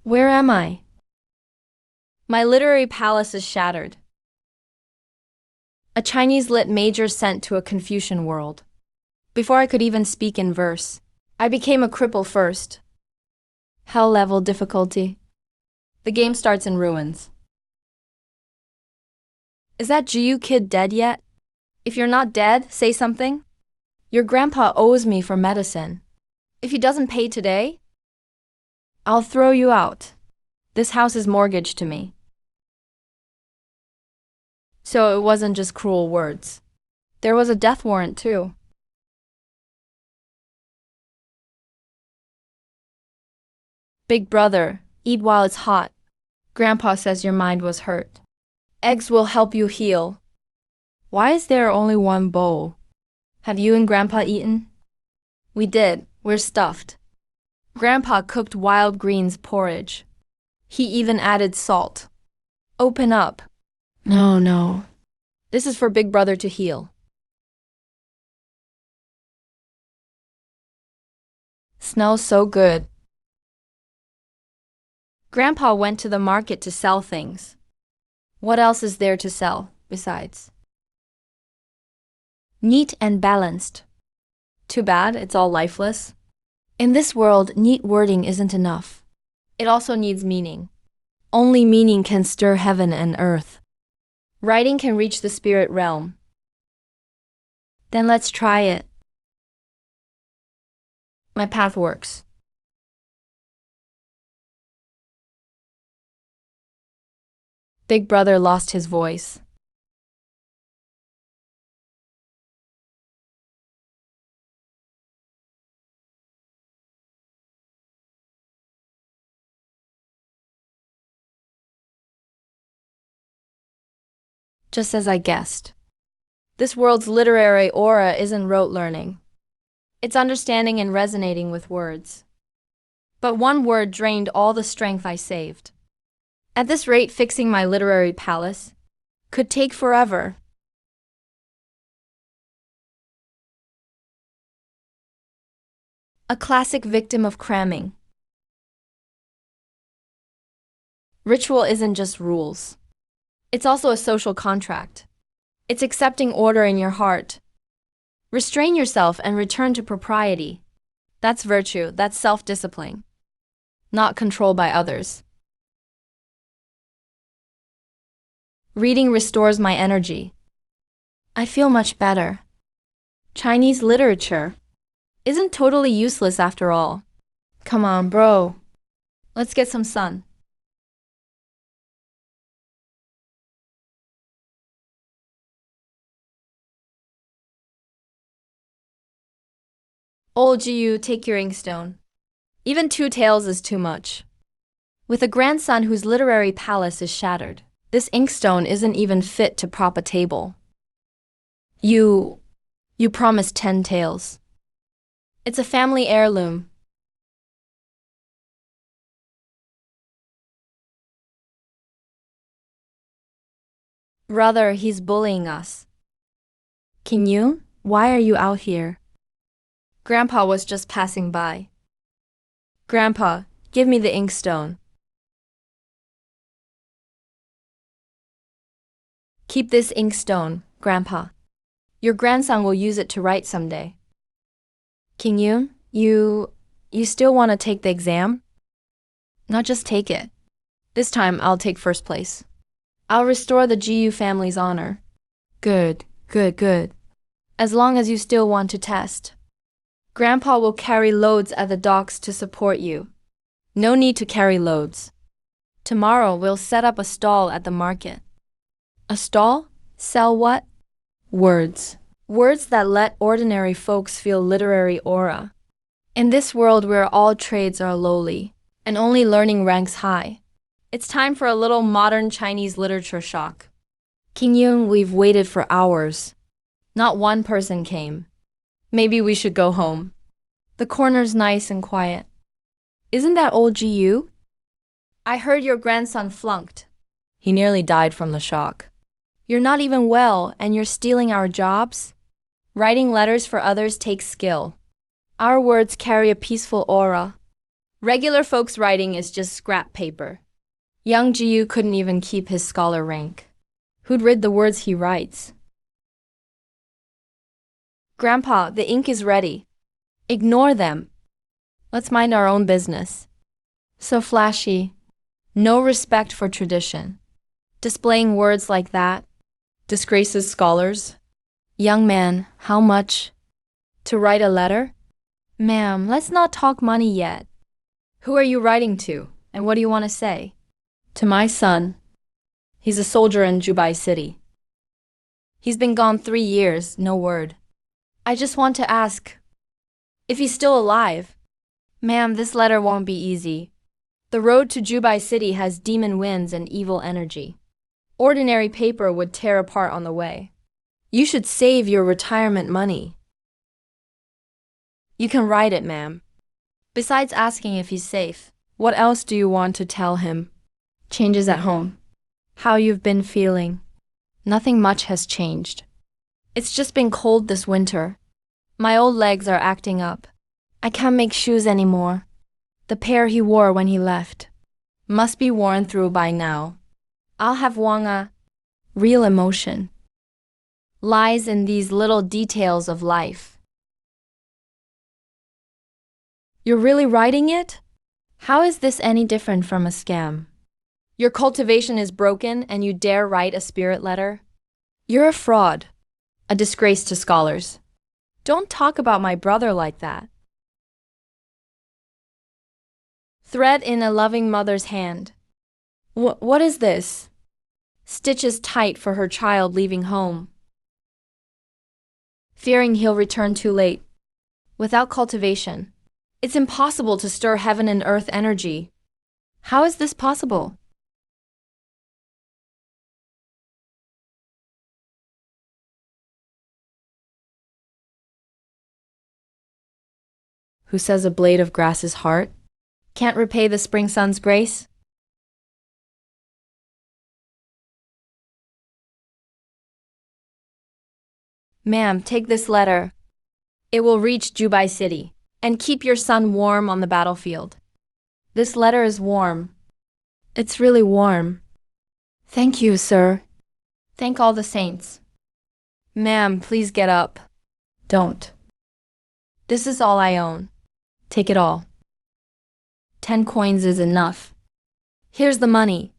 Where am I? My literary palace is shattered. A Chinese lit major sent to a Confucian world. Before I could even speak in verse, I became a cripple first. Hell level difficulty. The game starts in ruins. Is that GU kid dead yet? If you're not dead, say something. Your grandpa owes me for medicine. If he doesn't pay today, I'll throw you out. This house is mortgaged to me. So it wasn't just cruel words. There was a death warrant too. Big brother, eat while it's hot. Grandpa says your mind was hurt. Eggs will help you heal. Why is there only one bowl? Have you and Grandpa eaten? We did. We're stuffed. Grandpa cooked wild greens porridge. He even added salt. Open up. No. This is for Big Brother to heal. Smells so good. Grandpa went to the market to sell things. What else is there to sell, besides? Neat and balanced. Too bad it's all lifeless. In this world, neat wording isn't enough. It also needs meaning. Only meaning can stir heaven and earth. Writing can reach the spirit realm. Then let's try it. My path works. Big brother lost his voice. Just as I guessed. This world's literary aura isn't rote learning. It's understanding and resonating with words. But one word drained all the strength I saved. At this rate, fixing my literary palace could take forever. A classic victim of cramming. Ritual isn't just rules. It's also a social contract. It's accepting order in your heart. Restrain yourself and return to propriety. That's virtue, that's self-discipline, not control by others. Reading restores my energy. I feel much better. Chinese literature isn't totally useless after all. Come on, bro. Let's get some sun. Old GU, take your inkstone. Even 2 taels is too much. With a grandson whose literary palace is shattered, this inkstone isn't even fit to prop a table. You promised 10 taels. It's a family heirloom. Brother, he's bullying us. King Yun, why are you out here? Grandpa was just passing by. Grandpa, give me the inkstone. Keep this inkstone, Grandpa. Your grandson will use it to write someday. King Yun, you still want to take the exam? Not just take it. This time I'll take first place. I'll restore the GU family's honor. Good. As long as you still want to test. Grandpa will carry loads at the docks to support you. No need to carry loads. Tomorrow we'll set up a stall at the market. A stall? Sell what? Words. Words that let ordinary folks feel literary aura. In this world where all trades are lowly, and only learning ranks high, it's time for a little modern Chinese literature shock. King Yun, we've waited for hours. Not one person came. Maybe we should go home. The corner's nice and quiet. Isn't that old GU? I heard your grandson flunked. He nearly died from the shock. You're not even well, and you're stealing our jobs? Writing letters for others takes skill. Our words carry a peaceful aura. Regular folks' writing is just scrap paper. Young Jiyu couldn't even keep his scholar rank. Who'd read the words he writes? Grandpa, the ink is ready. Ignore them. Let's mind our own business. So flashy. No respect for tradition. Displaying words like that disgraces scholars. Young man, how much? To write a letter? Ma'am, let's not talk money yet. Who are you writing to, and what do you want to say? To my son. He's a soldier in Jubai City. He's been gone 3 years, no word. I just want to ask if he's still alive. Ma'am, this letter won't be easy. The road to Jubai City has demon winds and evil energy. Ordinary paper would tear apart on the way. You should save your retirement money. You can write it, ma'am. Besides asking if he's safe, what else do you want to tell him? Changes at home. How you've been feeling. Nothing much has changed. It's just been cold this winter. My old legs are acting up. I can't make shoes anymore. The pair he wore when he left must be worn through by now. I'll have Wanga. Real emotion lies in these little details of life. You're really writing it? How is this any different from a scam? Your cultivation is broken and you dare write a spirit letter? You're a fraud, a disgrace to scholars. Don't talk about my brother like that. Thread in a loving mother's hand. What is this? Stitches tight for her child leaving home. Fearing he'll return too late. Without cultivation, it's impossible to stir heaven and earth energy. How is this possible? Who says a blade of grass's heart can't repay the spring sun's grace? Ma'am, take this letter. It will reach Jubai City, and keep your son warm on the battlefield. This letter is warm. It's really warm. Thank you, sir. Thank all the saints. Ma'am, please get up. Don't. This is all I own. Take it all. 10 coins is enough. Here's the money.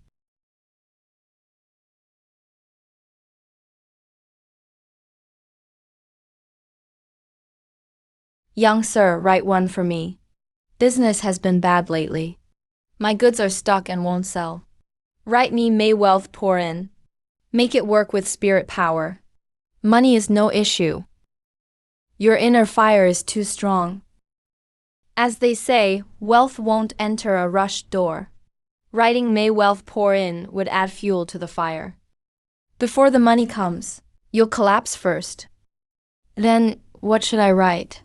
Young sir, write one for me. Business has been bad lately. My goods are stuck and won't sell. Write me, may wealth pour in. Make it work with spirit power. Money is no issue. Your inner fire is too strong. As they say, wealth won't enter a rushed door. Writing may wealth pour in would add fuel to the fire. Before the money comes, you'll collapse first. Then, what should I write?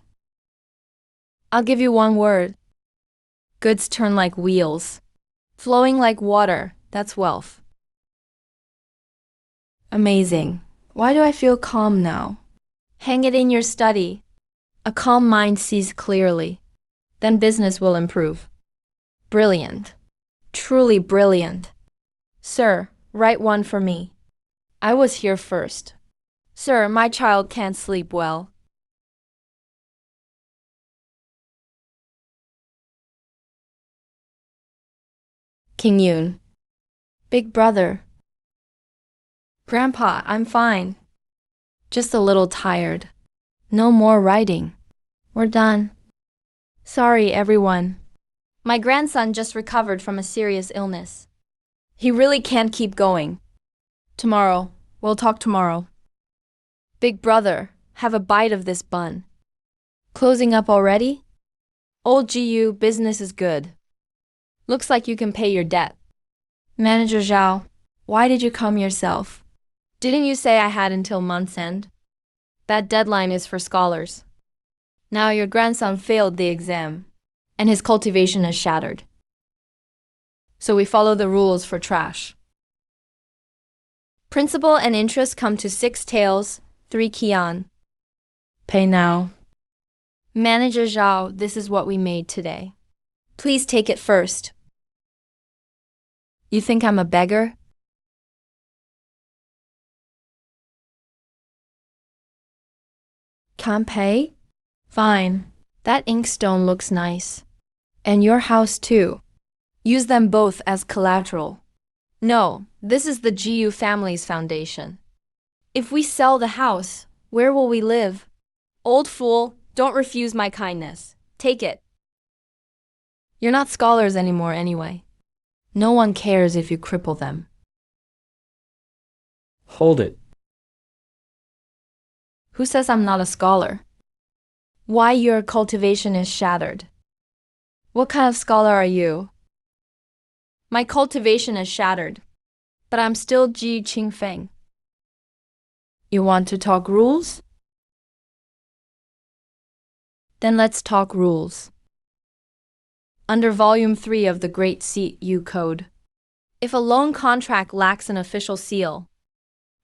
I'll give you one word. Goods turn like wheels. Flowing like water, that's wealth. Amazing. Why do I feel calm now? Hang it in your study. A calm mind sees clearly. Then business will improve. Brilliant. Truly brilliant. Sir, write one for me. I was here first. Sir, my child can't sleep well. King Yoon. Big brother. Grandpa, I'm fine. Just a little tired. No more writing. We're done. Sorry, everyone. My grandson just recovered from a serious illness. He really can't keep going. Tomorrow. We'll talk tomorrow. Big brother, have a bite of this bun. Closing up already? Old GU, business is good. Looks like you can pay your debt. Manager Zhao, why did you come yourself? Didn't you say I had until month's end? That deadline is for scholars. Now your grandson failed the exam, and his cultivation is shattered. So we follow the rules for trash. Principal and interest come to 6 taels, 3 kian. Pay now. Manager Zhao, this is what we made today. Please take it first. You think I'm a beggar? Can't pay? Fine. That inkstone looks nice. And your house too. Use them both as collateral. No, this is the GU family's foundation. If we sell the house, where will we live? Old fool, don't refuse my kindness. Take it. You're not scholars anymore anyway. No one cares if you cripple them. Hold it. Who says I'm not a scholar? Why your cultivation is shattered? What kind of scholar are you? My cultivation is shattered, but I'm still Ji Qingfeng. You want to talk rules? Then let's talk rules. Under Volume 3 of the Great CU Code, if a loan contract lacks an official seal,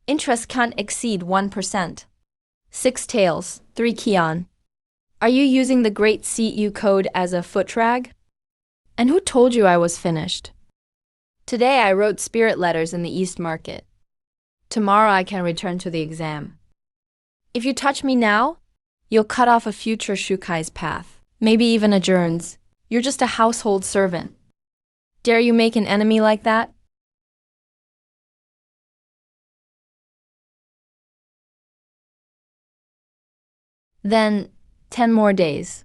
interest can't exceed 1%. 6 taels, 3 kian. Are you using the Great CU Code as a foot drag? And who told you I was finished? Today I wrote spirit letters in the East Market. Tomorrow I can return to the exam. If you touch me now, you'll cut off a future Shukai's path, maybe even adjourns. You're just a household servant. Dare you make an enemy like that? Then, 10 more days.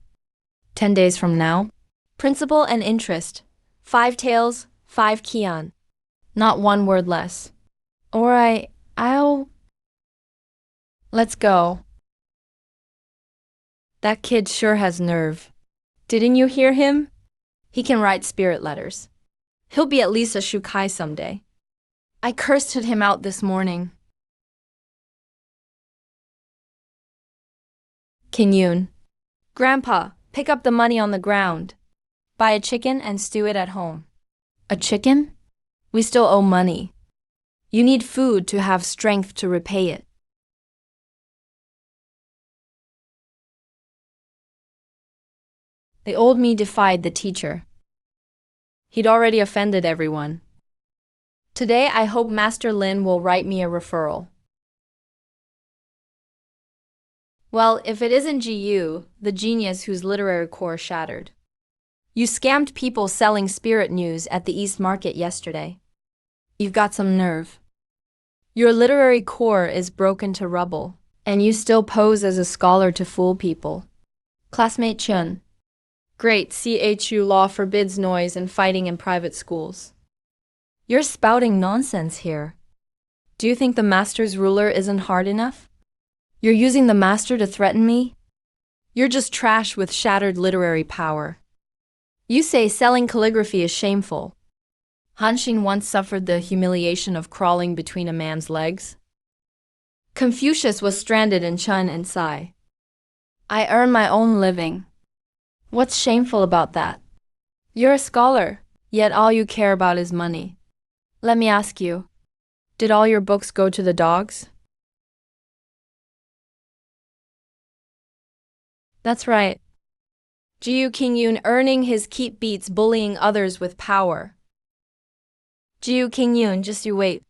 10 days from now, principal and interest, 5 taels, 5 kian. Not one word less. Or I'll... Let's go. That kid sure has nerve. Didn't you hear him? He can write spirit letters. He'll be at least a Shukai someday. I cursed him out this morning. King Yun. Grandpa, pick up the money on the ground. Buy a chicken and stew it at home. A chicken? We still owe money. You need food to have strength to repay it. The old me defied the teacher. He'd already offended everyone. Today I hope Master Lin will write me a referral. Well, if it isn't GU, the genius whose literary core shattered. You scammed people selling spirit news at the East Market yesterday. You've got some nerve. Your literary core is broken to rubble, and you still pose as a scholar to fool people. Classmate Chun. Great, CHU law forbids noise and fighting in private schools. You're spouting nonsense here. Do you think the master's ruler isn't hard enough? You're using the master to threaten me? You're just trash with shattered literary power. You say selling calligraphy is shameful. Hanshin once suffered the humiliation of crawling between a man's legs. Confucius was stranded in Chun and Sai. I earn my own living. What's shameful about that? You're a scholar, yet all you care about is money. Let me ask you, did all your books go to the dogs? That's right. Jiu King Yun earning his keep beats bullying others with power. Jiu King Yun, just you wait.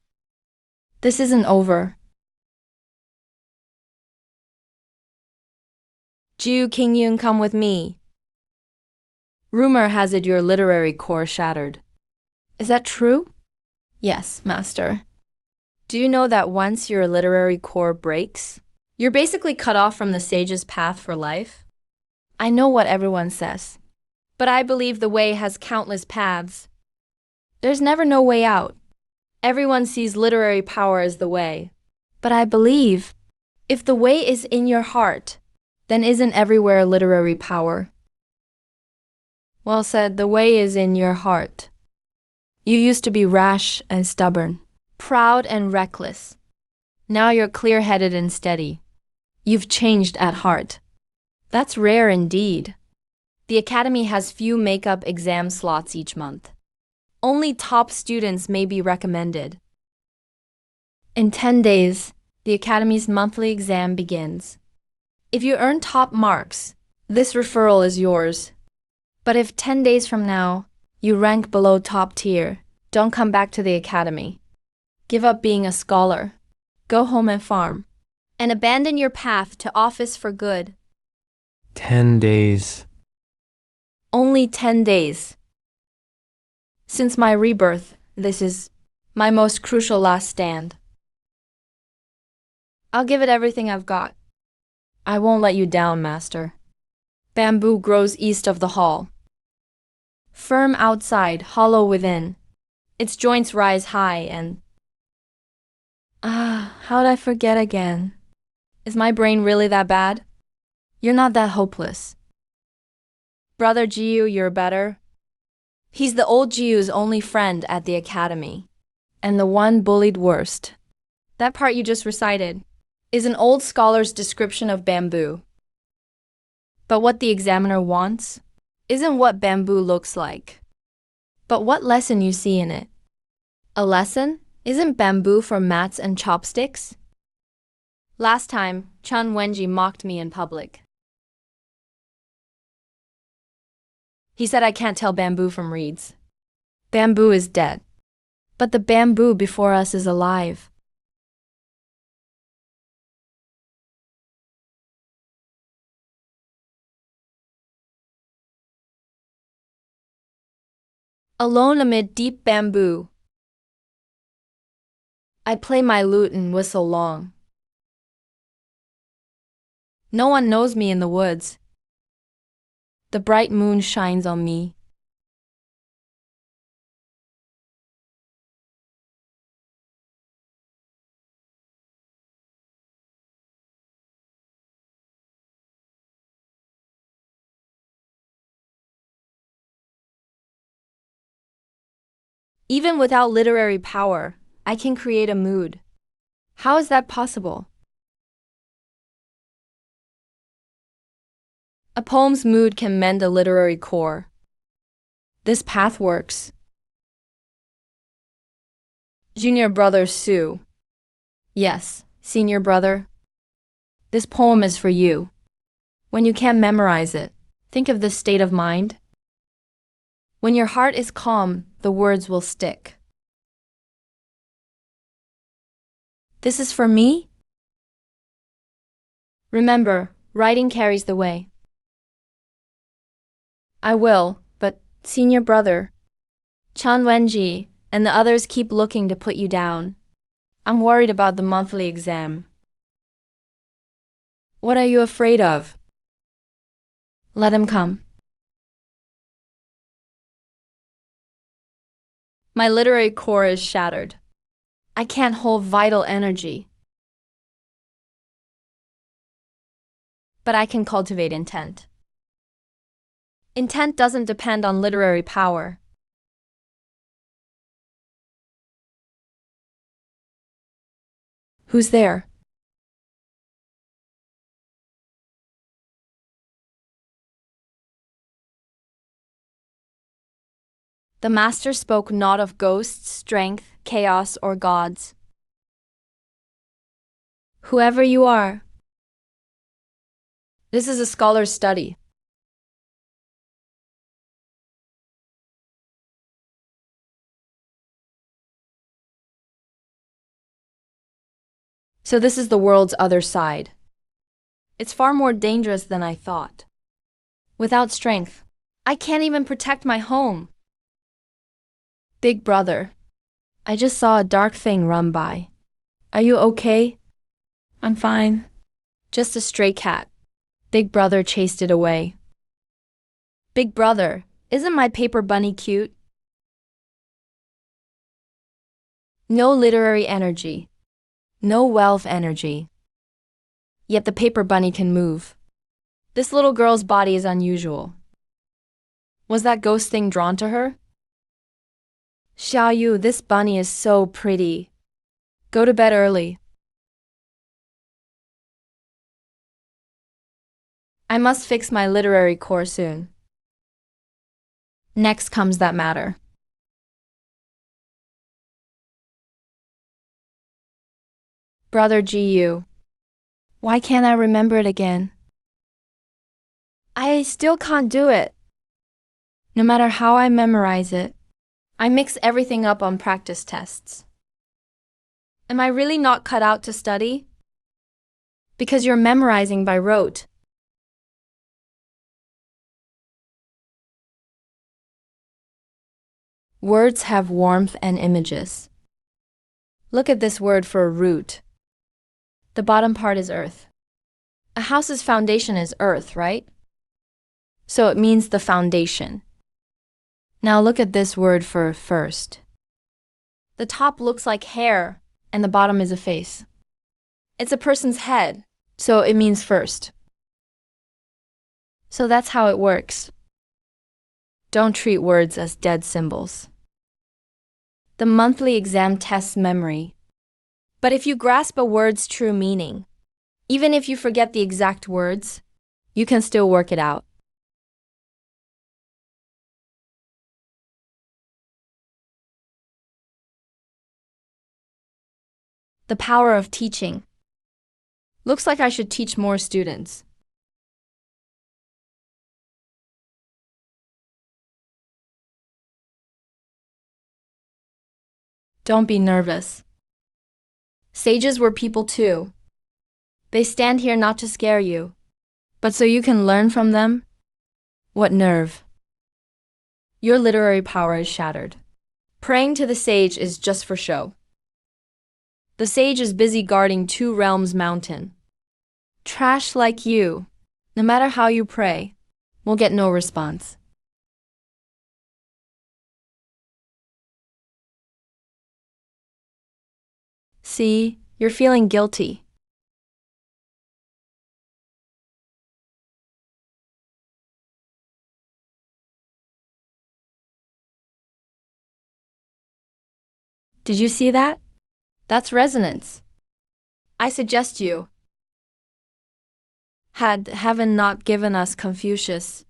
This isn't over. Jiu King Yun, come with me. Rumor has it your literary core shattered. Is that true? Yes, master. Do you know that once your literary core breaks, you're basically cut off from the sage's path for life? I know what everyone says, but I believe the way has countless paths. There's never no way out. Everyone sees literary power as the way. But I believe, if the way is in your heart, then isn't everywhere literary power? Well said, the way is in your heart. You used to be rash and stubborn, proud and reckless. Now you're clear-headed and steady. You've changed at heart. That's rare indeed. The Academy has few makeup exam slots each month. Only top students may be recommended. In 10 days, the Academy's monthly exam begins. If you earn top marks, this referral is yours. But if 10 days from now, you rank below top tier, don't come back to the academy. Give up being a scholar. Go home and farm. And abandon your path to office for good. 10 days. Only 10 days. Since my rebirth, this is my most crucial last stand. I'll give it everything I've got. I won't let you down, master. Bamboo grows east of the hall. Firm outside, hollow within. Its joints rise high and… how'd I forget again? Is my brain really that bad? You're not that hopeless. Brother Jiu, you're better. He's the old Jiu's only friend at the academy. And the one bullied worst. That part you just recited is an old scholar's description of bamboo. But what the examiner wants isn't what bamboo looks like, but what lesson you see in it. A lesson? Isn't bamboo for mats and chopsticks? Last time, Chun Wenji mocked me in public. He said I can't tell bamboo from reeds. Bamboo is dead, but the bamboo before us is alive. Alone amid deep bamboo, I play my lute and whistle long. No one knows me in the woods. The bright moon shines on me. Even without literary power, I can create a mood. How is that possible? A poem's mood can mend a literary core. This path works. Junior brother Sue. Yes, senior brother. This poem is for you. When you can't memorize it, think of this state of mind. When your heart is calm, the words will stick. This is for me? Remember, writing carries the way. I will, but senior brother, Chan Wenji, and the others keep looking to put you down. I'm worried about the monthly exam. What are you afraid of? Let him come. My literary core is shattered. I can't hold vital energy. But I can cultivate intent. Intent doesn't depend on literary power. Who's there? The master spoke not of ghosts, strength, chaos, or gods. Whoever you are, this is a scholar's study. So this is the world's other side. It's far more dangerous than I thought. Without strength, I can't even protect my home. Big brother, I just saw a dark thing run by. Are you okay? I'm fine. Just a stray cat. Big brother chased it away. Big brother, isn't my paper bunny cute? No literary energy. No wealth energy. Yet the paper bunny can move. This little girl's body is unusual. Was that ghost thing drawn to her? Xiao Yu, this bunny is so pretty. Go to bed early. I must fix my literary core soon. Next comes that matter. Brother Gu. Why can't I remember it again? I still can't do it. No matter how I memorize it, I mix everything up on practice tests. Am I really not cut out to study? Because you're memorizing by rote. Words have warmth and images. Look at this word for root. The bottom part is earth. A house's foundation is earth, right? So it means the foundation. Now look at this word for first. The top looks like hair, and the bottom is a face. It's a person's head, so it means first. So that's how it works. Don't treat words as dead symbols. The monthly exam tests memory. But if you grasp a word's true meaning, even if you forget the exact words, you can still work it out. The power of teaching. Looks like I should teach more students. Don't be nervous. Sages were people too. They stand here not to scare you, but so you can learn from them. What nerve. Your literary power is shattered. Praying to the sage is just for show. The sage is busy guarding Two Realms Mountain. Trash like you, no matter how you pray, will get no response. See, you're feeling guilty. Did you see that? That's resonance. I suggest you. Had heaven not given us Confucius,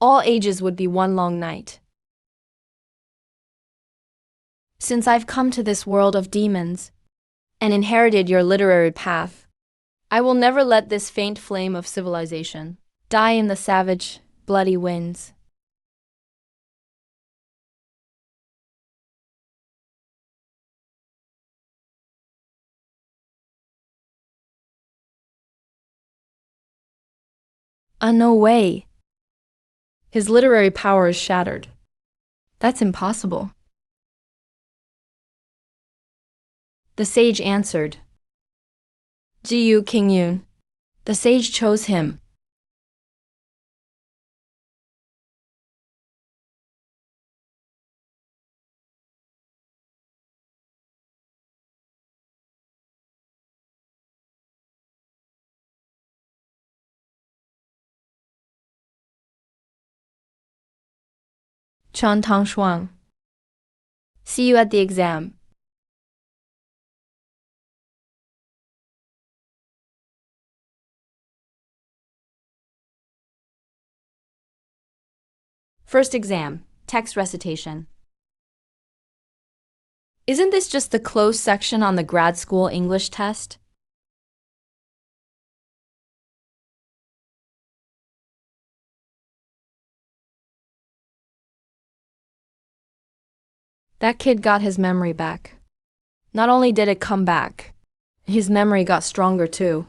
all ages would be one long night. Since I've come to this world of demons and inherited your literary path, I will never let this faint flame of civilization die in the savage, bloody winds. No way. His literary power is shattered. That's impossible. The sage answered. Ji King Yun. The sage chose him. Chen Tang Shuang. See you at the exam. First exam, text recitation. Isn't this just the closed section on the grad school English test? That kid got his memory back. Not only did it come back, his memory got stronger too.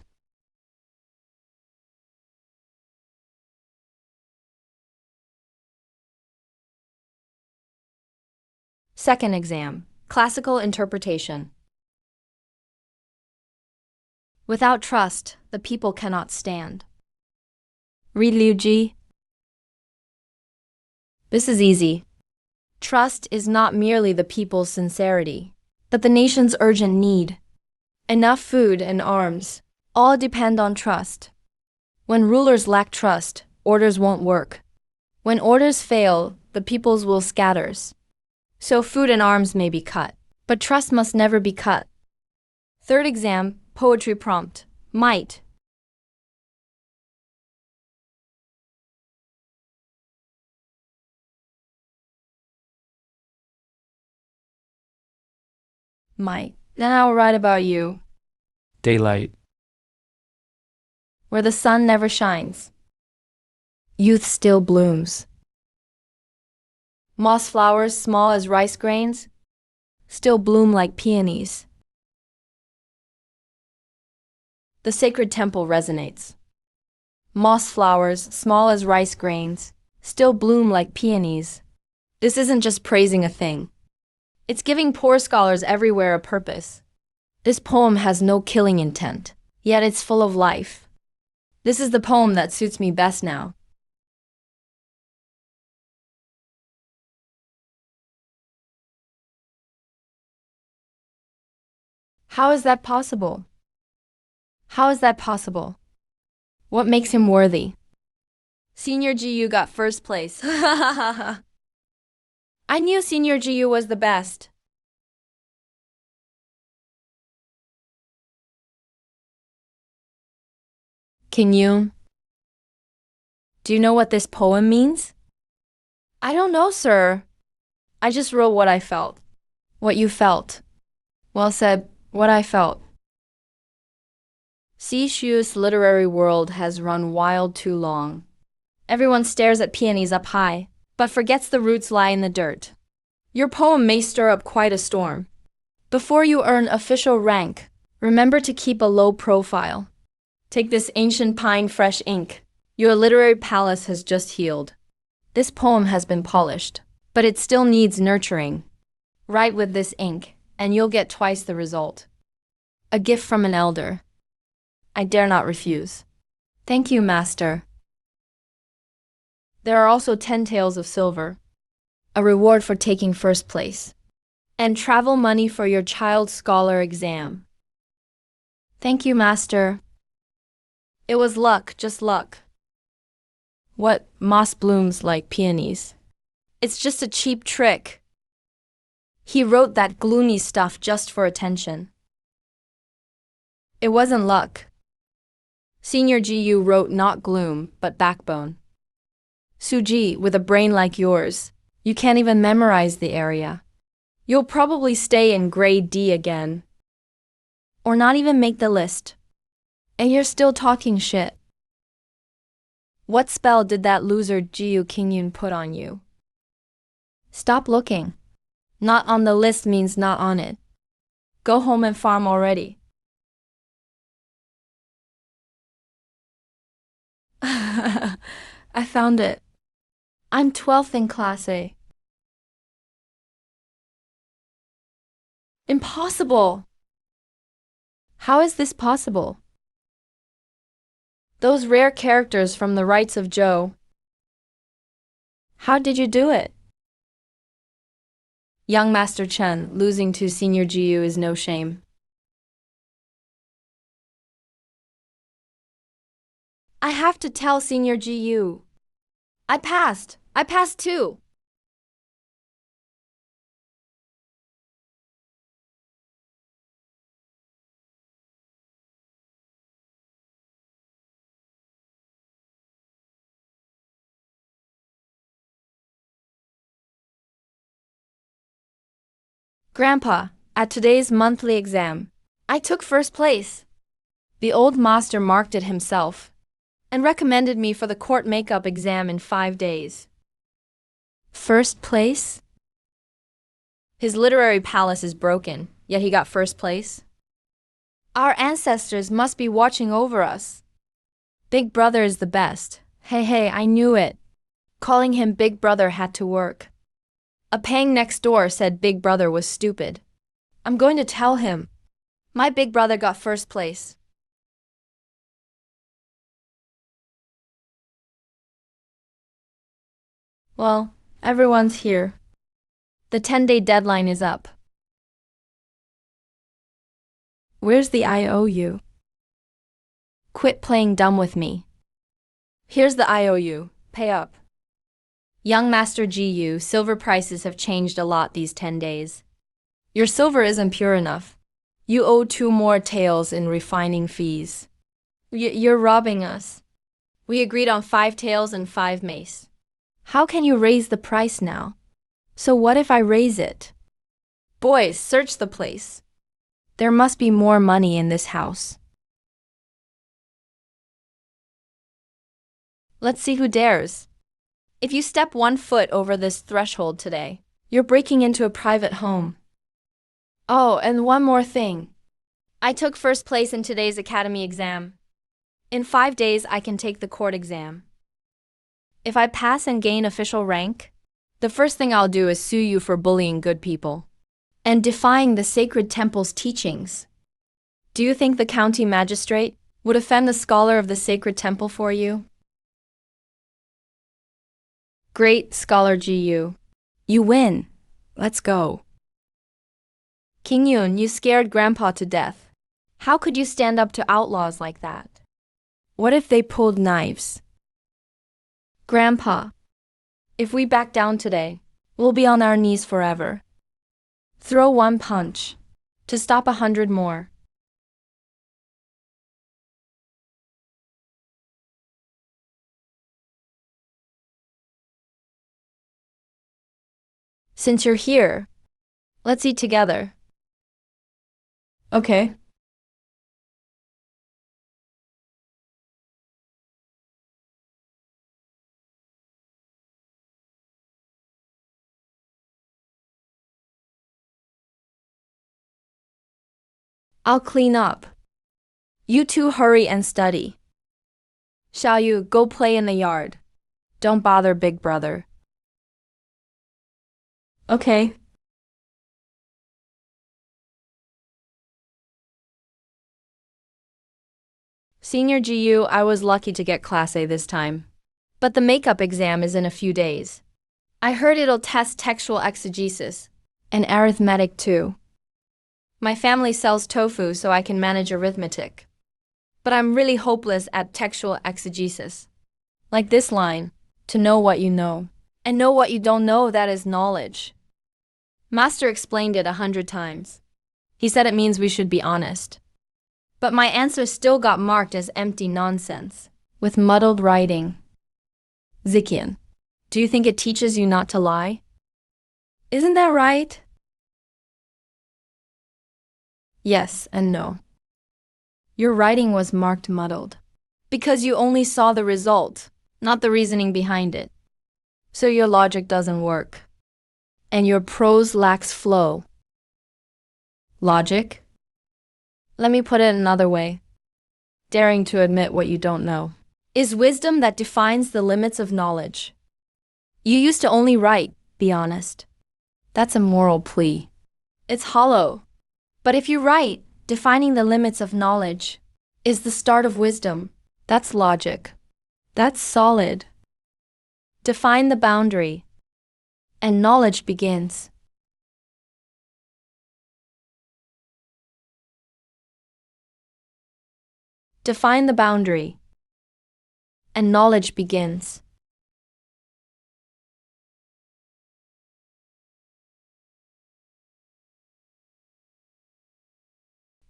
Second exam, classical interpretation. Without trust, the people cannot stand. Read Liu Ji. This is easy. Trust is not merely the people's sincerity, but the nation's urgent need. Enough food and arms, all depend on trust. When rulers lack trust, orders won't work. When orders fail, the peoples will scatter. So food and arms may be cut, but trust must never be cut. Third exam, poetry prompt. Might. Might. Then I'll write about you. Daylight. Where the sun never shines. Youth still blooms. Moss flowers small as rice grains still bloom like peonies. The sacred temple resonates. Moss flowers small as rice grains still bloom like peonies. This isn't just praising a thing. It's giving poor scholars everywhere a purpose. This poem has no killing intent, yet it's full of life. This is the poem that suits me best now. How is that possible? How is that possible? What makes him worthy? Senior GU got first place. I knew Senior GU was the best. King Yoon, do you know what this poem means? I don't know, sir. I just wrote what I felt. What you felt. Well said, what I felt. Sishu's literary world has run wild too long. Everyone stares at peonies up high, but forgets the roots lie in the dirt. Your poem may stir up quite a storm. Before you earn official rank, remember to keep a low profile. Take this ancient pine fresh ink. Your literary palace has just healed. This poem has been polished, but it still needs nurturing. Write with this ink, and you'll get twice the result. A gift from an elder. I dare not refuse. Thank you, master. There are also 10 taels of silver, a reward for taking first place, and travel money for your child's scholar exam. Thank you, master. It was luck, just luck. What moss blooms like peonies? It's just a cheap trick. He wrote that gloomy stuff just for attention. It wasn't luck. Senior GU wrote not gloom, but backbone. Suji, with a brain like yours, you can't even memorize the area. You'll probably stay in grade D again. Or not even make the list. And you're still talking shit. What spell did that loser GU Kingyun put on you? Stop looking. Not on the list means not on it. Go home and farm already. I found it. I'm 12th in Class A. Impossible! How is this possible? Those rare characters from the Rites of Joe. How did you do it? Young Master Chen, losing to Senior GU is no shame. I have to tell Senior GU. I passed. I passed too. Grandpa, at today's monthly exam, I took first place. The old master marked it himself and recommended me for the court makeup exam in 5 days. First place? His literary palace is broken, yet he got first place. Our ancestors must be watching over us. Big Brother is the best. Hey, I knew it. Calling him Big Brother had to work. A pang next door said Big Brother was stupid. I'm going to tell him. My Big Brother got first place. Well, everyone's here. The 10-day deadline is up. Where's the IOU? Quit playing dumb with me. Here's the IOU. Pay up. Young Master GU, silver prices have changed a lot these 10 days. Your silver isn't pure enough. You owe 2 more taels in refining fees. You're robbing us. We agreed on 5 taels and 5 mace. How can you raise the price now? So what if I raise it? Boys, search the place. There must be more money in this house. Let's see who dares. If you step 1 foot over this threshold today, you're breaking into a private home. Oh, and one more thing. I took first place in today's academy exam. In 5 days, I can take the court exam. If I pass and gain official rank, the first thing I'll do is sue you for bullying good people and defying the sacred temple's teachings. Do you think the county magistrate would offend the scholar of the sacred temple for you? Great, Scholar GU. You win. Let's go. King Yoon, you scared Grandpa to death. How could you stand up to outlaws like that? What if they pulled knives? Grandpa, if we back down today, we'll be on our knees forever. Throw one punch to stop 100 more. Since you're here, let's eat together. Okay. I'll clean up. You two hurry and study. Shall you go play in the yard? Don't bother Big Brother. Okay. Senior GU, I was lucky to get Class A this time. But the makeup exam is in a few days. I heard it'll test textual exegesis and arithmetic too. My family sells tofu so I can manage arithmetic. But I'm really hopeless at textual exegesis. Like this line, to know what you know. And know what you don't know, that is knowledge. Master explained it 100 times. He said it means we should be honest. But my answer still got marked as empty nonsense, with muddled writing. Zikian, do you think it teaches you not to lie? Isn't that right? Yes and no. Your writing was marked muddled, because you only saw the result, not the reasoning behind it. So your logic doesn't work. And your prose lacks flow. Logic? Let me put it another way. Daring to admit what you don't know is wisdom that defines the limits of knowledge. You used to only write, be honest. That's a moral plea. It's hollow. But if you write, defining the limits of knowledge is the start of wisdom. That's logic. That's solid. Define the boundary, and knowledge begins. Define the boundary, and knowledge begins.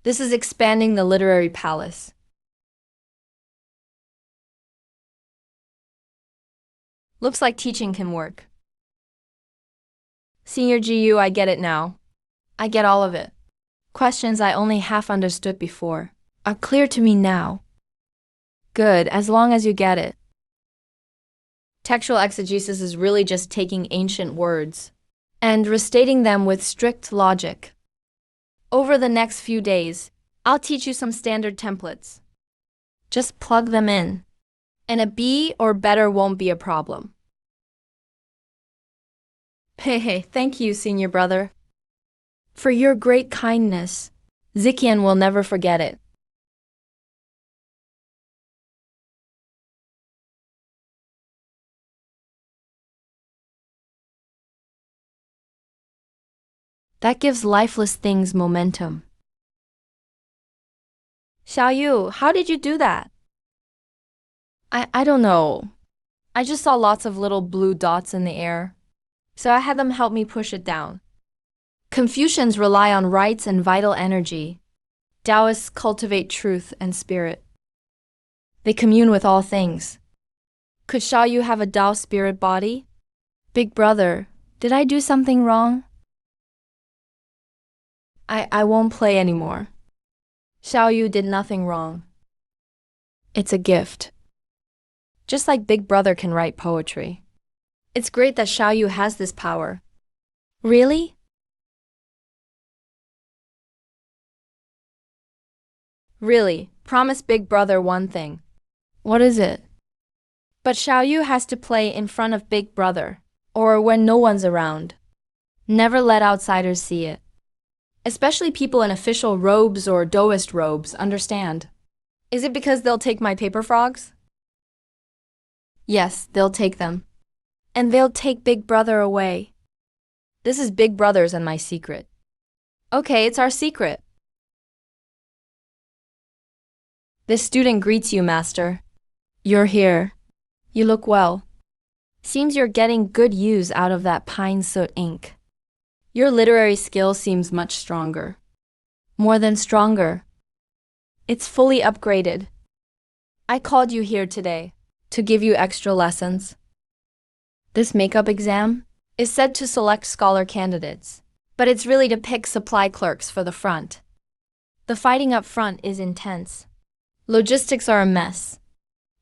This is expanding the literary palace. Looks like teaching can work. Senior GU, I get it now. I get all of it. Questions I only half understood before are clear to me now. Good, as long as you get it. Textual exegesis is really just taking ancient words and restating them with strict logic. Over the next few days, I'll teach you some standard templates. Just plug them in, and a B or better won't be a problem. Hey, thank you, senior brother. For your great kindness. Zikian will never forget it. That gives lifeless things momentum. Xiaoyu, how did you do that? I don't know. I just saw lots of little blue dots in the air, so I had them help me push it down. Confucians rely on rights and vital energy. Taoists cultivate truth and spirit. They commune with all things. Could Xiaoyu have a Tao spirit body? Big brother, did I do something wrong? I won't play anymore. Xiaoyu did nothing wrong. It's a gift. Just like Big Brother can write poetry. It's great that Xiaoyu has this power. Really? Really, promise Big Brother one thing. What is it? But Xiaoyu has to play in front of Big Brother, or when no one's around. Never let outsiders see it. Especially people in official robes or Daoist robes, understand. Is it because they'll take my paper frogs? Yes, they'll take them. And they'll take Big Brother away. This is Big Brother's and my secret. Okay, it's our secret. This student greets you, master. You're here. You look well. Seems you're getting good use out of that pine soot ink. Your literary skill seems much stronger. More than stronger. It's fully upgraded. I called you here today to give you extra lessons. This makeup exam is said to select scholar candidates, but it's really to pick supply clerks for the front. The fighting up front is intense. Logistics are a mess.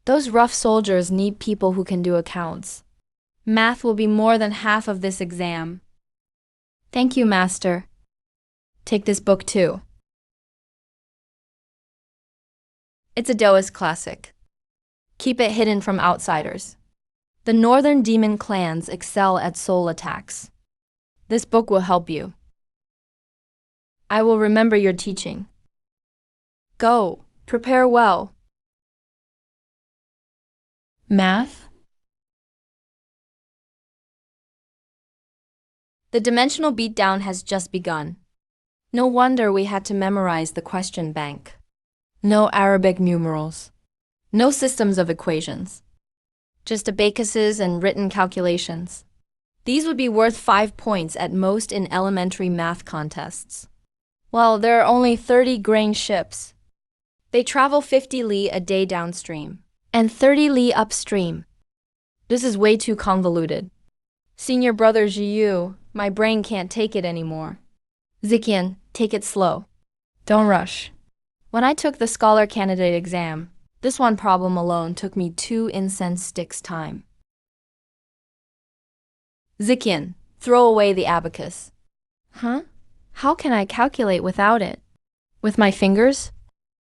Those rough soldiers need people who can do accounts. Math will be more than half of this exam. Thank you, master. Take this book too. It's a Daoist classic. Keep it hidden from outsiders. The northern demon clans excel at soul attacks. This book will help you. I will remember your teaching. Go, prepare well. Math? The dimensional beatdown has just begun. No wonder we had to memorize the question bank. No Arabic numerals. No systems of equations. Just abacuses and written calculations. These would be worth 5 points at most in elementary math contests. Well, there are only 30 grain ships. They travel 50 li a day downstream and 30 li upstream. This is way too convoluted. Senior brother Jiyu, my brain can't take it anymore. Zikian, take it slow. Don't rush. When I took the scholar candidate exam, this one problem alone took me 2 incense sticks time. Zikian, throw away the abacus. Huh? How can I calculate without it? With my fingers?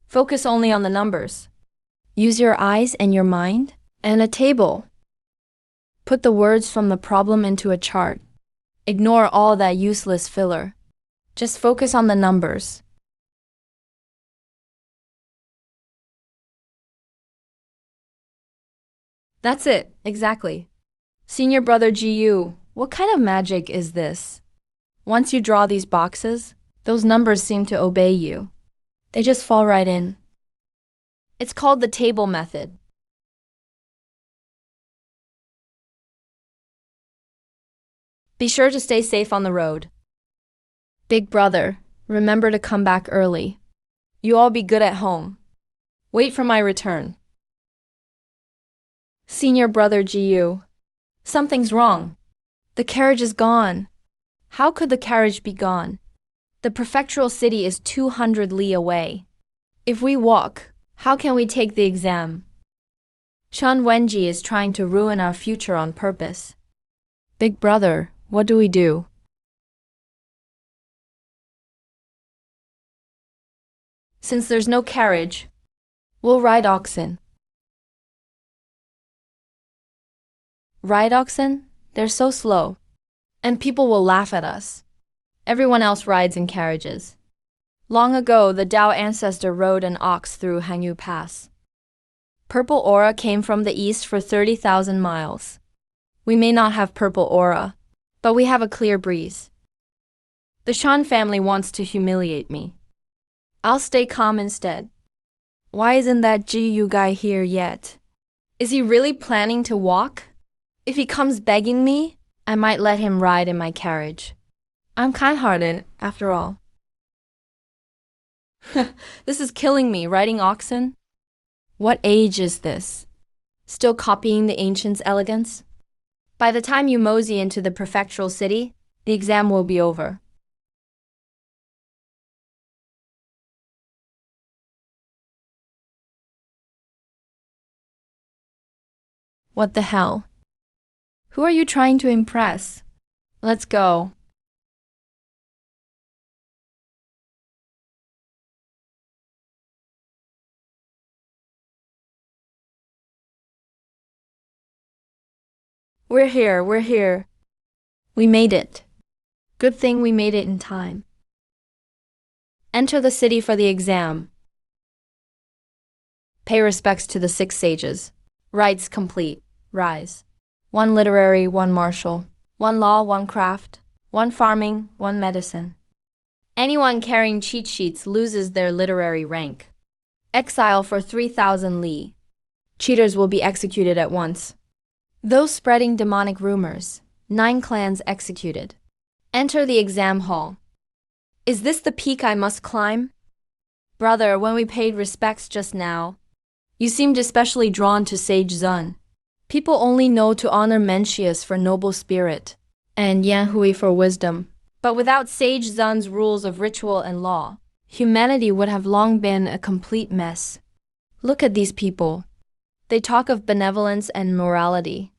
Focus only on the numbers. Use your eyes and your mind, and a table. Put the words from the problem into a chart. Ignore all that useless filler. Just focus on the numbers. That's it, exactly. Senior brother GU, what kind of magic is this? Once you draw these boxes, those numbers seem to obey you. They just fall right in. It's called the table method. Be sure to stay safe on the road. Big brother, remember to come back early. You all be good at home. Wait for my return. Senior brother GU, something's wrong. The carriage is gone. How could the carriage be gone? The prefectural city is 200 li away. If we walk, how can we take the exam? Chun Wenji is trying to ruin our future on purpose. Big brother, what do we do? Since there's no carriage, we'll ride oxen. Ride oxen? They're so slow. And people will laugh at us. Everyone else rides in carriages. Long ago, the Tao ancestor rode an ox through Hangyu Pass. Purple aura came from the east for 30,000 miles. We may not have purple aura, but we have a clear breeze. The Shan family wants to humiliate me. I'll stay calm instead. Why isn't that Jiyu guy here yet? Is he really planning to walk? If he comes begging me, I might let him ride in my carriage. I'm kind-hearted, after all. This is killing me, riding oxen. What age is this? Still copying the ancients' elegance? By the time you mosey into the prefectural city, the exam will be over. What the hell? Who are you trying to impress? Let's go. We're here, we're here. We made it. Good thing we made it in time. Enter the city for the exam. Pay respects to the 6 sages. Rites complete. Rise. 1 literary, 1 martial. 1 law, 1 craft. 1 farming, 1 medicine. Anyone carrying cheat sheets loses their literary rank. Exile for 3,000 li. Cheaters will be executed at once. Those spreading demonic rumors. 9 clans executed. Enter the exam hall. Is this the peak I must climb? Brother, when we paid respects just now, you seemed especially drawn to Sage Zun. People only know to honor Mencius for noble spirit, and Yan Hui for wisdom. But without Sage Zun's rules of ritual and law, humanity would have long been a complete mess. Look at these people. They talk of benevolence and morality.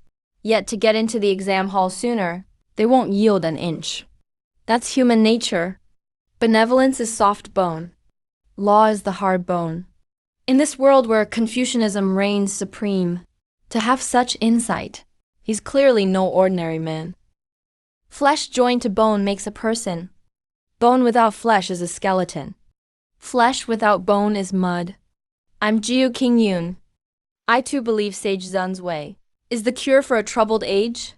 Yet to get into the exam hall sooner, they won't yield an inch. That's human nature. Benevolence is soft bone. Law is the hard bone. In this world where Confucianism reigns supreme, to have such insight, he's clearly no ordinary man. Flesh joined to bone makes a person. Bone without flesh is a skeleton. Flesh without bone is mud. I'm Jiu King Yun. I too believe Sage Zun's way is the cure for a troubled age.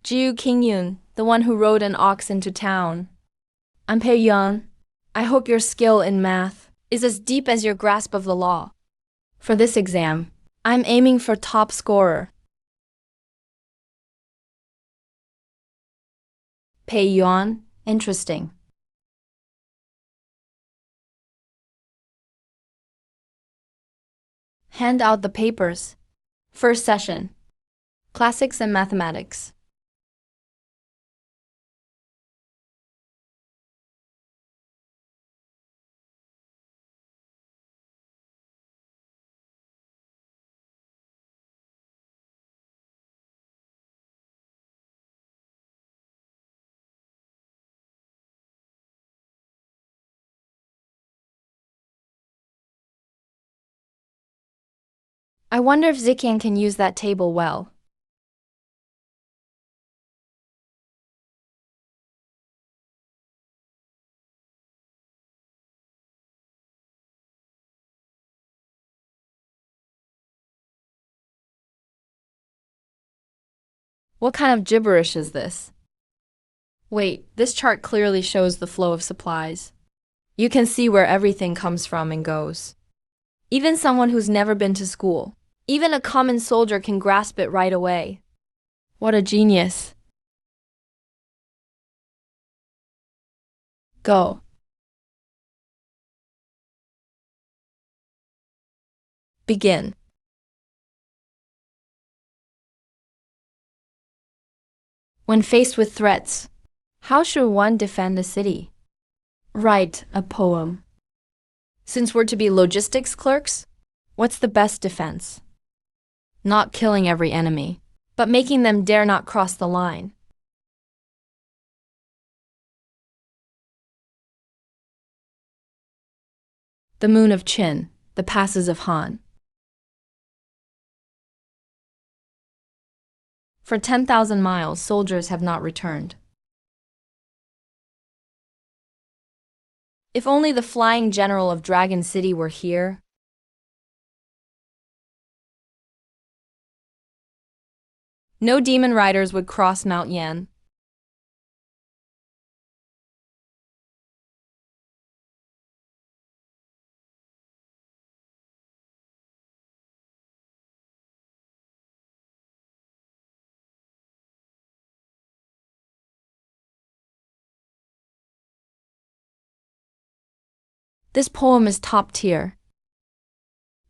Jiu King Yun, the one who rode an ox into town. I'm Pei Yun. I hope your skill in math is as deep as your grasp of the law. For this exam, I'm aiming for top scorer. Pei Yuan, interesting. Hand out the papers. First session. Classics and Mathematics. I wonder if Ziqian can use that table well. What kind of gibberish is this? Wait, this chart clearly shows the flow of supplies. You can see where everything comes from and goes. Even someone who's never been to school, even a common soldier can grasp it right away. What a genius. Go. Begin. When faced with threats, how should one defend a city? Write a poem. Since we're to be logistics clerks, what's the best defense? Not killing every enemy, but making them dare not cross the line. The moon of Qin, the passes of Han. For 10,000 miles, soldiers have not returned. If only the flying general of Dragon City were here. No demon riders would cross Mount Yan. This poem is top tier.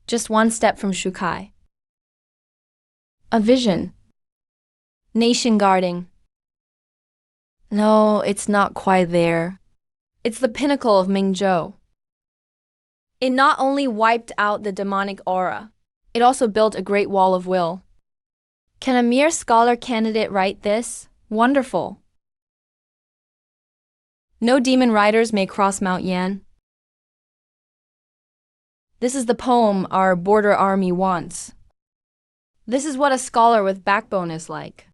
Just one step from Shukai. A vision. Nation guarding. No, it's not quite there. It's the pinnacle of Mingzhou. It not only wiped out the demonic aura, it also built a great wall of will. Can a mere scholar candidate write this? Wonderful. No demon riders may cross Mount Yan. This is the poem our border army wants. This is what a scholar with backbone is like.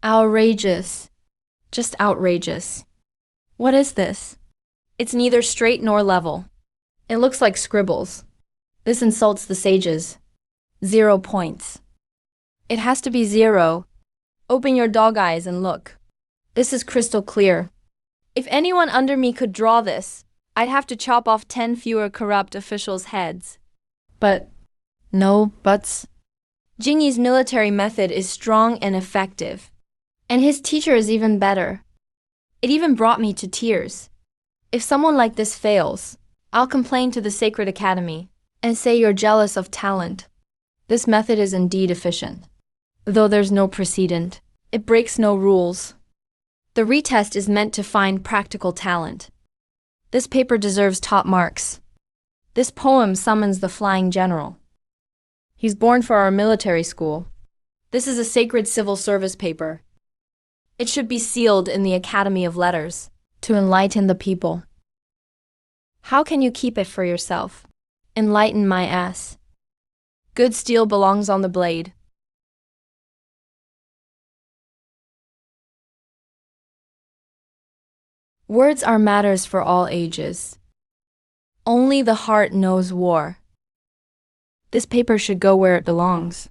Outrageous. Just outrageous. What is this? It's neither straight nor level. It looks like scribbles. This insults the sages. 0 points. It has to be 0. Open your dog eyes and look. This is crystal clear. If anyone under me could draw this, I'd have to chop off 10 fewer corrupt officials' heads. But, no buts. Jingyi's military method is strong and effective. And his teacher is even better. It even brought me to tears. If someone like this fails, I'll complain to the Sacred Academy and say you're jealous of talent. This method is indeed efficient. Though there's no precedent, it breaks no rules. The retest is meant to find practical talent. This paper deserves top marks. This poem summons the flying general. He's born for our military school. This is a sacred civil service paper. It should be sealed in the Academy of Letters to enlighten the people. How can you keep it for yourself? Enlighten my ass. Good steel belongs on the blade. Words are matters for all ages. Only the heart knows war. This paper should go where it belongs.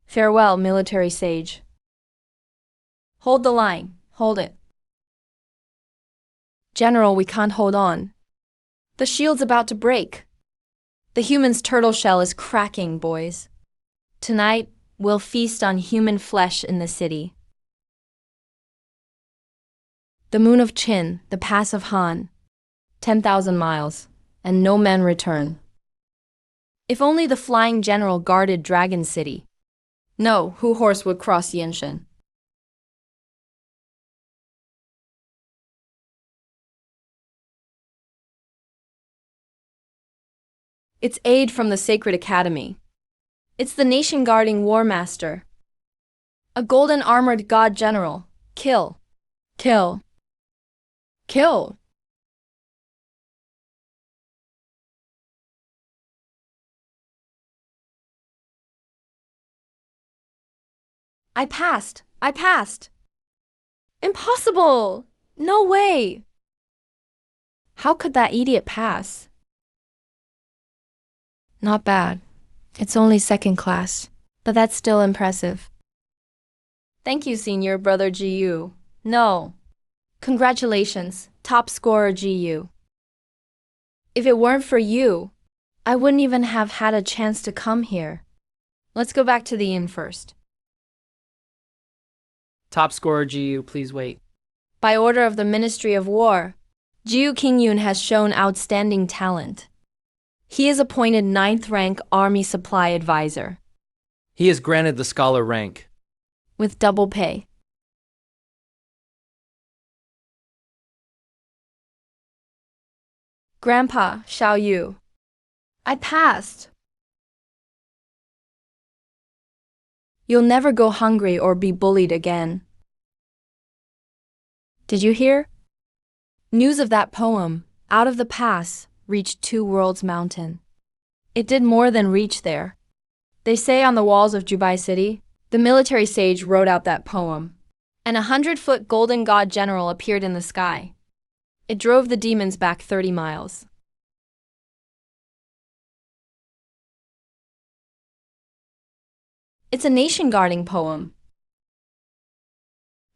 Farewell, military sage. Hold the line. Hold it. General, we can't hold on. The shield's about to break. The human's turtle shell is cracking, boys. Tonight, we'll feast on human flesh in the city. The moon of Qin, the pass of Han, 10,000 miles, and no men return. If only the flying general guarded Dragon City. No, who horse would cross Yanshan? It's aid from the Sacred Academy. It's the nation-guarding war master. A golden-armored god general. Kill. Kill. Kill. I passed. I passed. Impossible! No way! How could that idiot pass? Not bad. It's only second class, but that's still impressive. Thank you, senior brother GU. No. Congratulations, top scorer GU. If it weren't for you, I wouldn't even have had a chance to come here. Let's go back to the inn first. Top scorer GU, please wait. By order of the Ministry of War, Jiu Qingyun has shown outstanding talent. He is appointed 9th rank Army Supply Advisor. He is granted the scholar rank. With double pay. Grandpa, Xiao Yu. I passed. You'll never go hungry or be bullied again. Did you hear? News of that poem, Out of the Pass, reached Two Worlds Mountain. It did more than reach there. They say on the walls of Jubai City, the military sage wrote out that poem, and a 100-foot golden god general appeared in the sky. It drove the demons back 30 miles. It's a nation-guarding poem.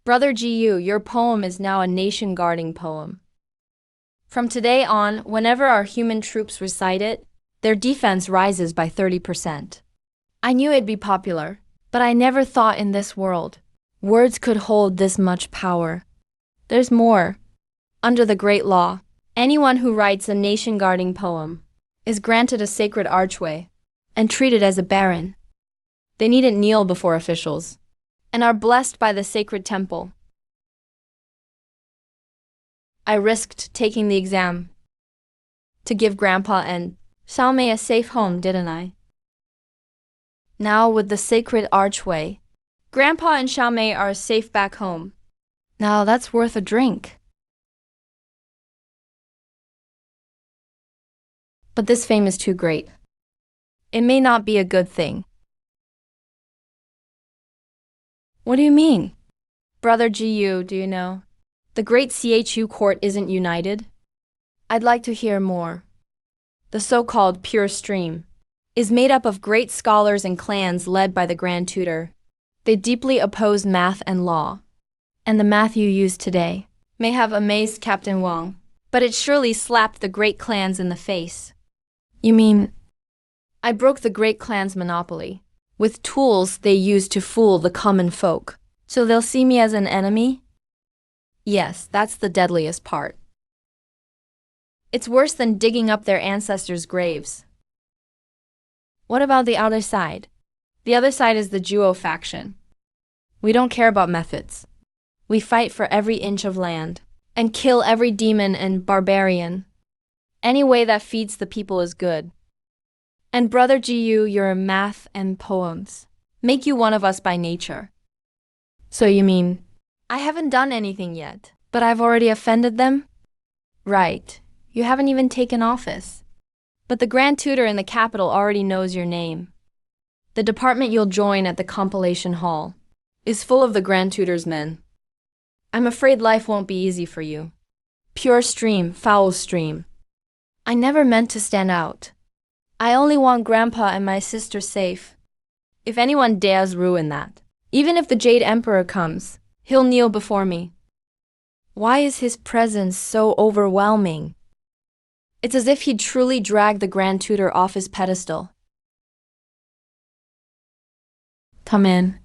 Brother GU, your poem is now a nation-guarding poem. From today on, whenever our human troops recite it, their defense rises by 30%. I knew it'd be popular, but I never thought in this world words could hold this much power. There's more. Under the great law, anyone who writes a nation-guarding poem is granted a sacred archway and treated as a baron. They needn't kneel before officials and are blessed by the sacred temple. I risked taking the exam to give Grandpa and Xiaomei a safe home, didn't I? Now with the sacred archway, Grandpa and Xiaomei are safe back home. Now that's worth a drink. But this fame is too great. It may not be a good thing. What do you mean? Brother Jiyu, do you know? The great CHU court isn't united. I'd like to hear more. The so-called pure stream is made up of great scholars and clans led by the Grand Tutor. They deeply oppose math and law. And the math you use today may have amazed Captain Wang, but it surely slapped the great clans in the face. You mean, I broke the great clan's monopoly with tools they use to fool the common folk, so they'll see me as an enemy? Yes, that's the deadliest part. It's worse than digging up their ancestors' graves. What about the other side? The other side is the Juo faction. We don't care about methods. We fight for every inch of land and kill every demon and barbarian. Any way that feeds the people is good. And Brother Jiyu, your math and poems make you one of us by nature. So you mean, I haven't done anything yet, but I've already offended them? Right. You haven't even taken office. But the Grand Tutor in the capital already knows your name. The department you'll join at the compilation hall is full of the Grand Tutor's men. I'm afraid life won't be easy for you. Pure stream, foul stream. I never meant to stand out. I only want Grandpa and my sister safe. If anyone dares ruin that, even if the Jade Emperor comes, he'll kneel before me. Why is his presence so overwhelming? It's as if he'd truly dragged the Grand Tutor off his pedestal. Come in.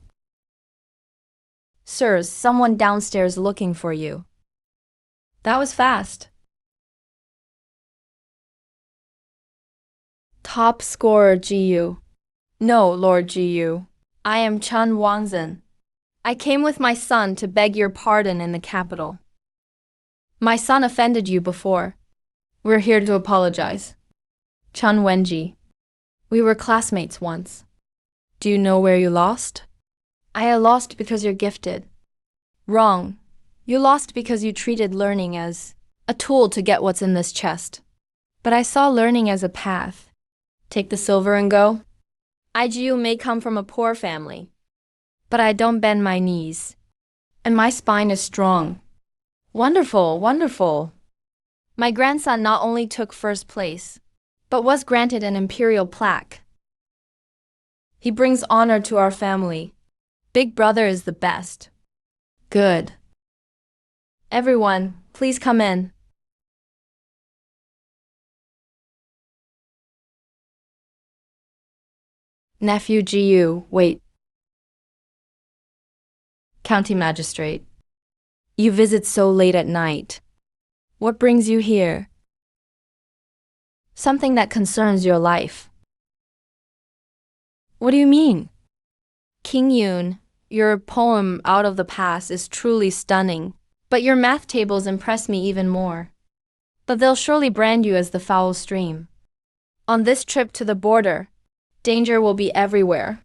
Sirs, someone downstairs looking for you. That was fast. Top scorer Jiyu. No, Lord Jiyu. I am Chen Wangzhen. I came with my son to beg your pardon in the capital. My son offended you before. We're here to apologize. Chen Wenji. We were classmates once. Do you know where you lost? I lost because you're gifted. Wrong. You lost because you treated learning as a tool to get what's in this chest. But I saw learning as a path. Take the silver and go. IGU may come from a poor family, but I don't bend my knees. And my spine is strong. Wonderful, wonderful. My grandson not only took first place, but was granted an imperial plaque. He brings honor to our family. Big brother is the best. Good. Everyone, please come in. Nephew Jiyu, wait. County Magistrate. You visit so late at night. What brings you here? Something that concerns your life. What do you mean? King Yun, your poem Out of the Past is truly stunning, but your math tables impress me even more. But they'll surely brand you as the foul stream. On this trip to the border, danger will be everywhere.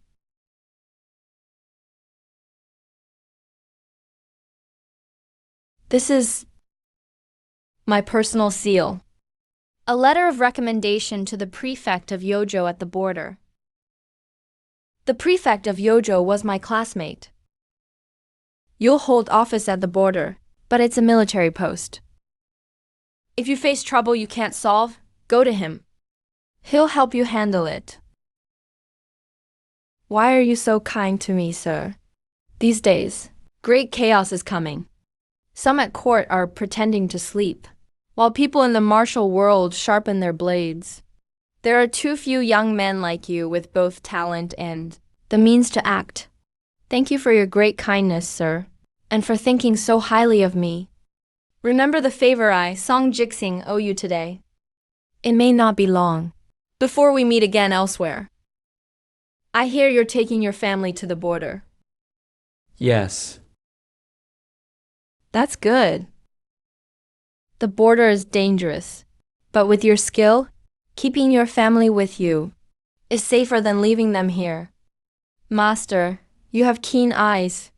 This is my personal seal. A letter of recommendation to the prefect of Yojo at the border. The prefect of Yojo was my classmate. You'll hold office at the border, but it's a military post. If you face trouble you can't solve, go to him. He'll help you handle it. Why are you so kind to me, sir? These days, great chaos is coming. Some at court are pretending to sleep, while people in the martial world sharpen their blades. There are too few young men like you with both talent and the means to act. Thank you for your great kindness, sir, and for thinking so highly of me. Remember the favor I, Song Jixing, owe you today. It may not be long before we meet again elsewhere. I hear you're taking your family to the border. Yes. That's good. The border is dangerous, but with your skill, keeping your family with you is safer than leaving them here. Master, you have keen eyes.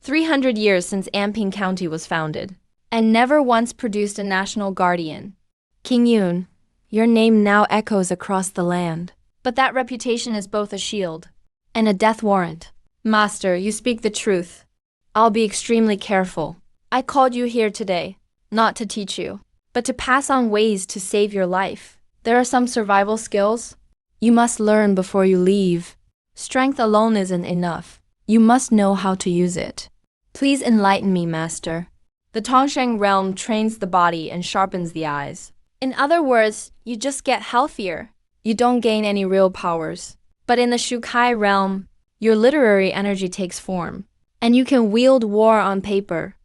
300 years since Anping County was founded, and never once produced a national guardian. King Yun, your name now echoes across the land. But that reputation is both a shield and a death warrant. Master, you speak the truth. I'll be extremely careful. I called you here today, not to teach you, but to pass on ways to save your life. There are some survival skills you must learn before you leave. Strength alone isn't enough. You must know how to use it. Please enlighten me, Master. The Tongsheng realm trains the body and sharpens the eyes. In other words, you just get healthier. You don't gain any real powers. But in the Shukai realm, your literary energy takes form, and you can wield war on paper.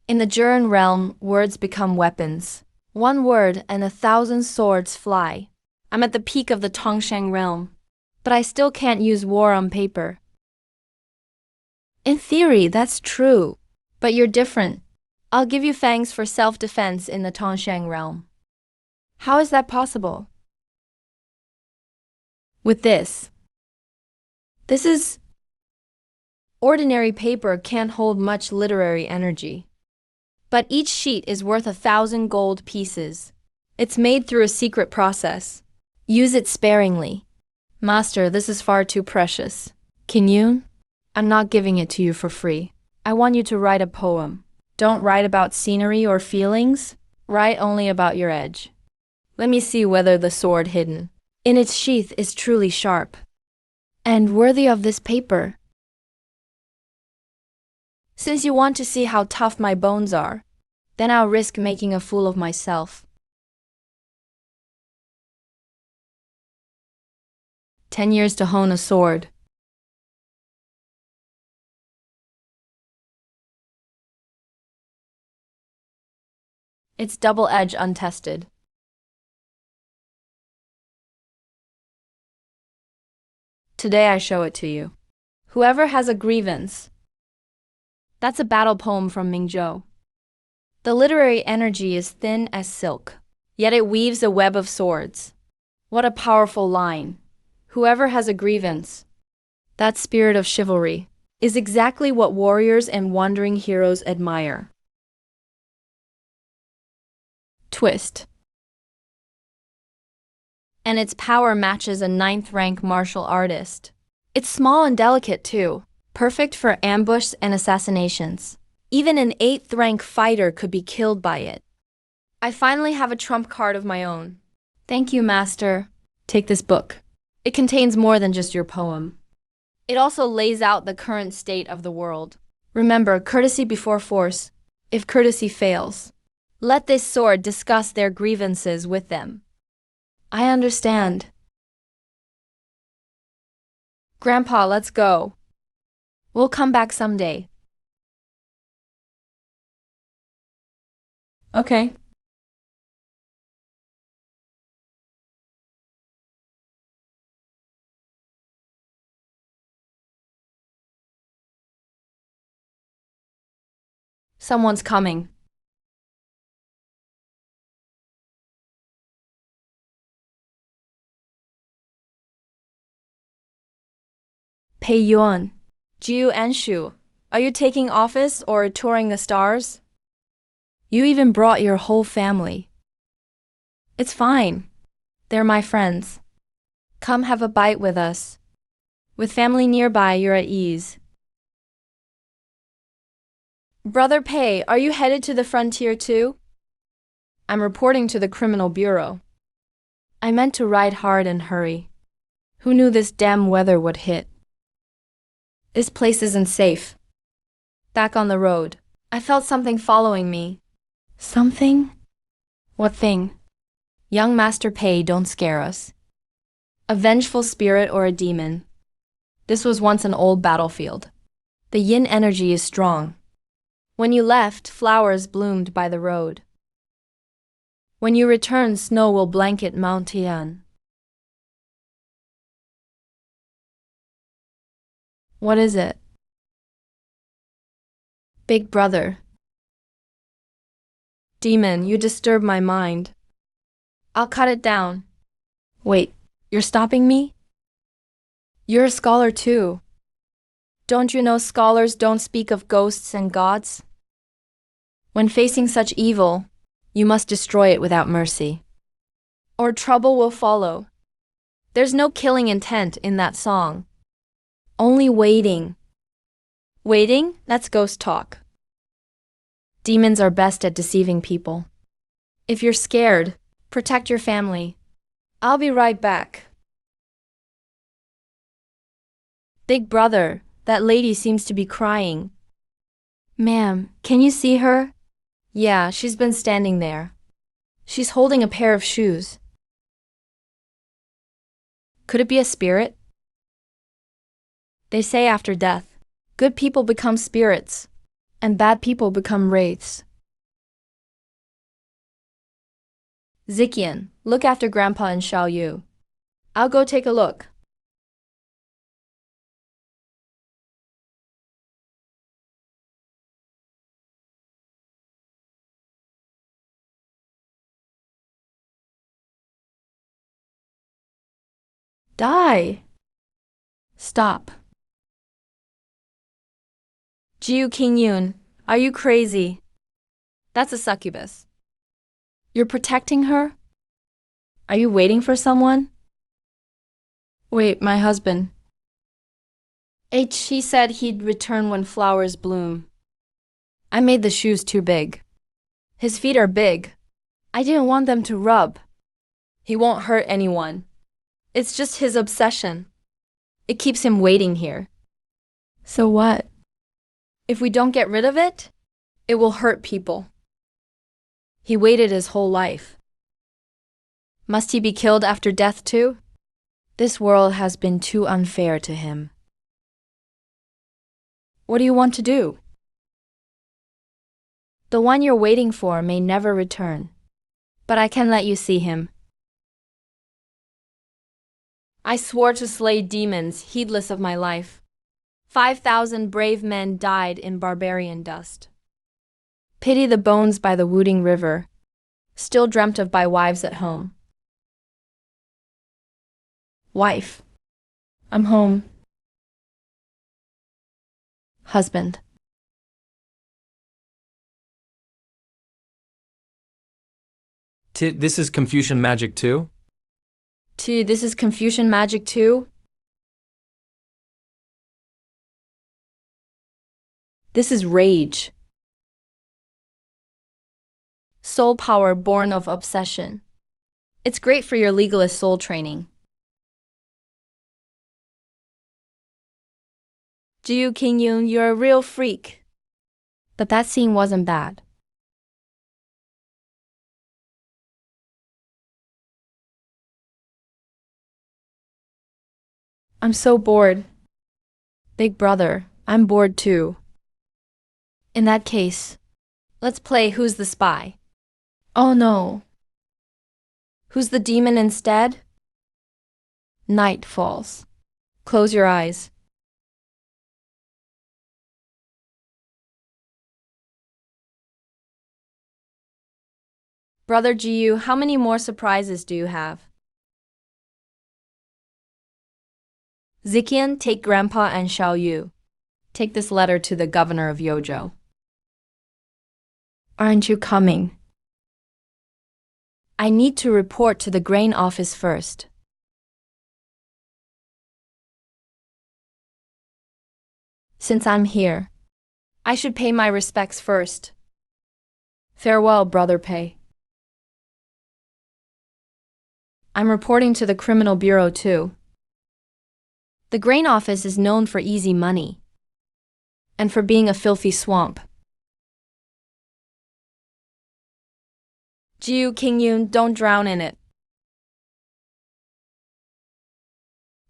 In the Juren realm, words become weapons. One word and 1,000 swords fly. I'm at the peak of the Tongsheng realm, but I still can't use war on paper. In theory, that's true, but you're different. I'll give you fangs for self-defense in the Tongsheng realm. How is that possible? With this is ordinary paper can't hold much literary energy. But each sheet is worth 1,000 gold pieces. It's made through a secret process. Use it sparingly. Master, this is far too precious. Can you? I'm not giving it to you for free. I want you to write a poem. Don't write about scenery or feelings. Write only about your edge. Let me see whether the sword hidden in its sheath is truly sharp and worthy of this paper. Since you want to see how tough my bones are, then I'll risk making a fool of myself. 10 years to hone a sword. It's double-edged untested. Today I show it to you. Whoever has a grievance. That's a battle poem from Mingzhou. The literary energy is thin as silk, yet it weaves a web of swords. What a powerful line. Whoever has a grievance. That spirit of chivalry is exactly what warriors and wandering heroes admire. Twist. And its power matches a 9th rank martial artist. It's small and delicate too, perfect for ambush and assassinations. Even an 8th rank fighter could be killed by it. I finally have a trump card of my own. Thank you, Master. Take this book. It contains more than just your poem. It also lays out the current state of the world. Remember, courtesy before force. If courtesy fails, let this sword discuss their grievances with them. I understand. Grandpa, let's go. We'll come back someday. Okay. Someone's coming. Pei Yuan. Jiu Anshu, are you taking office or touring the stars? You even brought your whole family. It's fine. They're my friends. Come have a bite with us. With family nearby, you're at ease. Brother Pei, are you headed to the frontier too? I'm reporting to the criminal bureau. I meant to ride hard and hurry. Who knew this damn weather would hit? This place isn't safe. Back on the road, I felt something following me. Something? What thing? Young Master Pei, don't scare us. A vengeful spirit or a demon. This was once an old battlefield. The yin energy is strong. When you left, flowers bloomed by the road. When you return, snow will blanket Mount Tian. What is it? Big brother. Demon, you disturb my mind. I'll cut it down. Wait, you're stopping me? You're a scholar too. Don't you know scholars don't speak of ghosts and gods? When facing such evil, you must destroy it without mercy, or trouble will follow. There's no killing intent in that song. Only waiting. Waiting? That's ghost talk. Demons are best at deceiving people. If you're scared, protect your family. I'll be right back. Big brother, that lady seems to be crying. Ma'am, can you see her? Yeah, she's been standing there. She's holding a pair of shoes. Could it be a spirit? They say after death, good people become spirits, and bad people become wraiths. Zikian, look after Grandpa and Xiao Yu. I'll go take a look. Die! Stop. Jiu Qingyun, are you crazy? That's a succubus. You're protecting her? Are you waiting for someone? Wait, my husband. He said he'd return when flowers bloom. I made the shoes too big. His feet are big. I didn't want them to rub. He won't hurt anyone. It's just his obsession. It keeps him waiting here. So what? If we don't get rid of it, it will hurt people. He waited his whole life. Must he be killed after death too? This world has been too unfair to him. What do you want to do? The one you're waiting for may never return, but I can let you see him. I swore to slay demons, heedless of my life. 5,000 brave men died in barbarian dust. Pity the bones by the Wuding River, still dreamt of by wives at home. Wife, I'm home. Husband. This is Confucian magic too? This is Confucian magic too? This is rage. Soul power born of obsession. It's great for your legalist soul training. Jiu Qingyun, you're a real freak. But that scene wasn't bad. I'm so bored. Big brother, I'm bored too. In that case, let's play Who's the Spy? Oh no. Who's the demon instead? Night falls. Close your eyes. Brother Jiu, how many more surprises do you have? Zikian, take Grandpa and Xiao Yu. Take this letter to the governor of Yojo. Aren't you coming? I need to report to the grain office first. Since I'm here, I should pay my respects first. Farewell, Brother Pei. I'm reporting to the criminal bureau too. The grain office is known for easy money and for being a filthy swamp. Jiu Qingyun, don't drown in it.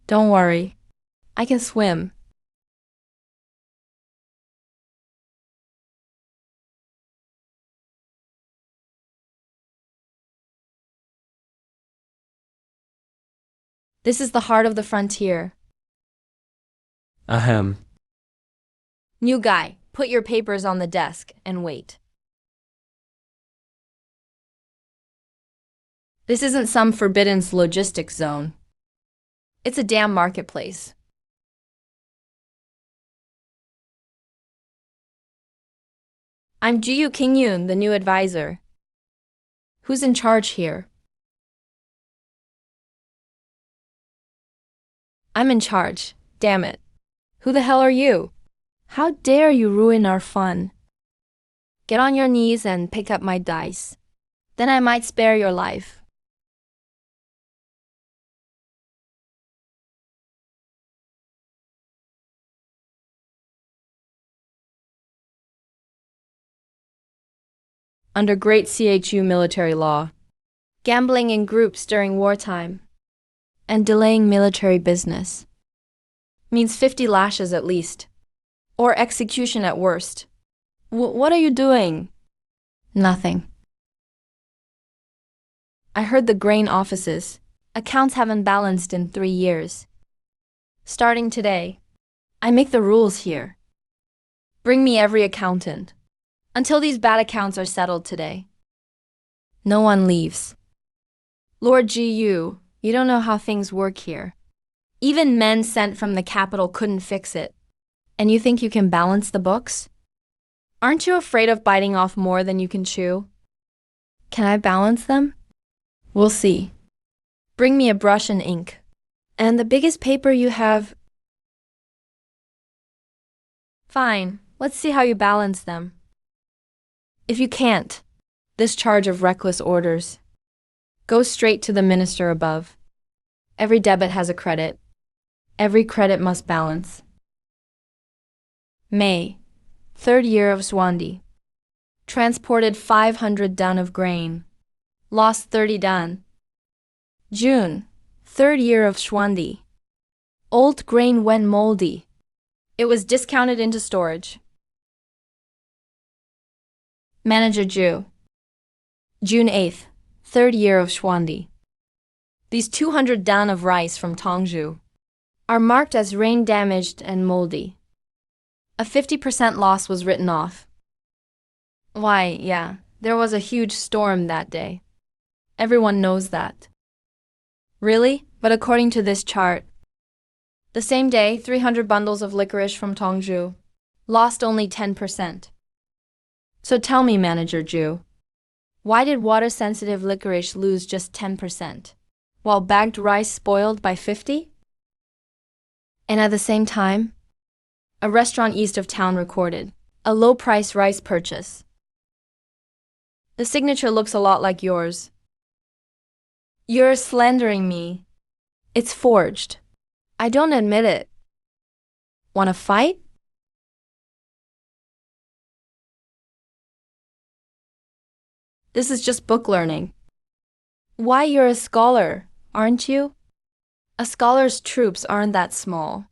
Don't worry, I can swim. This is the heart of the frontier. Ahem. New guy, put your papers on the desk and wait. This isn't some forbidden logistics zone. It's a damn marketplace. I'm Jiyu Kingyun, the new advisor. Who's in charge here? I'm in charge. Damn it. Who the hell are you? How dare you ruin our fun? Get on your knees and pick up my dice. Then I might spare your life. Under great CHU military law, gambling in groups during wartime and delaying military business means 50 lashes at least, or execution at worst. What are you doing? Nothing. I heard the grain offices. Accounts haven't balanced in 3 years. Starting today, I make the rules here. Bring me every accountant. Until these bad accounts are settled today. No one leaves. Lord Gu, you don't know how things work here. Even men sent from the capital couldn't fix it. And you think you can balance the books? Aren't you afraid of biting off more than you can chew? Can I balance them? We'll see. Bring me a brush and ink. And the biggest paper you have. Fine, let's see how you balance them. If you can't, this charge of reckless orders. Go straight to the minister above. Every debit has a credit. Every credit must balance. May, 3rd year of Swandi. Transported 500 dun of grain. Lost 30 dun. June, 3rd year of Schwandi. Old grain went moldy. It was discounted into storage. Manager Ju. June 8th, 3rd year of Schwandi. These 200 dan of rice from Tongju are marked as rain damaged and moldy. A 50% loss was written off. Why, yeah, there was a huge storm that day. Everyone knows that. Really? But according to this chart, the same day, 300 bundles of licorice from Tongju lost only 10%. So tell me, Manager Ju, why did water-sensitive licorice lose just 10%, while bagged rice spoiled by 50? And at the same time, a restaurant east of town recorded a low-price rice purchase. The signature looks a lot like yours. You're slandering me. It's forged. I don't admit it. Want to fight? This is just book learning. Why, you're a scholar, aren't you? A scholar's troops aren't that small.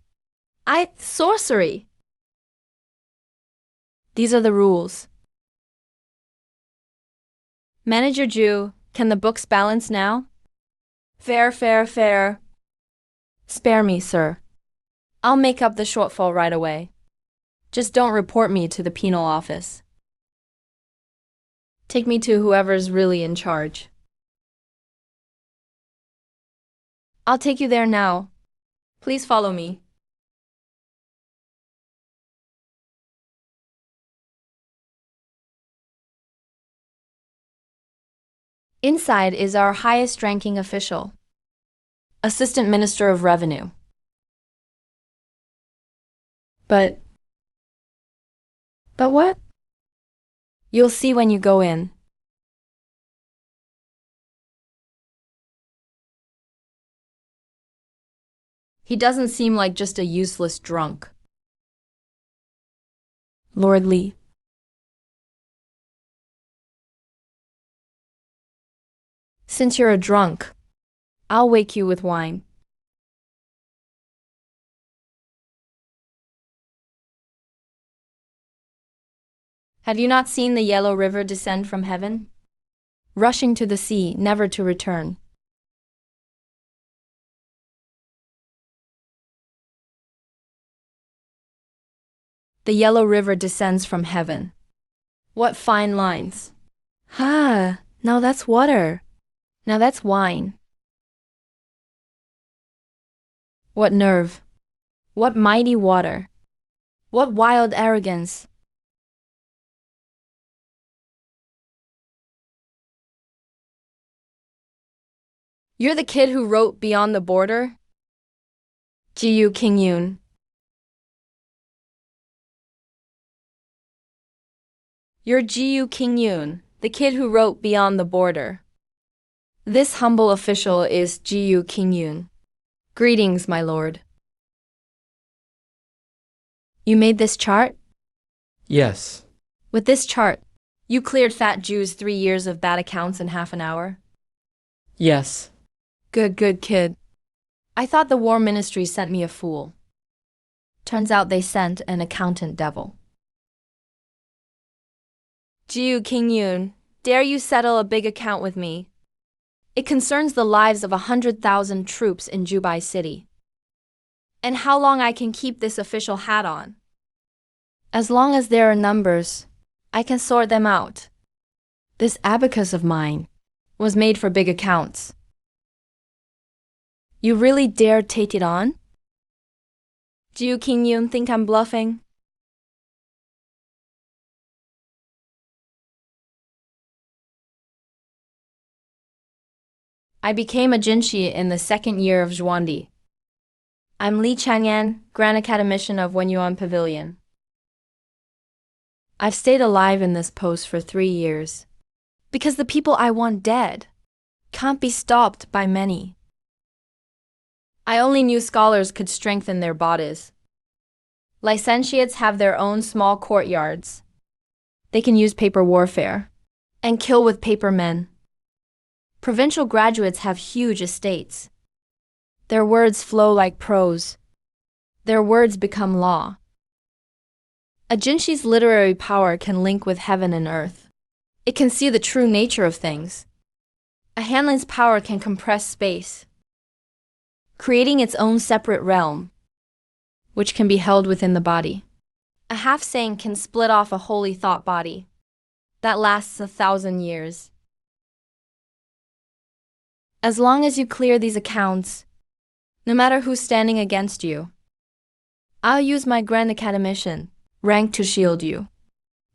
Sorcery! These are the rules. Manager Ju, can the books balance now? Fair, fair, fair. Spare me, sir. I'll make up the shortfall right away. Just don't report me to the penal office. Take me to whoever's really in charge. I'll take you there now. Please follow me. Inside is our highest-ranking official, Assistant Minister of Revenue. But what? You'll see when you go in. He doesn't seem like just a useless drunk. Lord Li. Since you're a drunk, I'll wake you with wine. Have you not seen the yellow river descend from heaven? Rushing to the sea, never to return. The yellow river descends from heaven. What fine lines. Ah, now that's water. Now that's wine. What nerve. What mighty water. What wild arrogance. You're the kid who wrote Beyond the Border? Ji-yu King-yoon. You're Ji-yu King-yoon, the kid who wrote Beyond the Border. This humble official is Ji-yu King-yoon. Greetings, my lord. You made this chart? Yes. With this chart, you cleared Fat Jew's 3 years of bad accounts in half an hour? Yes. Good kid. I thought the War Ministry sent me a fool. Turns out they sent an accountant devil. Ji-yu King-yoon, dare you settle a big account with me? It concerns the lives of 100,000 troops in Jubai City. And how long I can keep this official hat on? As long as there are numbers, I can sort them out. This abacus of mine was made for big accounts. You really dare take it on? Do you, King-yoon, think I'm bluffing? I became a jinshi in the 2nd year of Zhuandi. I'm Li Chang'an, Grand Academician of Wenyuan Pavilion. I've stayed alive in this post for 3 years. Because the people I want dead can't be stopped by many. I only knew scholars could strengthen their bodies. Licentiates have their own small courtyards. They can use paper warfare and kill with paper men. Provincial graduates have huge estates. Their words flow like prose. Their words become law. A jinshi's literary power can link with heaven and earth. It can see the true nature of things. A handling's power can compress space, creating its own separate realm, which can be held within the body. A half-saying can split off a holy thought body that lasts 1,000 years. As long as you clear these accounts, no matter who's standing against you, I'll use my Grand Academician rank to shield you.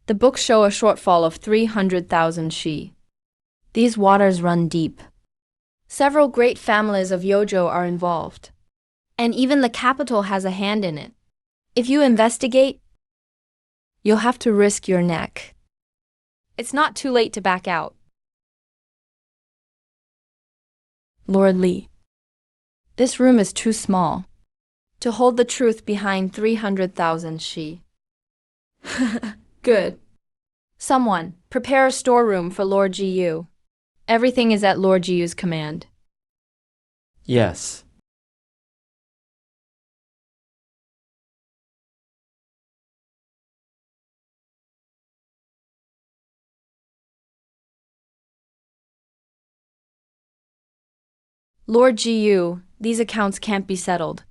The books show a shortfall of 300,000 shi. These waters run deep. Several great families of Yojo are involved, and even the capital has a hand in it. If you investigate, you'll have to risk your neck. It's not too late to back out. Lord Li, this room is too small to hold the truth behind 300,000 shi. Good. Someone, prepare a storeroom for Lord Ji-yu. Everything is at Lord Ji-yu's command. Yes. Lord Ji-yu, these accounts can't be settled.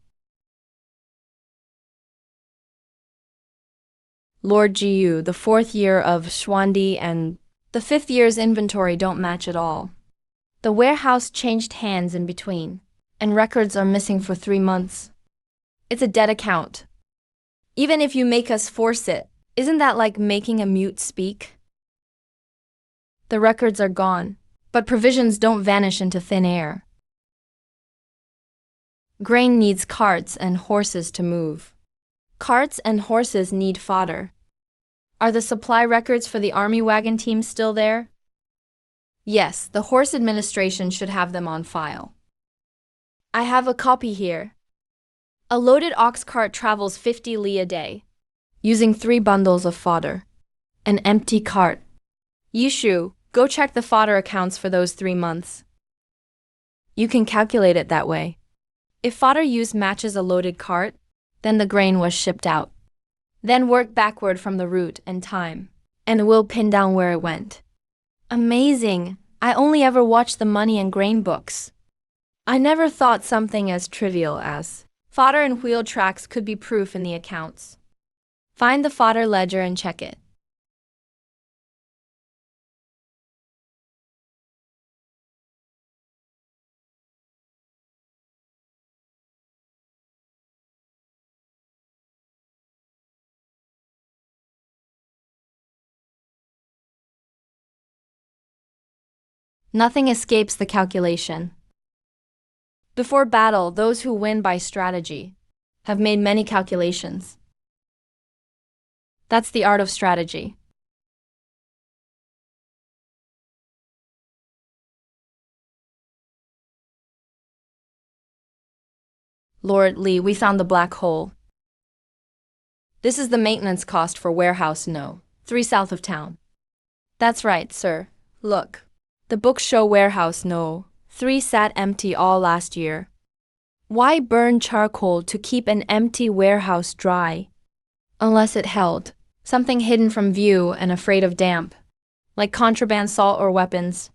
Lord Ji-yu, the 4th year of Zhuandi and the 5th year's inventory don't match at all. The warehouse changed hands in between, and records are missing for 3 months. It's a dead account. Even if you make us force it, isn't that like making a mute speak? The records are gone, but provisions don't vanish into thin air. Grain needs carts and horses to move. Carts and horses need fodder. Are the supply records for the army wagon team still there? Yes, the horse administration should have them on file. I have a copy here. A loaded ox cart travels 50 li a day, using 3 bundles of fodder. An empty cart. Yishu, go check the fodder accounts for those 3 months. You can calculate it that way. If fodder use matches a loaded cart, then the grain was shipped out. Then work backward from the route and time, and we'll pin down where it went. Amazing! I only ever watched the money and grain books. I never thought something as trivial as fodder and wheel tracks could be proof in the accounts. Find the fodder ledger and check it. Nothing escapes the calculation. Before battle, those who win by strategy have made many calculations. That's the art of strategy. Lord Lee, we found the black hole. This is the maintenance cost for warehouse No. 3 south of town. That's right, sir. Look. The books show warehouse No. 3 sat empty all last year. Why burn charcoal to keep an empty warehouse dry? Unless it held something hidden from view and afraid of damp, like contraband salt or weapons.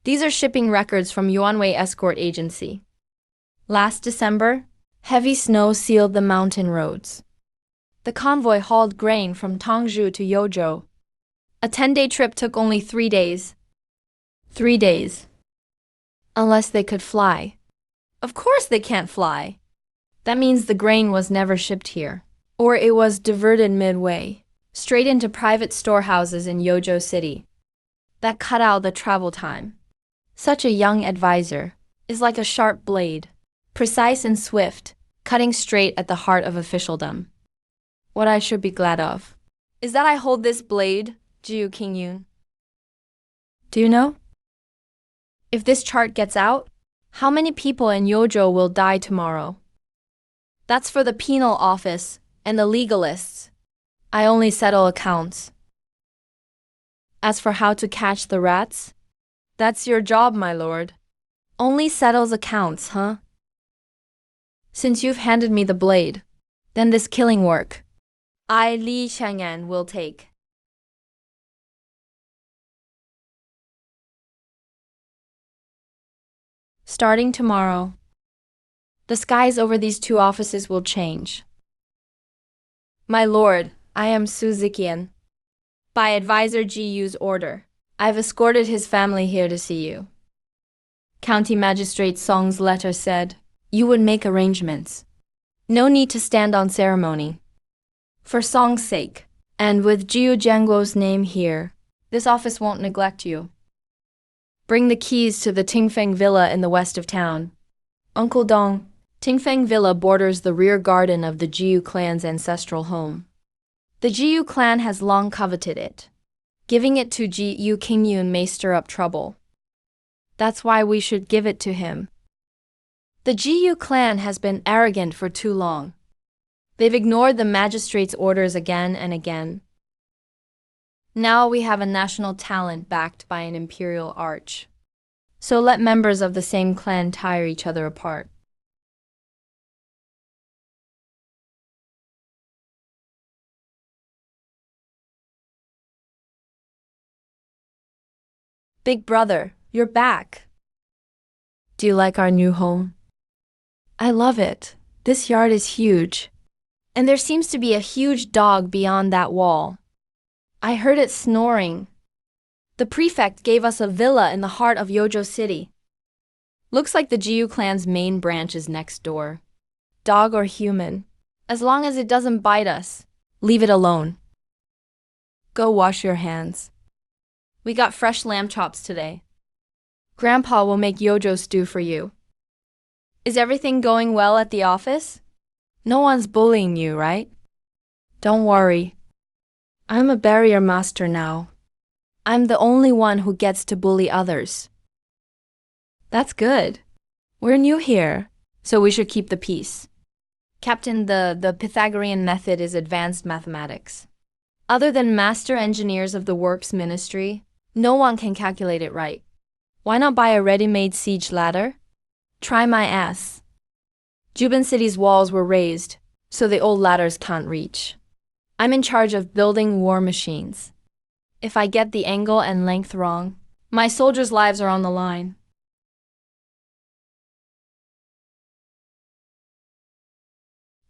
These are shipping records from Yuanwei Escort Agency. Last December, heavy snow sealed the mountain roads. The convoy hauled grain from Tongzhou to Yozhou. A 10-day trip took only 3 days. 3 days. Unless they could fly. Of course they can't fly. That means the grain was never shipped here. Or it was diverted midway, straight into private storehouses in Yozhou City. That cut out the travel time. Such a young advisor is like a sharp blade, precise and swift, cutting straight at the heart of officialdom. What I should be glad of is that I hold this blade, Jiu Qingyun. Do you know? If this chart gets out, how many people in Yozhou will die tomorrow? That's for the penal office and the legalists. I only settle accounts. As for how to catch the rats, that's your job, my lord. Only settles accounts, huh? Since you've handed me the blade, then this killing work, I, Li Chang'an, will take. Starting tomorrow, the skies over these 2 offices will change. My lord, I am Su Ziqian. By Advisor Ji Yu's order, I've escorted his family here to see you. County Magistrate Song's letter said you would make arrangements. No need to stand on ceremony. For Song's sake, and with Jiu Jianguo's name here, this office won't neglect you. Bring the keys to the Tingfeng Villa in the west of town. Uncle Dong, Tingfeng Villa borders the rear garden of the Jiu clan's ancestral home. The Jiu clan has long coveted it. Giving it to Jiu Qingyun may stir up trouble. That's why we should give it to him. The Jiu clan has been arrogant for too long. They've ignored the magistrate's orders again and again. Now we have a national talent backed by an imperial arch. So let members of the same clan tire each other apart. Big brother, you're back. Do you like our new home? I love it. This yard is huge. And there seems to be a huge dog beyond that wall. I heard it snoring. The prefect gave us a villa in the heart of Yozhou City. Looks like the Jiu clan's main branch is next door. Dog or human, as long as it doesn't bite us, leave it alone. Go wash your hands. We got fresh lamb chops today. Grandpa will make Yozhou stew for you. Is everything going well at the office? No one's bullying you, right? Don't worry. I'm a barrier master now. I'm the only one who gets to bully others. That's good. We're new here, so we should keep the peace. Captain, the Pythagorean method is advanced mathematics. Other than master engineers of the works ministry, no one can calculate it right. Why not buy a ready-made siege ladder? Try my ass. Juban City's walls were raised, so the old ladders can't reach. I'm in charge of building war machines. If I get the angle and length wrong, my soldiers' lives are on the line.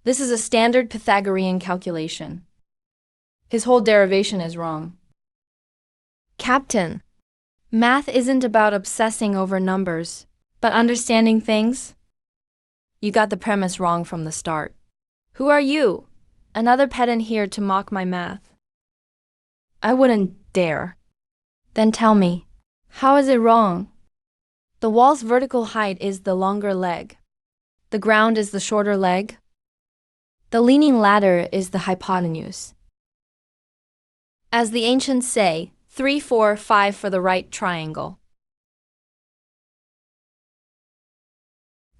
This is a standard Pythagorean calculation. His whole derivation is wrong. Captain, math isn't about obsessing over numbers, but understanding things. You got the premise wrong from the start. Who are you? Another pedant here to mock my math. I wouldn't dare. Then tell me, how is it wrong? The wall's vertical height is the longer leg. The ground is the shorter leg. The leaning ladder is the hypotenuse. As the ancients say, 3, 4, 5 for the right triangle.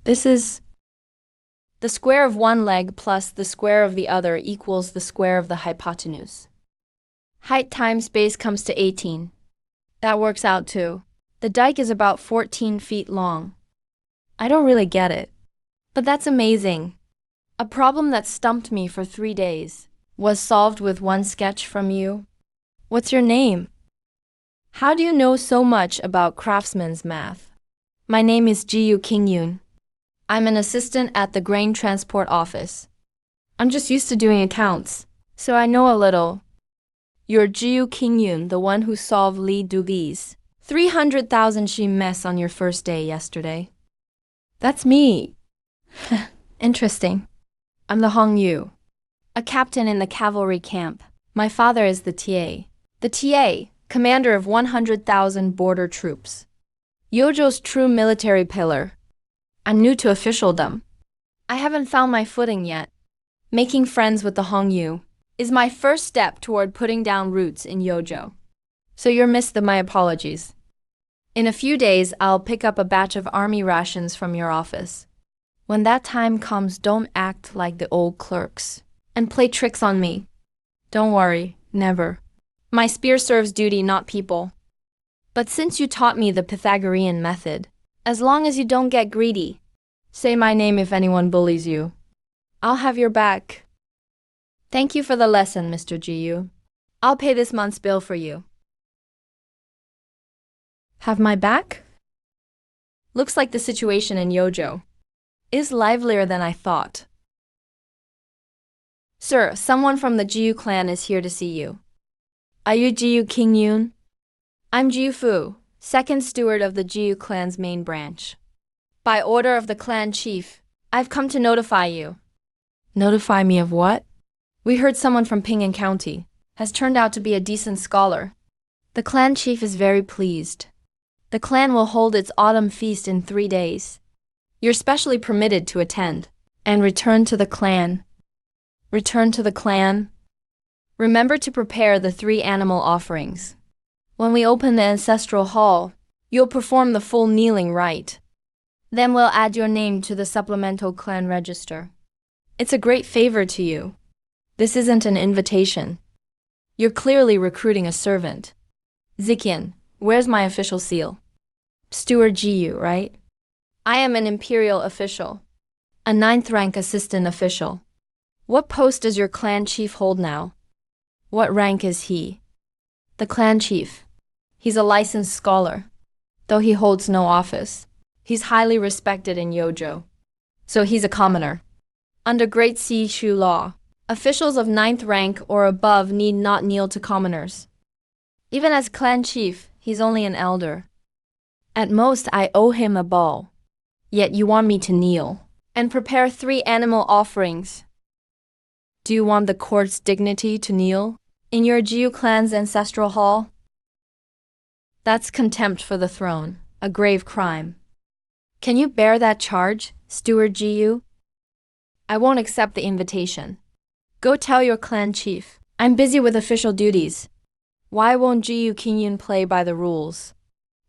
This is the square of one leg plus the square of the other equals the square of the hypotenuse. Height times base comes to 18. That works out too. The dike is about 14 feet long. I don't really get it. But that's amazing. A problem that stumped me for 3 days was solved with one sketch from you. What's your name? How do you know so much about craftsman's math? My name is Ji-Yu King-yoon. I'm an assistant at the grain transport office. I'm just used to doing accounts, so I know a little. You're Ji-Yu King-yoon, the one who solved Lee Doogi's 300,000 she mess on your first day yesterday. That's me. Interesting. I'm the Hong Yu, a captain in the cavalry camp. My father is the TA. The TA, commander of 100,000 border troops. Yojo's true military pillar. I'm new to officialdom. I haven't found my footing yet. Making friends with the Hong Yu is my first step toward putting down roots in Yojo. So you're missed my apologies. In a few days, I'll pick up a batch of army rations from your office. When that time comes, don't act like the old clerks and play tricks on me. Don't worry, never. My spear serves duty, not people. But since you taught me the Pythagorean method, as long as you don't get greedy, say my name if anyone bullies you. I'll have your back. Thank you for the lesson, Mr. Ji-Yu. I'll pay this month's bill for you. Have my back? Looks like the situation in Yojo is livelier than I thought. Sir, someone from the Ji-Yu clan is here to see you. Are you Ji-Yu King-yoon? I'm Ji-Yu Fu, second steward of the Ji-Yu clan's main branch. By order of the clan chief, I've come to notify you. Notify me of what? We heard someone from Ping'an County has turned out to be a decent scholar. The clan chief is very pleased. The clan will hold its autumn feast in 3 days. You're specially permitted to attend and return to the clan. Return to the clan. Remember to prepare the 3 animal offerings. When we open the ancestral hall, you'll perform the full kneeling rite. Then we'll add your name to the supplemental clan register. It's a great favor to you. This isn't an invitation. You're clearly recruiting a servant. Zikian, where's my official seal? Steward Ji-Yu, right? I am an imperial official, a 9th rank assistant official. What post does your clan chief hold now? What rank is he? The clan chief. He's a licensed scholar, though he holds no office. He's highly respected in Yojo, so he's a commoner. Under Great Sea Shu law, officials of 9th rank or above need not kneel to commoners. Even as clan chief, he's only an elder. At most, I owe him a bow. Yet you want me to kneel and prepare 3 animal offerings. Do you want the court's dignity to kneel in your Ji-Yu clan's ancestral hall? That's contempt for the throne, a grave crime. Can you bear that charge, Steward Ji-Yu? I won't accept the invitation. Go tell your clan chief. I'm busy with official duties. Why won't Ji-Yu King-yoon play by the rules?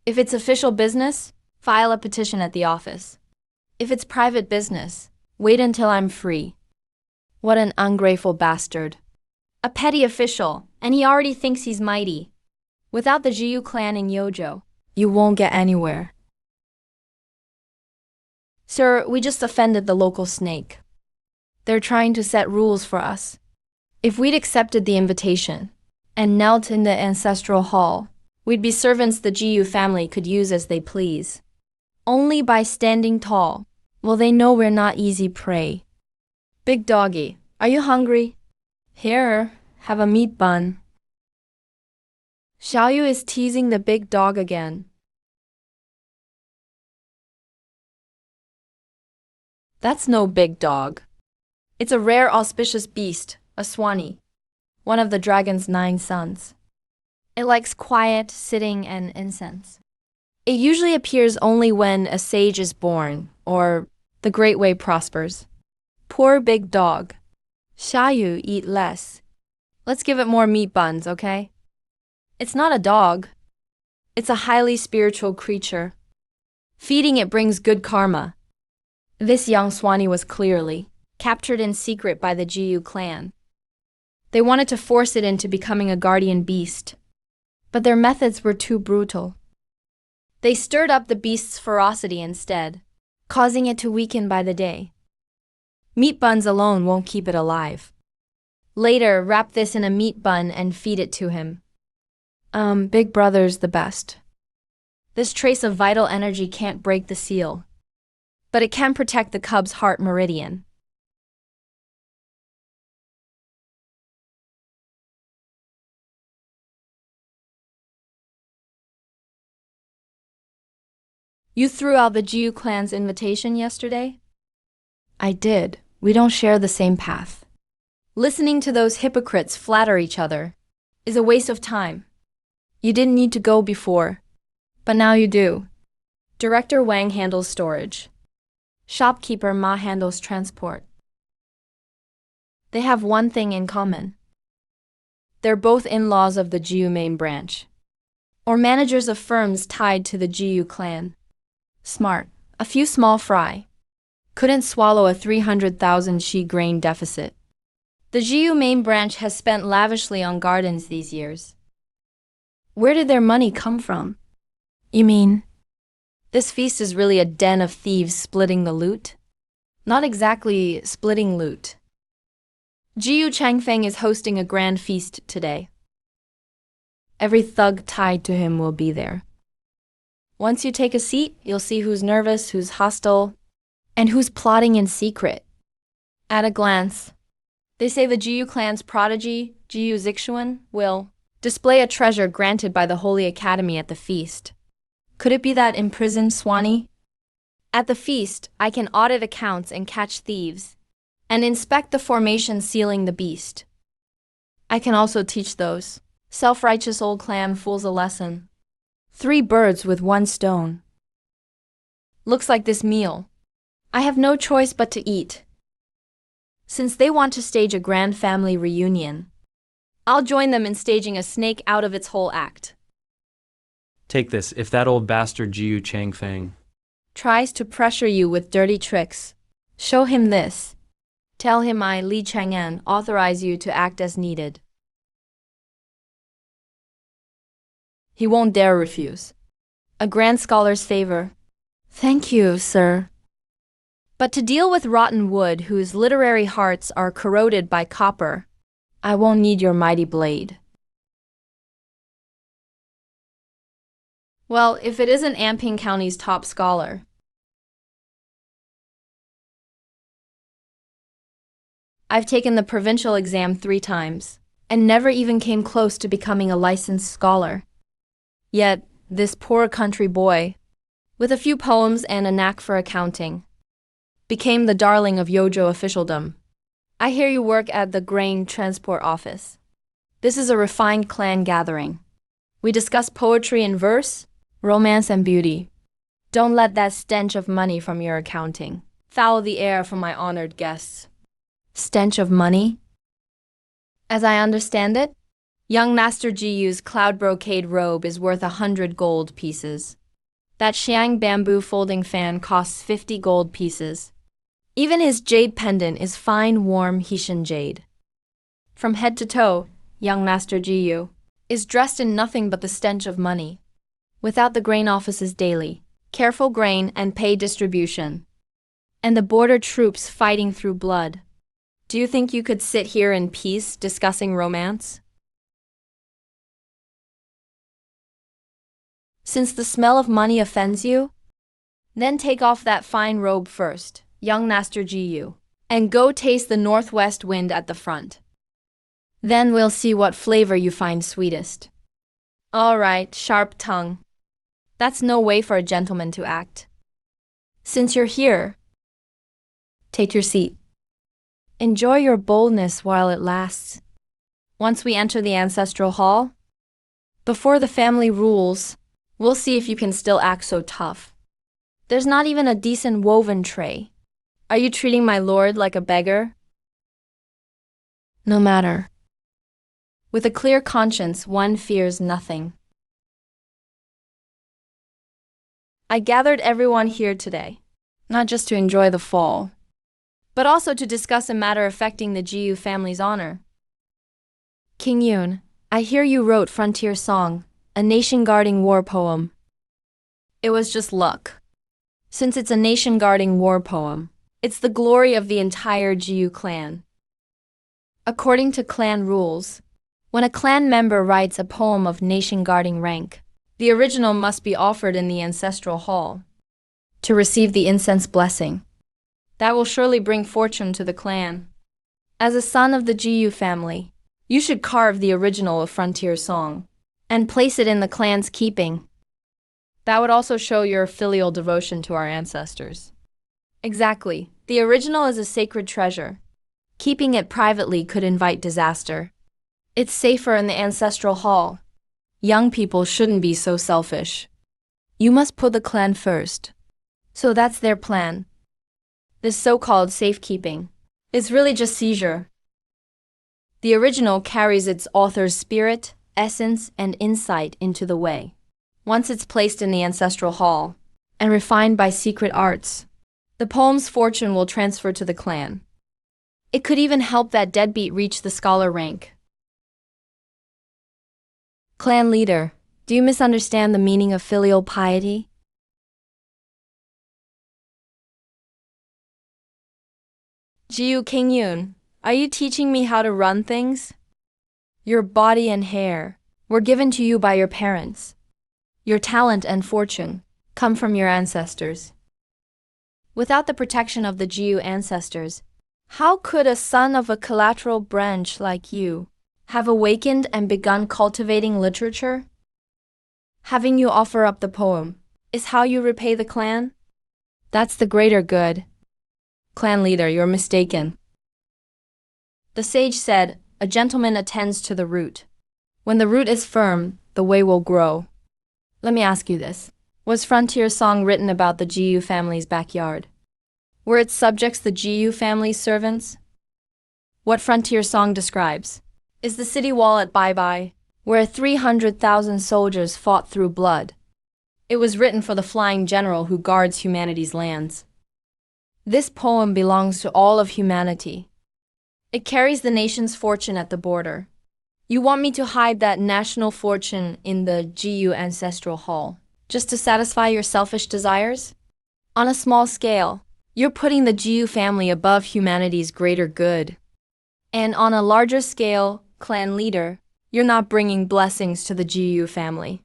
If it's official business, file a petition at the office. If it's private business, wait until I'm free. What an ungrateful bastard. A petty official, and he already thinks he's mighty. Without the Ji-Yu clan in Yojo, you won't get anywhere. Sir, we just offended the local snake. They're trying to set rules for us. If we'd accepted the invitation and knelt in the ancestral hall, we'd be servants the Ji-Yu family could use as they please. Only by standing tall will they know we're not easy prey. Big doggy, are you hungry? Here, have a meat bun. Xiaoyu is teasing the big dog again. That's no big dog. It's a rare auspicious beast, a swanee, one of the dragon's 9 sons. It likes quiet, sitting, and incense. It usually appears only when a sage is born or the great way prospers. Poor big dog. Xiaoyu eat less. Let's give it more meat buns, okay? It's not a dog. It's a highly spiritual creature. Feeding it brings good karma. This young Swanee was clearly captured in secret by the Jiyu clan. They wanted to force it into becoming a guardian beast, but their methods were too brutal. They stirred up the beast's ferocity instead, causing it to weaken by the day. Meat buns alone won't keep it alive. Later, wrap this in a meat bun and feed it to him. Big brother's the best. This trace of vital energy can't break the seal, but it can protect the cub's heart meridian. You threw out the Jiu clan's invitation yesterday? I did. We don't share the same path. Listening to those hypocrites flatter each other is a waste of time. You didn't need to go before, but now you do. Director Wang handles storage. Shopkeeper Ma handles transport. They have one thing in common. They're both in-laws of the Jiu main branch, or managers of firms tied to the Jiu clan. Smart. A few small fry. Couldn't swallow a 300,000 she grain deficit. The Jiu main branch has spent lavishly on gardens these years. Where did their money come from? You mean, this feast is really a den of thieves splitting the loot? Not exactly splitting loot. Jiu Changfeng is hosting a grand feast today. Every thug tied to him will be there. Once you take a seat, you'll see who's nervous, who's hostile, and who's plotting in secret. At a glance, they say the Jiu clan's prodigy, Jiu Zixuan, will display a treasure granted by the Holy Academy at the feast. Could it be that imprisoned Swanee? At the feast, I can audit accounts and catch thieves, and inspect the formation sealing the beast. I can also teach those self-righteous old clan fools a lesson. 3 birds with 1 stone. Looks like this meal. I have no choice but to eat. Since they want to stage a grand family reunion, I'll join them in staging a snake out of its whole act. Take this, if that old bastard Jiu Changfeng Tries to pressure you with dirty tricks, show him this. Tell him I, Li Chang'an, authorize you to act as needed. He won't dare refuse. A grand scholar's favor. Thank you, sir. But to deal with rotten wood whose literary hearts are corroded by copper, I won't need your mighty blade. Well, if it isn't Anping County's top scholar. I've taken the provincial exam 3 times, and never even came close to becoming a licensed scholar. Yet, this poor country boy, with a few poems and a knack for accounting, became the darling of Yojo officialdom. I hear you work at the grain transport office. This is a refined clan gathering. We discuss poetry and verse, romance and beauty. Don't let that stench of money from your accounting foul the air for my honored guests. Stench of money? As I understand it, young Master Jiyu's cloud brocade robe is worth 100 gold pieces. That Xiang bamboo folding fan costs 50 gold pieces. Even his jade pendant is fine, warm Hetian jade. From head to toe, young Master Jiyu is dressed in nothing but the stench of money. Without the grain office's daily, careful grain and pay distribution, and the border troops fighting through blood, do you think you could sit here in peace discussing romance? Since the smell of money offends you, then take off that fine robe first, young Master Jiyu, and go taste the northwest wind at the front. Then we'll see what flavor you find sweetest. All right, sharp tongue. That's no way for a gentleman to act. Since you're here, take your seat. Enjoy your boldness while it lasts. Once we enter the ancestral hall, before the family rules, We'll see if you can still act so tough. There's not even a decent woven tray. Are you treating my lord like a beggar? No matter. With a clear conscience, one fears nothing. I gathered everyone here today, not just to enjoy the fall, but also to discuss a matter affecting the Jiyu family's honor. King Yun, I hear you wrote Frontier Song, a nation-guarding war poem. It was just luck. Since it's a nation-guarding war poem, it's the glory of the entire Jiyu clan. According to clan rules, when a clan member writes a poem of nation-guarding rank, the original must be offered in the ancestral hall to receive the incense blessing. That will surely bring fortune to the clan. As a son of the Jiyu family, you should carve the original of Frontier Song and place it in the clan's keeping. That would also show your filial devotion to our ancestors. Exactly. The original is a sacred treasure. Keeping it privately could invite disaster. It's safer in the ancestral hall. Young people shouldn't be so selfish. You must put the clan first. So that's their plan. This so-called safekeeping is really just seizure. The original carries its author's spirit, essence, and insight into the way. Once it's placed in the ancestral hall and refined by secret arts, the poem's fortune will transfer to the clan. It could even help that deadbeat reach the scholar rank. Clan leader, do you misunderstand the meaning of filial piety? Jiyu King Yun, are you teaching me how to run things? Your body and hair were given to you by your parents. Your talent and fortune come from your ancestors. Without the protection of the Jiyu ancestors, how could a son of a collateral branch like you have awakened and begun cultivating literature? Having you offer up the poem is how you repay the clan? That's the greater good. Clan leader, you're mistaken. The sage said, a gentleman attends to the root. When the root is firm, the way will grow. Let me ask you this. Was Frontier Song written about the Jiyu family's backyard? Were its subjects the Jiyu family's servants? What Frontier Song describes is the city wall at Bai Bai, where 300,000 soldiers fought through blood. It was written for the flying general who guards humanity's lands. This poem belongs to all of humanity. It carries the nation's fortune at the border. You want me to hide that national fortune in the Jiyu ancestral hall, just to satisfy your selfish desires? On a small scale, you're putting the Jiyu family above humanity's greater good. And on a larger scale, clan leader, you're not bringing blessings to the Jiyu family.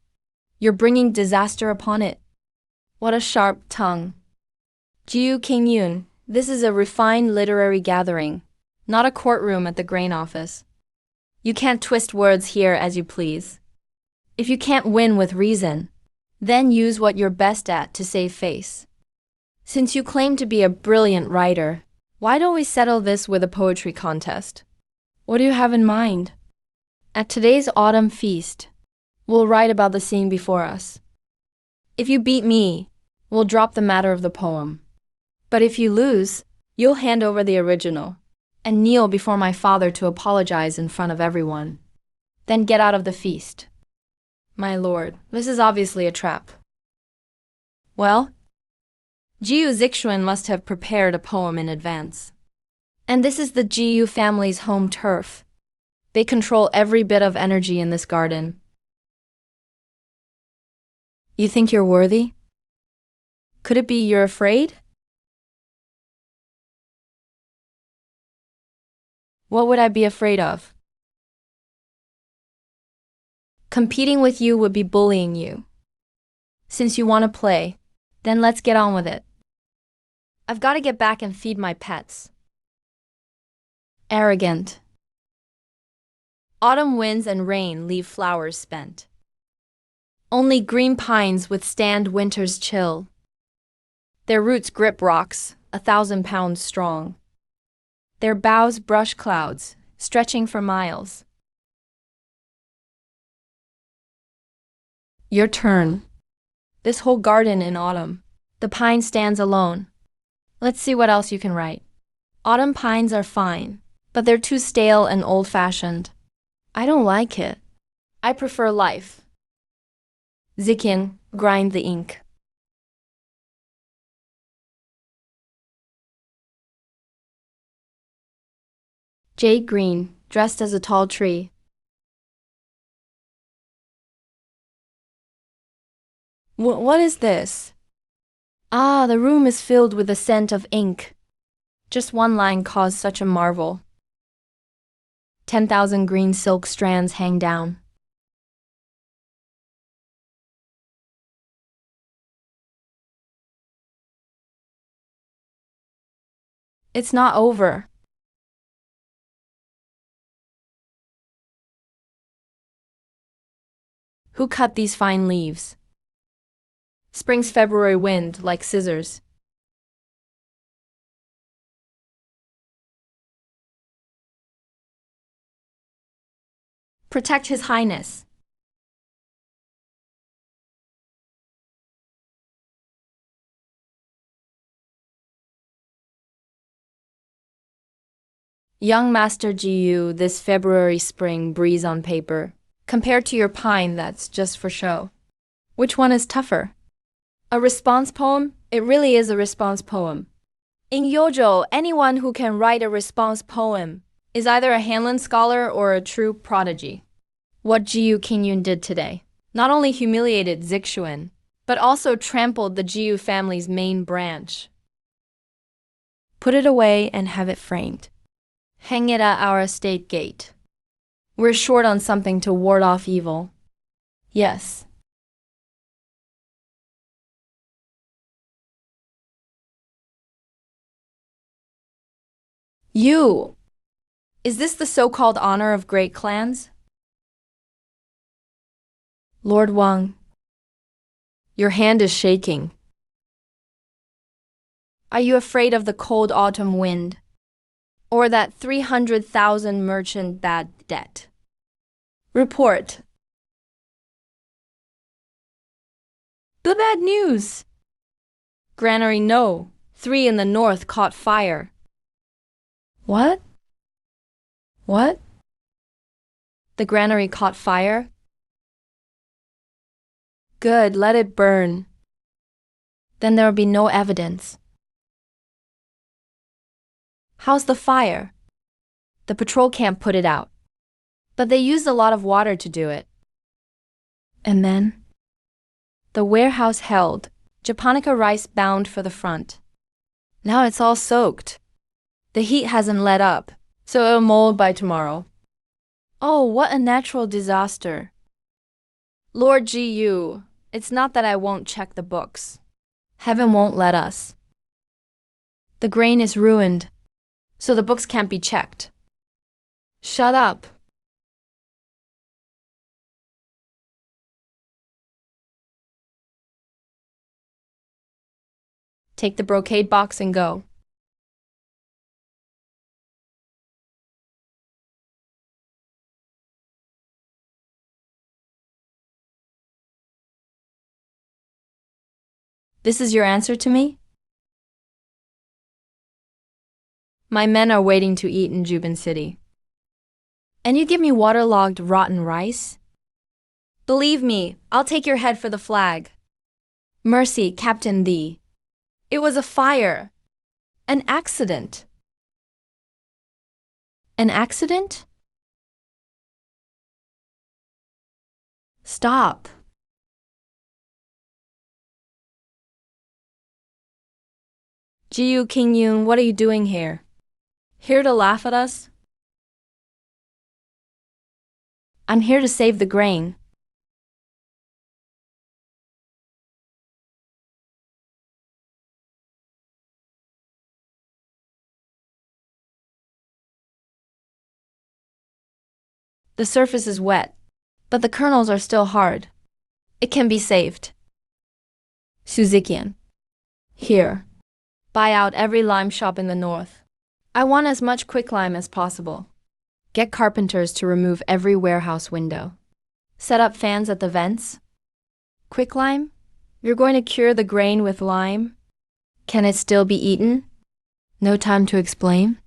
You're bringing disaster upon it. What a sharp tongue. Jiyu King Yun, this is a refined literary gathering, not a courtroom at the grain office. You can't twist words here as you please. If you can't win with reason, then use what you're best at to save face. Since you claim to be a brilliant writer, why don't we settle this with a poetry contest? What do you have in mind? At today's autumn feast, we'll write about the scene before us. If you beat me, we'll drop the matter of the poem. But if you lose, you'll hand over the original and kneel before my father to apologize in front of everyone. Then get out of the feast. My lord, this is obviously a trap. Well, Jiyu Zixuan must have prepared a poem in advance. And this is the Jiyu family's home turf. They control every bit of energy in this garden. You think you're worthy? Could it be you're afraid? What would I be afraid of? Competing with you would be bullying you. Since you want to play, then let's get on with it. I've got to get back and feed my pets. Arrogant. Autumn winds and rain leave flowers spent. Only green pines withstand winter's chill. Their roots grip rocks, 1,000 pounds strong. Their boughs brush clouds, stretching for miles. Your turn. This whole garden in autumn. The pine stands alone. Let's see what else you can write. Autumn pines are fine, but they're too stale and old-fashioned. I don't like it. I prefer life. Zikin, grind the ink. Jade Green, dressed as a tall tree. What is this? Ah, the room is filled with the scent of ink. Just one line caused such a marvel. 10,000 green silk strands hang down. It's not over. Who cut these fine leaves? Spring's February wind, like scissors. Protect His Highness. Young Master Jiyu, this February spring breeze on paper, compared to your pine that's just for show. Which one is tougher? A response poem? It really is a response poem. In Yojo, anyone who can write a response poem is either a Hanlon scholar or a true prodigy. What Jiyu Qingyun did today not only humiliated Zixuan, but also trampled the Jiyu family's main branch. Put it away and have it framed. Hang it at our estate gate. We're short on something to ward off evil. Yes. You! Is this the so-called honor of great clans? Lord Wang, your hand is shaking. Are you afraid of the cold autumn wind? Or that 300,000 merchant bad debt? Report. The bad news! Granary no. 3 in the north caught fire. What? What? The granary caught fire? Good, let it burn. Then there will be no evidence. How's the fire? The patrol can't put it out. But they used a lot of water to do it. And then? The warehouse held. Japonica rice bound for the front. Now it's all soaked. The heat hasn't let up, so it'll mold by tomorrow. Oh, what a natural disaster. Lord Jiyu, it's not that I won't check the books. Heaven won't let us. The grain is ruined, so the books can't be checked. Shut up. Take the brocade box and go. This is your answer to me? My men are waiting to eat in Jubin City. And you give me waterlogged rotten rice? Believe me, I'll take your head for the flag. Mercy, Captain thee. It was a fire. An accident. An accident? Stop. Jiyu Qingyun, what are you doing here? Here to laugh at us? I'm here to save the grain. The surface is wet, but the kernels are still hard. It can be saved. Suzikian. Here. Buy out every lime shop in the north. I want as much quicklime as possible. Get carpenters to remove every warehouse window. Set up fans at the vents. Quicklime? You're going to cure the grain with lime? Can it still be eaten? No time to explain.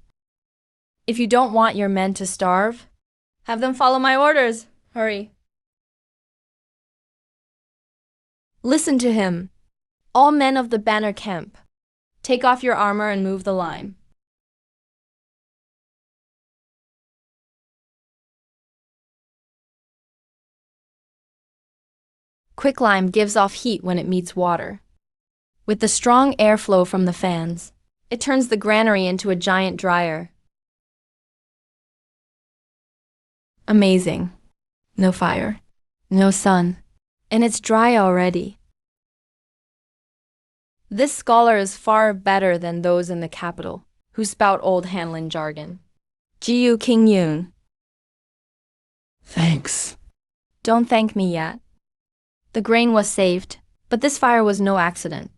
If you don't want your men to starve, have them follow my orders. Hurry. Listen to him. All men of the banner camp, take off your armor and move the lime. Quicklime gives off heat when it meets water. With the strong airflow from the fans, it turns the granary into a giant dryer. Amazing. No fire, no sun, and it's dry already. This scholar is far better than those in the capital, who spout old Hanlon jargon. Jiyu King Yoon. Thanks. Don't thank me yet. The grain was saved, but this fire was no accident.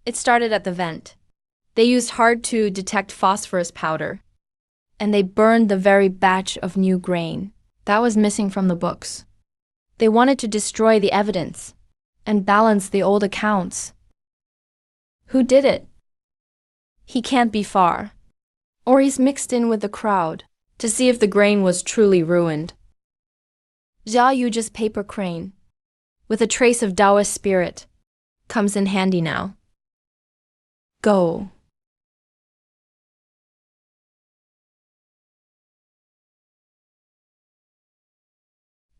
It started at the vent. They used hard-to-detect phosphorus powder, and they burned the very batch of new grain that was missing from the books. They wanted to destroy the evidence and balance the old accounts. Who did it? He can't be far, or he's mixed in with the crowd to see if the grain was truly ruined. Jia Yu's paper crane, with a trace of Taoist spirit, comes in handy now. Go.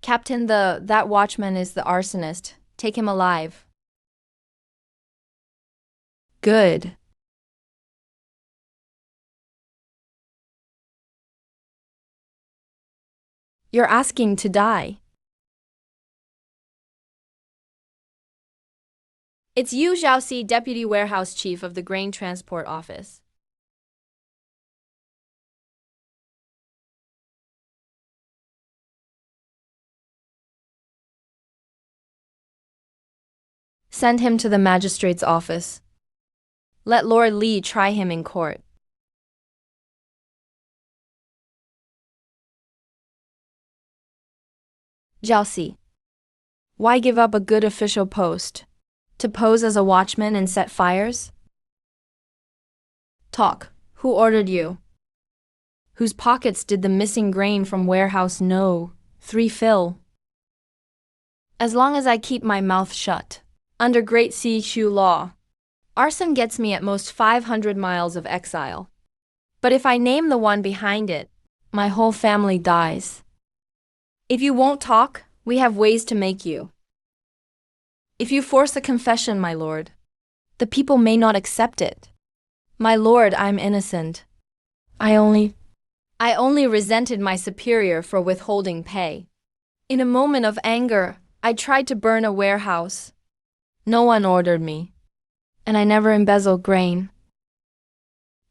Captain, that watchman is the arsonist. Take him alive. Good. You're asking to die. It's you, Zhaoxi, Deputy Warehouse Chief of the Grain Transport Office. Send him to the magistrate's office. Let Lord Li try him in court. Zhaoxi, why give up a good official post? To pose as a watchman and set fires? Talk. Who ordered you? Whose pockets did the missing grain from warehouse No. 3 fill? As long as I keep my mouth shut, under Great CQ law, arson gets me at most 500 miles of exile. But if I name the one behind it, my whole family dies. If you won't talk, we have ways to make you. If you force a confession, my lord, the people may not accept it. My lord, I'm innocent. I only resented my superior for withholding pay. In a moment of anger, I tried to burn a warehouse. No one ordered me, and I never embezzled grain.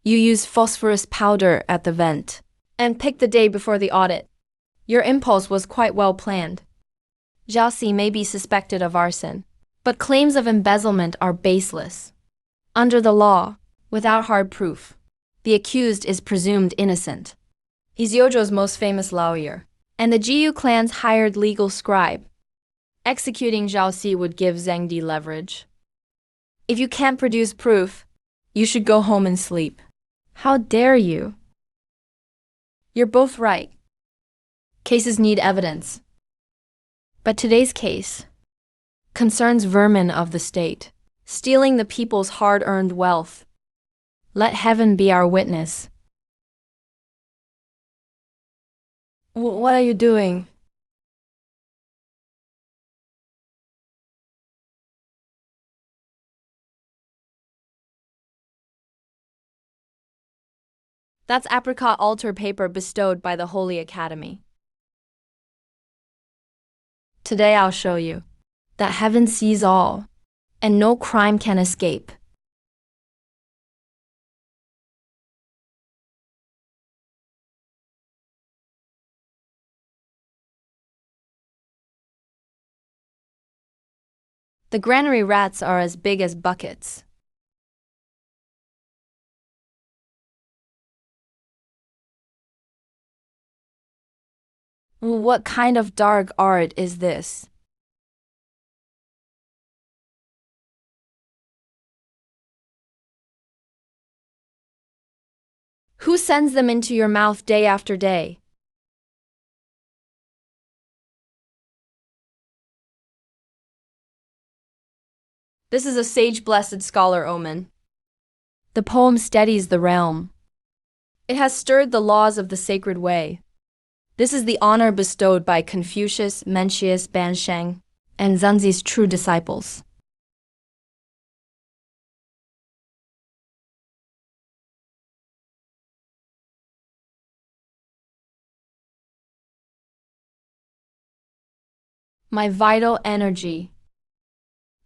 You used phosphorus powder at the vent, and picked the day before the audit. Your impulse was quite well planned. Zhaoxi may be suspected of arson, but claims of embezzlement are baseless. Under the law, without hard proof, the accused is presumed innocent. He's Yojo's most famous lawyer, and the Jiyu clan's hired legal scribe. Executing Zhaoxi would give Zhengdi leverage. If you can't produce proof, you should go home and sleep. How dare you? You're both right. Cases need evidence. But today's case concerns vermin of the state, stealing the people's hard-earned wealth. Let heaven be our witness. What are you doing? That's apricot altar paper bestowed by the Holy Academy. Today I'll show you that heaven sees all, and no crime can escape. The granary rats are as big as buckets. What kind of dark art is this? Who sends them into your mouth day after day? This is a sage-blessed scholar omen. The poem steadies the realm. It has stirred the laws of the sacred way. This is the honor bestowed by Confucius, Mencius, Bansheng, and Zunzi's true disciples. My vital energy.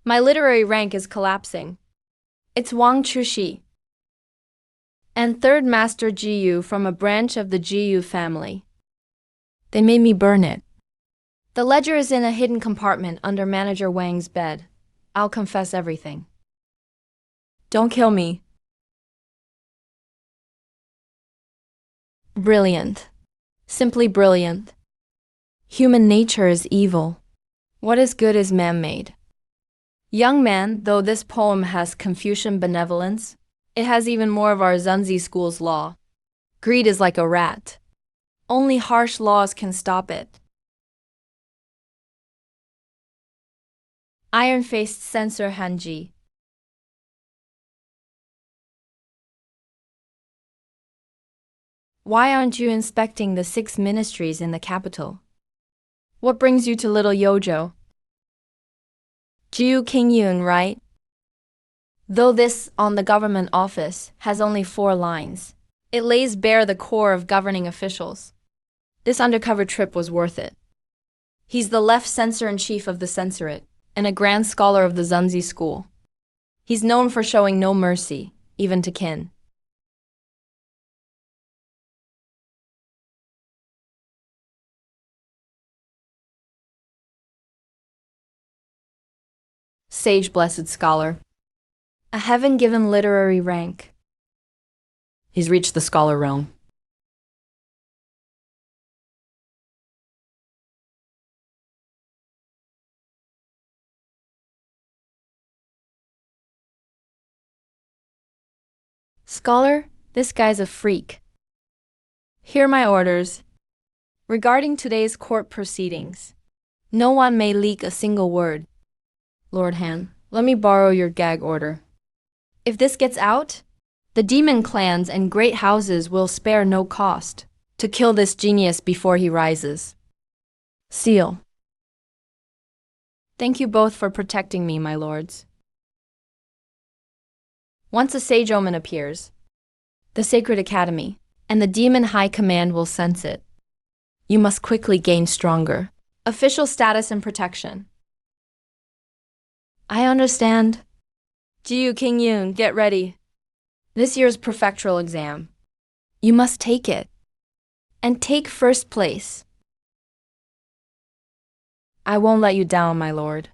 My literary rank is collapsing. It's Wang Chushi and third master Jiyu from a branch of the Jiyu family. They made me burn it. The ledger is in a hidden compartment under Manager Wang's bed. I'll confess everything. Don't kill me. Brilliant. Simply brilliant. Human nature is evil. What is good is man-made. Young man, though this poem has Confucian benevolence, it has even more of our Zunzi school's law. Greed is like a rat. Only harsh laws can stop it. Iron-faced censor Hanji. Why aren't you inspecting the 6 ministries in the capital? What brings you to Little Yojo? Jiu Qingyun, right? Though this on the government office has only 4 lines, it lays bare the core of governing officials. This undercover trip was worth it. He's the left censor-in-chief of the censorate and a grand scholar of the Zunzi school. He's known for showing no mercy, even to kin. Sage-blessed scholar. A heaven-given literary rank. He's reached the scholar realm. Scholar, this guy's a freak. Hear my orders. Regarding today's court proceedings, no one may leak a single word. Lord Han, let me borrow your gag order. If this gets out, the demon clans and great houses will spare no cost to kill this genius before he rises. Seal. Thank you both for protecting me, my lords. Once a sage omen appears, the Sacred Academy and the Demon High Command will sense it. You must quickly gain stronger official status and protection. I understand. Jiu Qingyun, get ready. This year's prefectural exam. You must take it. And take first place. I won't let you down, my lord.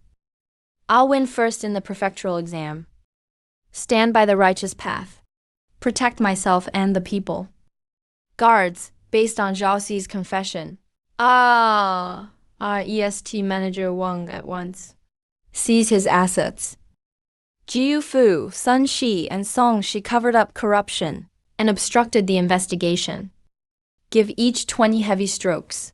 I'll win first in the prefectural exam. Stand by the righteous path. Protect myself and the people. Guards, based on Zhao Xi's confession. Our EST manager Wang at once. Seize his assets. Jiu Fu, Sun Shi, and Song Shi covered up corruption and obstructed the investigation. Give each 20 heavy strokes.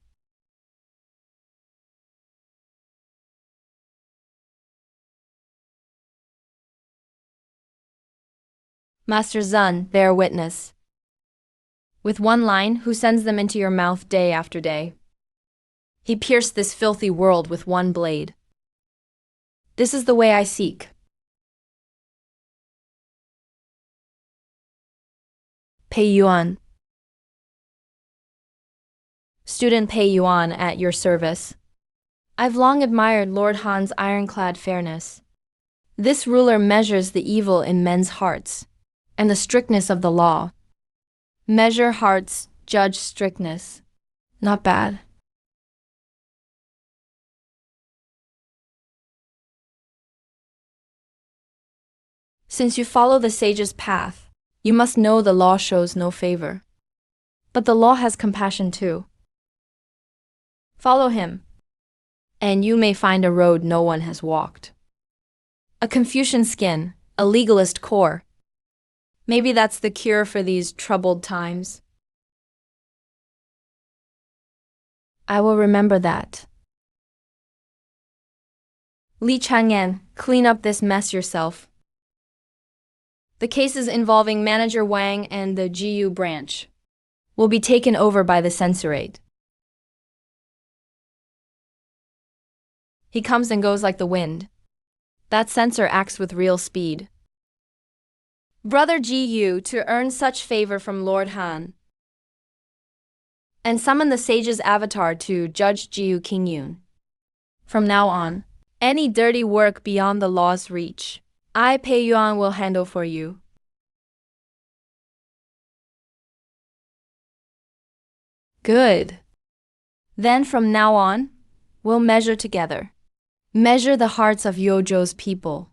Master Zun, bear witness. With one line, who sends them into your mouth day after day? He pierced this filthy world with one blade. This is the way I seek. Pei Yuan. Student Pei Yuan at your service. I've long admired Lord Han's ironclad fairness. This ruler measures the evil in men's hearts and the strictness of the law. Measure hearts, judge strictness. Not bad. Since you follow the sage's path, you must know the law shows no favor. But the law has compassion too. Follow him, and you may find a road no one has walked. A Confucian skin, a legalist core. Maybe that's the cure for these troubled times. I will remember that. Li Chang'an, clean up this mess yourself. The cases involving Manager Wang and the GU branch will be taken over by the censorate. He comes and goes like the wind. That censor acts with real speed. Brother GU, to earn such favor from Lord Han, and summon the sage's avatar to judge GU King Yun. From now on, any dirty work beyond the law's reach, I, Pei Yuan, will handle for you. Good. Then from now on, we'll measure together. Measure the hearts of Yozhou's people.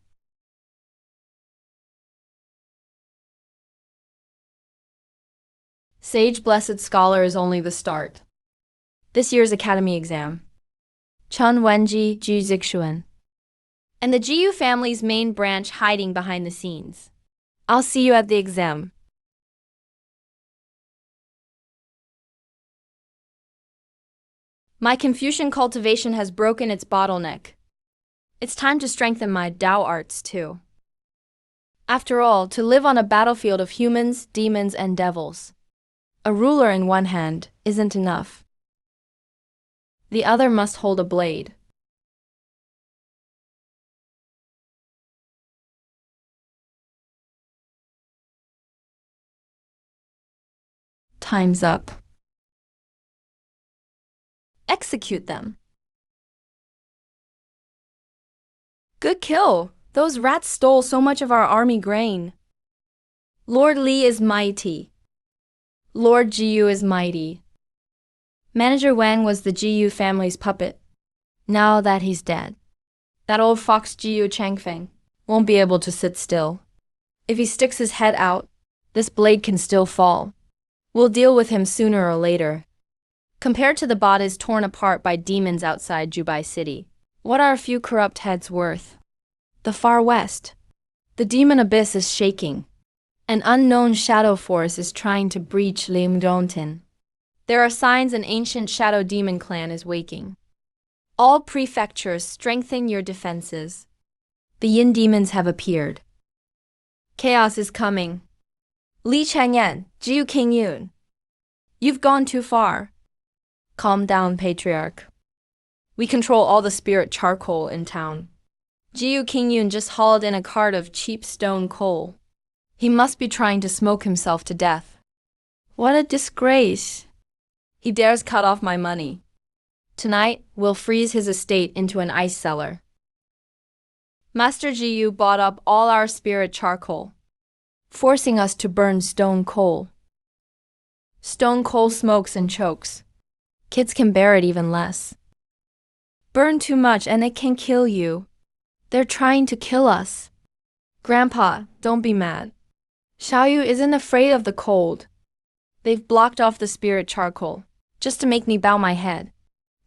Sage Blessed Scholar is only the start. This year's academy exam. Chen Wenji Ju Zixuan. And the GU family's main branch hiding behind the scenes. I'll see you at the exam. My Confucian cultivation has broken its bottleneck. It's time to strengthen my Tao arts too. After all, to live on a battlefield of humans, demons, and devils, a ruler in one hand isn't enough. The other must hold a blade. Time's up. Execute them. Good kill. Those rats stole so much of our army grain. Lord Li is mighty. Lord GU is mighty. Manager Wang was the GU family's puppet. Now that he's dead, that old fox GU Changfeng won't be able to sit still. If he sticks his head out, this blade can still fall. We'll deal with him sooner or later. Compared to the bodies torn apart by demons outside Jubai City, what are a few corrupt heads worth? The far west. The demon abyss is shaking. An unknown shadow force is trying to breach Limdongtin. There are signs an ancient shadow demon clan is waking. All prefectures strengthen your defenses. The yin demons have appeared. Chaos is coming. Li Chang'an, Jiu King Yun. You've gone too far. Calm down, Patriarch. We control all the spirit charcoal in town. Jiu King Yun just hauled in a cart of cheap stone coal. He must be trying to smoke himself to death. What a disgrace. He dares cut off my money. Tonight, we'll freeze his estate into an ice cellar. Master Jiu bought up all our spirit charcoal, forcing us to burn stone coal. Stone coal smokes and chokes. Kids can bear it even less. Burn too much and it can kill you. They're trying to kill us. Grandpa, don't be mad. Xiaoyu isn't afraid of the cold. They've blocked off the spirit charcoal, just to make me bow my head.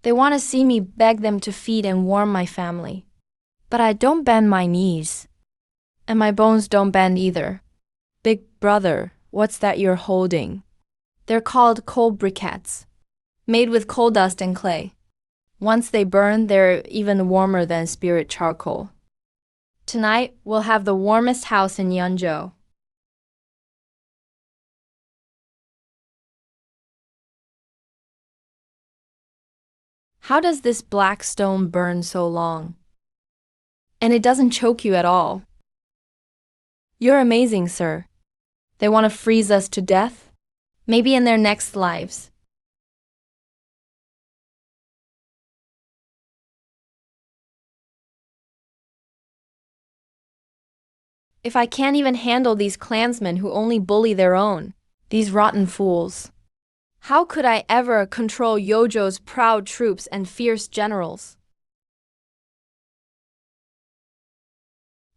They want to see me beg them to feed and warm my family. But I don't bend my knees. And my bones don't bend either. Big brother, what's that you're holding? They're called coal briquettes, made with coal dust and clay. Once they burn, they're even warmer than spirit charcoal. Tonight, we'll have the warmest house in Yunzhou. How does this black stone burn so long? And it doesn't choke you at all. You're amazing, sir. They want to freeze us to death? Maybe in their next lives. If I can't even handle these clansmen who only bully their own, these rotten fools, how could I ever control Yozhou's proud troops and fierce generals?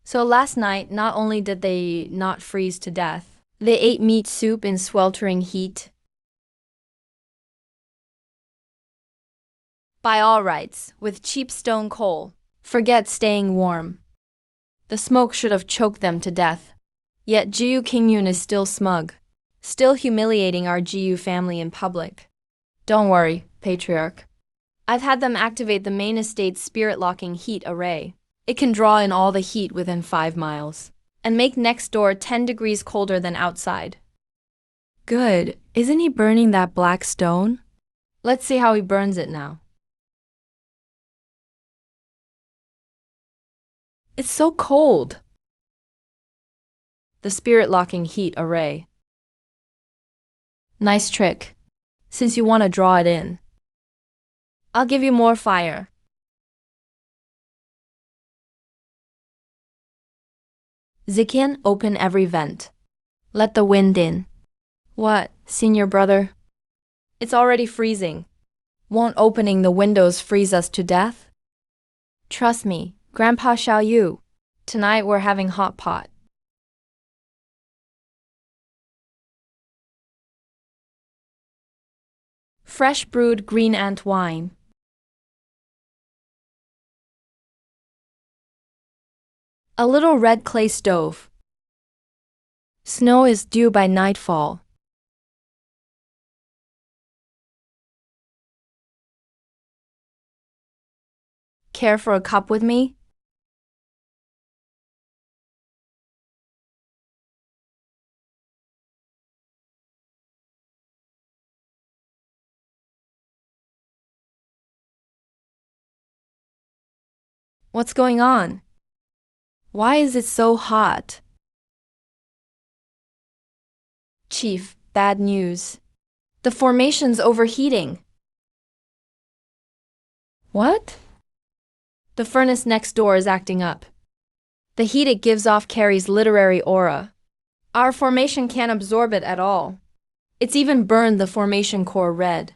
So last night, not only did they not freeze to death, they ate meat soup in sweltering heat. By all rights, with cheap stone coal, forget staying warm. The smoke should have choked them to death. Yet Jiu Qingyun is still smug, still humiliating our Jiu family in public. Don't worry, Patriarch. I've had them activate the main estate's spirit-locking heat array. It can draw in all the heat within 5 miles and make next door 10 degrees colder than outside. Good. Isn't he burning that black stone? Let's see how he burns it now. It's so cold. The spirit-locking heat array. Nice trick, since you want to draw it in. I'll give you more fire. Ziqian, open every vent. Let the wind in. What, senior brother? It's already freezing. Won't opening the windows freeze us to death? Trust me, Grandpa Xiao Yu. Tonight we're having hot pot. Fresh brewed green ant wine. A little red clay stove. Snow is due by nightfall. Care for a cup with me? What's going on? Why is it so hot? Chief, bad news. The formation's overheating. What? The furnace next door is acting up. The heat it gives off carries literary aura. Our formation can't absorb it at all. It's even burned the formation core red.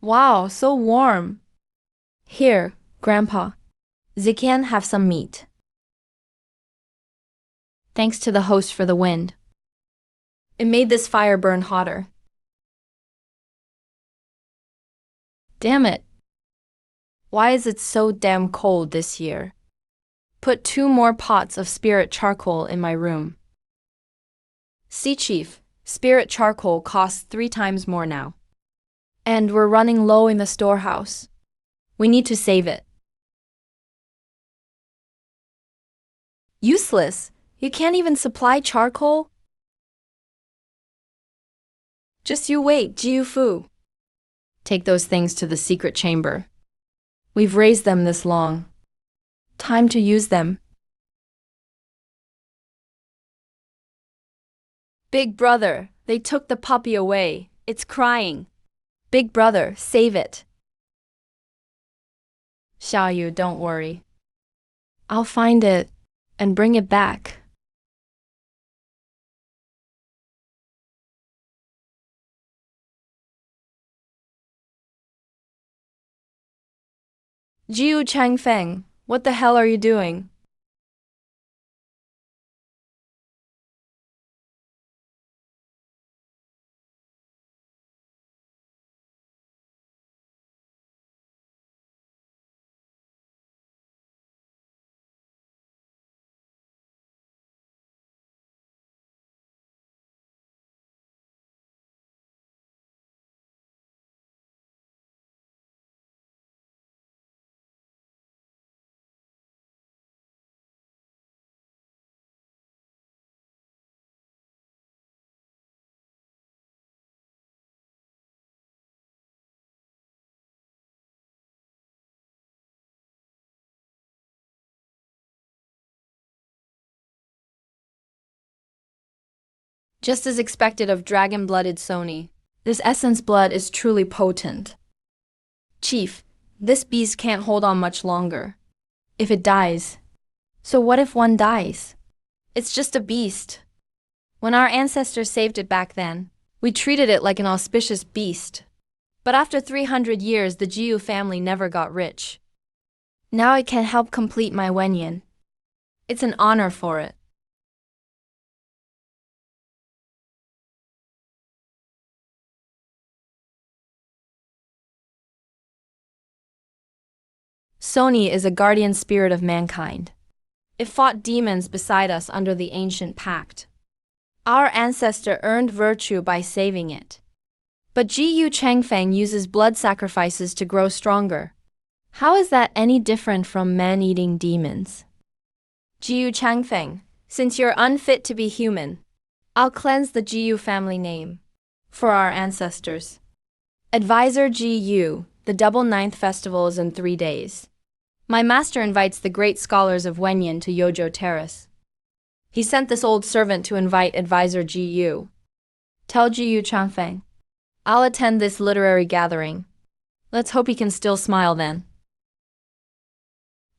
Wow, so warm. Here, Grandpa. Ziqian, have some meat. Thanks to the host for the wind. It made this fire burn hotter. Damn it. Why is it so damn cold this year? Put 2 more pots of spirit charcoal in my room. See, Chief, spirit charcoal costs 3 times more now. And we're running low in the storehouse. We need to save it. Useless. You can't even supply charcoal? Just you wait, Jiu Fu. Take those things to the secret chamber. We've raised them this long. Time to use them. Big brother, they took the puppy away. It's crying. Big brother, save it. Xiao Yu, don't worry. I'll find it and bring it back. Jiu Changfeng, what the hell are you doing? Just as expected of dragon-blooded Sony, this essence blood is truly potent. Chief, this beast can't hold on much longer. If it dies. So what if one dies? It's just a beast. When our ancestors saved it back then, we treated it like an auspicious beast. But after 300 years, the Jiu family never got rich. Now I can help complete my Wenyan. It's an honor for it. Sony is a guardian spirit of mankind. It fought demons beside us under the ancient pact. Our ancestor earned virtue by saving it. But Ji Changfeng uses blood sacrifices to grow stronger. How is that any different from man-eating demons? Ji Changfeng, since you're unfit to be human, I'll cleanse the Ji family name for our ancestors. Advisor Ji, the double ninth festival is in 3 days. My master invites the great scholars of Wenyan to Yojo Terrace. He sent this old servant to invite Advisor Ji. Tell Ji Changfeng, I'll attend this literary gathering. Let's hope he can still smile then.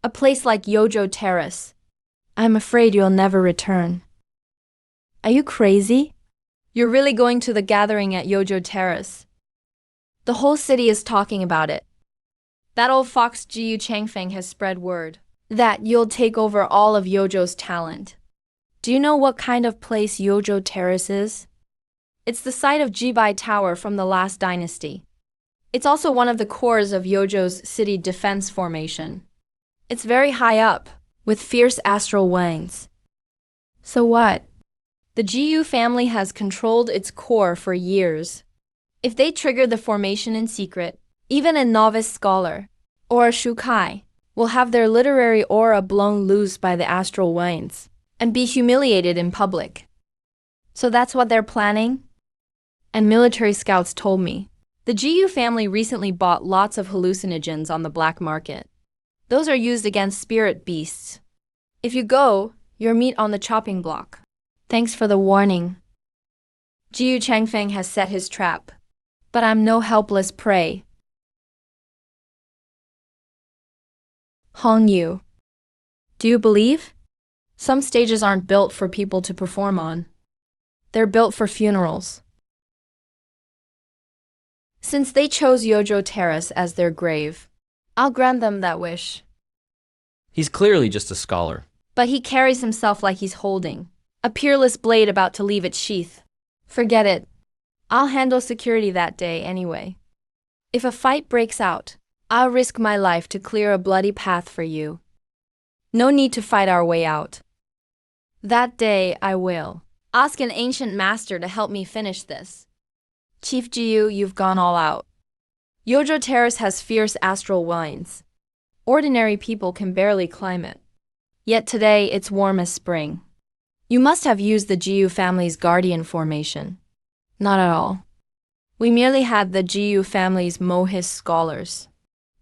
A place like Yojo Terrace. I'm afraid you'll never return. Are you crazy? You're really going to the gathering at Yojo Terrace. The whole city is talking about it. That old fox Ji Changfeng has spread word that you'll take over all of Yojo's talent. Do you know what kind of place Yojo Terrace is? It's the site of Jibai Tower from the last dynasty. It's also one of the cores of Yojo's city defense formation. It's very high up, with fierce astral wings. So what? The Jiu family has controlled its core for years. If they trigger the formation in secret, even a novice scholar, or a shukai, will have their literary aura blown loose by the astral winds, and be humiliated in public. So that's what they're planning? And military scouts told me. The Jiu family recently bought lots of hallucinogens on the black market. Those are used against spirit beasts. If you go, you're meat on the chopping block. Thanks for the warning. Jiu Changfeng has set his trap. But I'm no helpless prey. Hong Yu. Do you believe? Some stages aren't built for people to perform on. They're built for funerals. Since they chose Yojo Terrace as their grave, I'll grant them that wish. He's clearly just a scholar. But he carries himself like he's holding a peerless blade about to leave its sheath. Forget it. I'll handle security that day anyway. If a fight breaks out, I'll risk my life to clear a bloody path for you. No need to fight our way out. That day I will ask an ancient master to help me finish this. Chief Jiu, you've gone all out. Yojo Terrace has fierce astral winds. Ordinary people can barely climb it. Yet today it's warm as spring. You must have used the Jiu family's guardian formation. Not at all. We merely had the Jiu family's Mohis scholars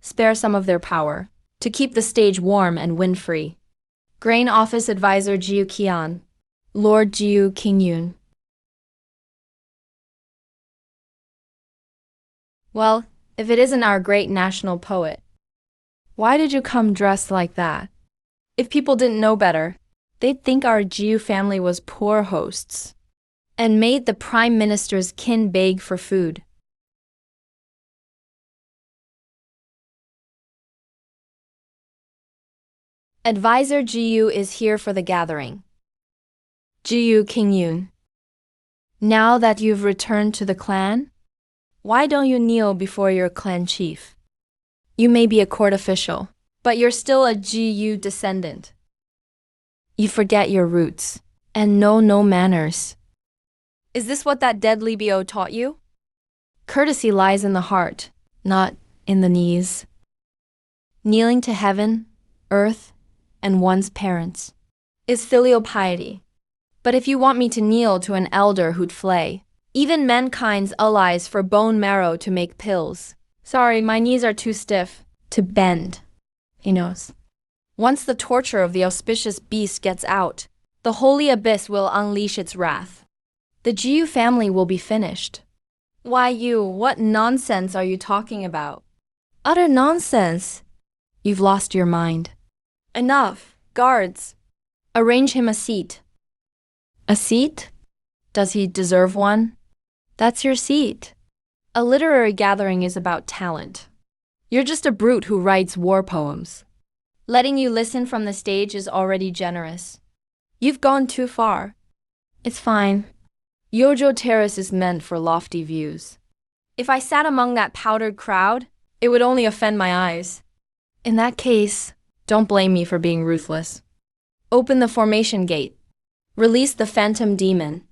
spare some of their power to keep the stage warm and wind-free. Grain Office Advisor Jiu Qian, Lord Jiu Qingyun. Well, if it isn't our great national poet, why did you come dressed like that? If people didn't know better, they'd think our Jiu family was poor hosts and made the Prime Minister's kin beg for food. Advisor Jiu is here for the gathering. Jiu Qingyun. Now that you've returned to the clan, why don't you kneel before your clan chief? You may be a court official, but you're still a Jiu descendant. You forget your roots and know no manners. Is this what that dead Libio taught you? Courtesy lies in the heart, not in the knees. Kneeling to heaven, earth, and one's parents is filial piety. But if you want me to kneel to an elder who'd flay even mankind's allies for bone marrow to make pills, sorry, my knees are too stiff to bend. He knows. Once the torture of the auspicious beast gets out, the holy abyss will unleash its wrath. The Jiu family will be finished. Why what nonsense are you talking about? Utter nonsense. You've lost your mind. Enough, guards. Arrange him a seat. A seat? Does he deserve one? That's your seat. A literary gathering is about talent. You're just a brute who writes war poems. Letting you listen from the stage is already generous. You've gone too far. It's fine. Yojo Terrace is meant for lofty views. If I sat among that powdered crowd, it would only offend my eyes. In that case, don't blame me for being ruthless. Open the formation gate. Release the phantom demon.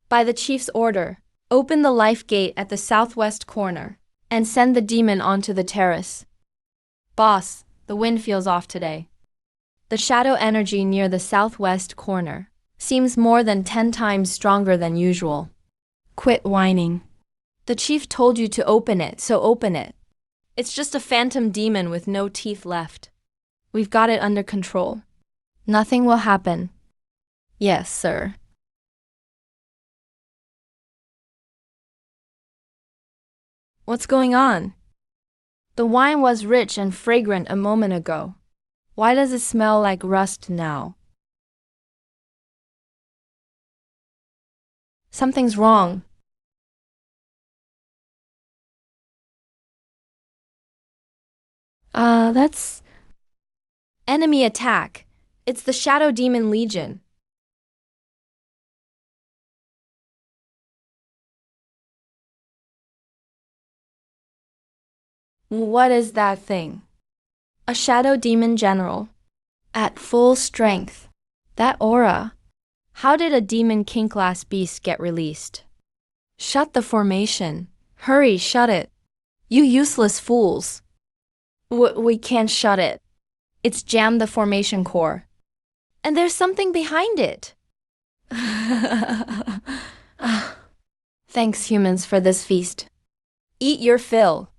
By the chief's order, open the life gate at the southwest corner and send the demon onto the terrace. Boss, the wind feels off today. The shadow energy near the southwest corner seems more than 10 times stronger than usual. Quit whining. The chief told you to open it, so open it. It's just a phantom demon with no teeth left. We've got it under control. Nothing will happen. Yes, sir. What's going on? The wine was rich and fragrant a moment ago. Why does it smell like rust now? Something's wrong. That's enemy attack. It's the Shadow Demon Legion. What is that thing? A Shadow Demon General. At full strength. That aura. How did a Demon King class beast get released? Shut the formation. Hurry, shut it. You useless fools. We can't shut it. It's jammed the formation core. And there's something behind it. Thanks, humans, for this feast. Eat your fill.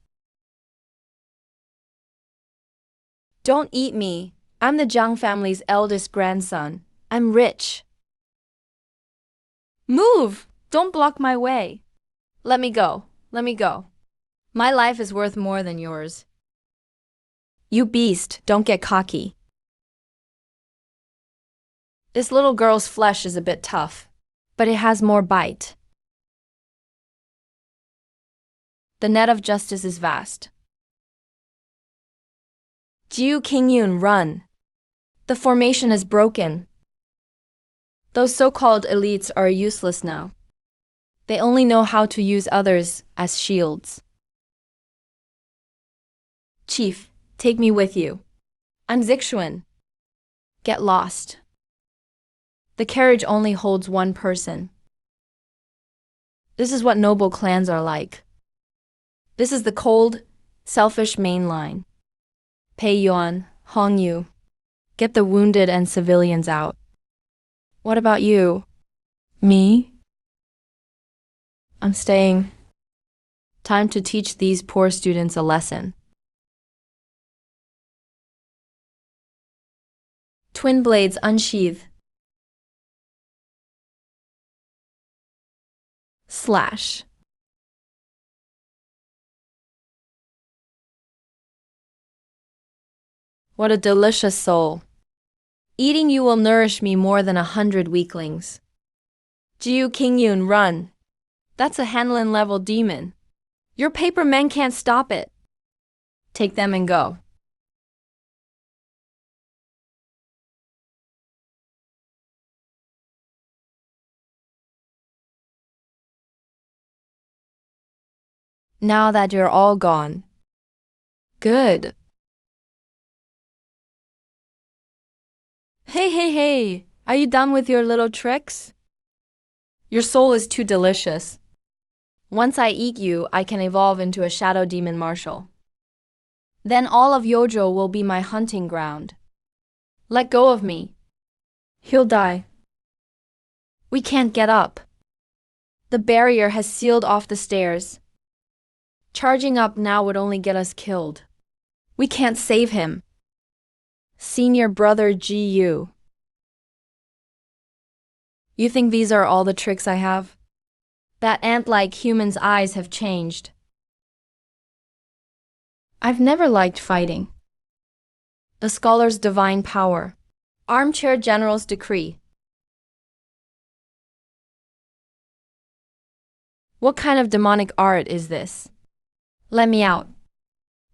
Don't eat me. I'm the Zhang family's eldest grandson. I'm rich. Move! Don't block my way. Let me go. Let me go. My life is worth more than yours. You beast, don't get cocky. This little girl's flesh is a bit tough, but it has more bite. The net of justice is vast. Jiu Qingyun, run. The formation is broken. Those so-called elites are useless now. They only know how to use others as shields. Chief, take me with you. I'm Zixuan. Get lost. The carriage only holds one person. This is what noble clans are like. This is the cold, selfish main line. Pei Yuan, Hong Yu. Get the wounded and civilians out. What about you? Me? I'm staying. Time to teach these poor students a lesson. Twin blades unsheath. Slash. What a delicious soul. Eating you will nourish me more than 100 weaklings. Jiu Qingyun, run. That's a Hanlin level demon. Your paper men can't stop it. Take them and go. Now that you're all gone. Good. Hey, are you done with your little tricks? Your soul is too delicious. Once I eat you, I can evolve into a shadow demon marshal. Then all of Yojo will be my hunting ground. Let go of me. He'll die. We can't get up. The barrier has sealed off the stairs. Charging up now would only get us killed. We can't save him. Senior brother GU. You think these are all the tricks I have? That ant-like human's eyes have changed. I've never liked fighting. The scholar's divine power. Armchair general's decree. What kind of demonic art is this? Let me out.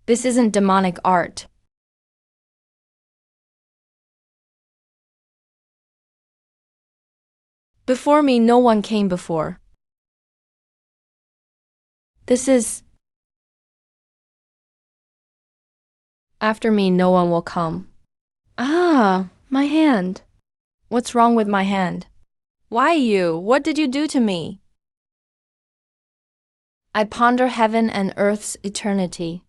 This isn't demonic art. Before me, no one came before. This is. After me, no one will come. Ah, my hand. What's wrong with my hand? Why you? What did you do to me? I ponder heaven and earth's eternity.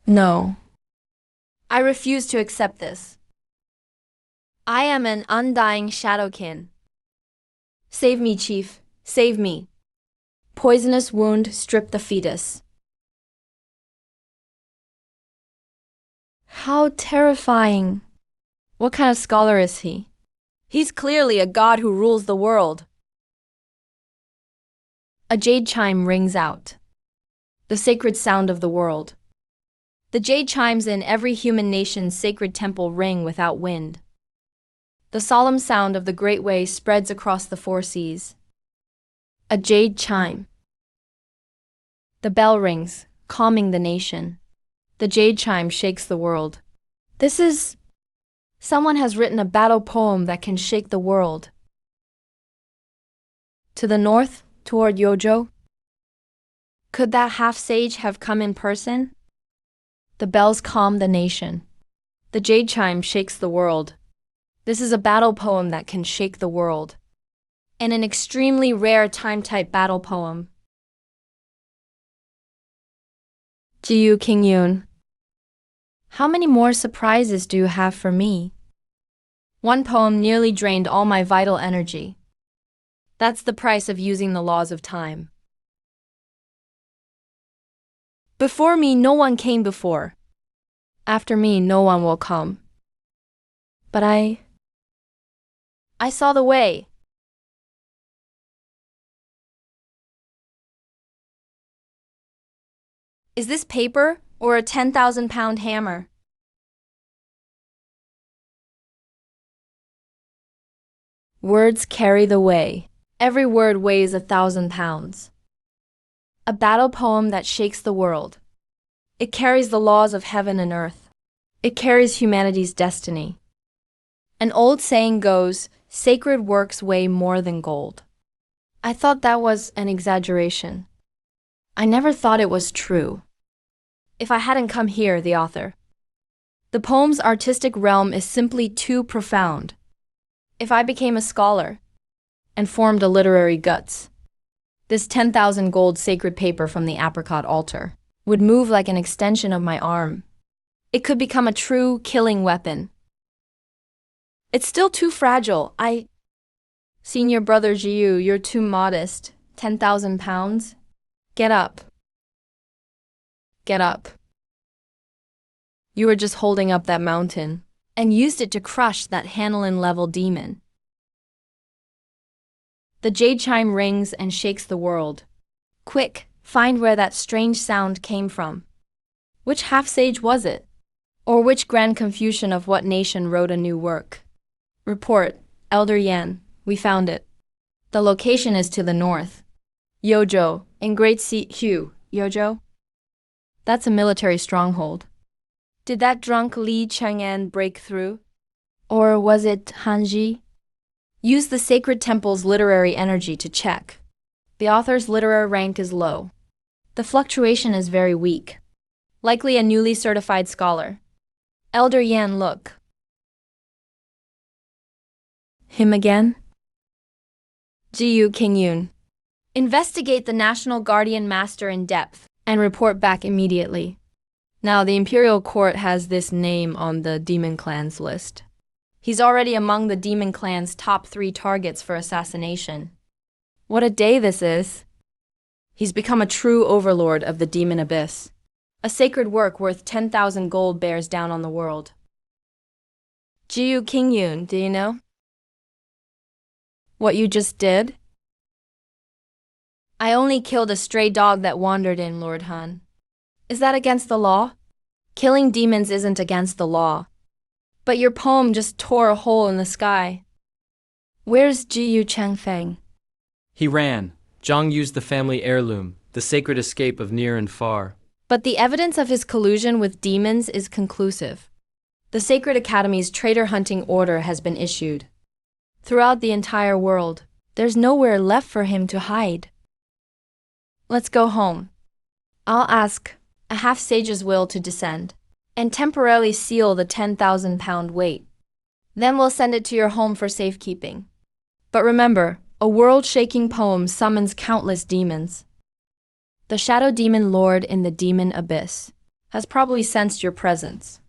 No. I refuse to accept this. I am an undying shadowkin. Save me, Chief. Save me. Poisonous wound strip the fetus. How terrifying. What kind of scholar is he? He's clearly a god who rules the world. A jade chime rings out. The sacred sound of the world. The jade chimes in every human nation's sacred temple ring without wind. The solemn sound of the great way spreads across the four seas. A jade chime. The bell rings, calming the nation. The jade chime shakes the world. This is... Someone has written a battle poem that can shake the world. To the north, toward Yojo? Could that half-sage have come in person? The bells calm the nation. The jade chime shakes the world. This is a battle poem that can shake the world. And an extremely rare time-type battle poem. Jiyu Kingyun. How many more surprises do you have for me? One poem nearly drained all my vital energy. That's the price of using the laws of time. Before me, no one came before. After me, no one will come. But I saw the way. Is this paper or a 10,000-pound hammer? Words carry the way. Every word weighs 1,000 pounds. A battle poem that shakes the world. It carries the laws of heaven and earth. It carries humanity's destiny. An old saying goes, sacred works weigh more than gold. I thought that was an exaggeration. I never thought it was true. If I hadn't come here, the author. The poem's artistic realm is simply too profound. If I became a scholar and formed a literary guts, this 10,000 gold sacred paper from the apricot altar would move like an extension of my arm. It could become a true killing weapon. It's still too fragile. Senior brother Jiyu, you're too modest. 10,000 pounds? Get up. Get up. You were just holding up that mountain and used it to crush that Hanlon-level demon. The jade chime rings and shakes the world. Quick, find where that strange sound came from. Which half-sage was it? Or which grand Confucian of what nation wrote a new work? Report, Elder Yan, we found it. The location is to the north. Yojo, in Great Sea Hue, Yojo? That's a military stronghold. Did that drunk Li Chang'an break through? Or was it Hanji? Use the sacred temple's literary energy to check. The author's literary rank is low. The fluctuation is very weak. Likely a newly certified scholar. Elder Yan, look. Him again? Jiyu Kingyun. Investigate the National Guardian Master in depth and report back immediately. Now, the Imperial Court has this name on the Demon Clan's list. He's already among the Demon Clan's top 3 targets for assassination. What a day this is. He's become a true overlord of the Demon Abyss. A sacred work worth 10,000 gold bears down on the world. Jiyu Kingyun, do you know what you just did? I only killed a stray dog that wandered in, Lord Han. Is that against the law? Killing demons isn't against the law. But your poem just tore a hole in the sky. Where's Jiyu Changfeng? He ran. Zhang used the family heirloom, the sacred escape of near and far. But the evidence of his collusion with demons is conclusive. The Sacred Academy's traitor hunting order has been issued. Throughout the entire world, there's nowhere left for him to hide. Let's go home. I'll ask a half-sage's will to descend and temporarily seal the 10,000-pound weight. Then we'll send it to your home for safekeeping. But remember, a world-shaking poem summons countless demons. The shadow demon lord in the demon abyss has probably sensed your presence.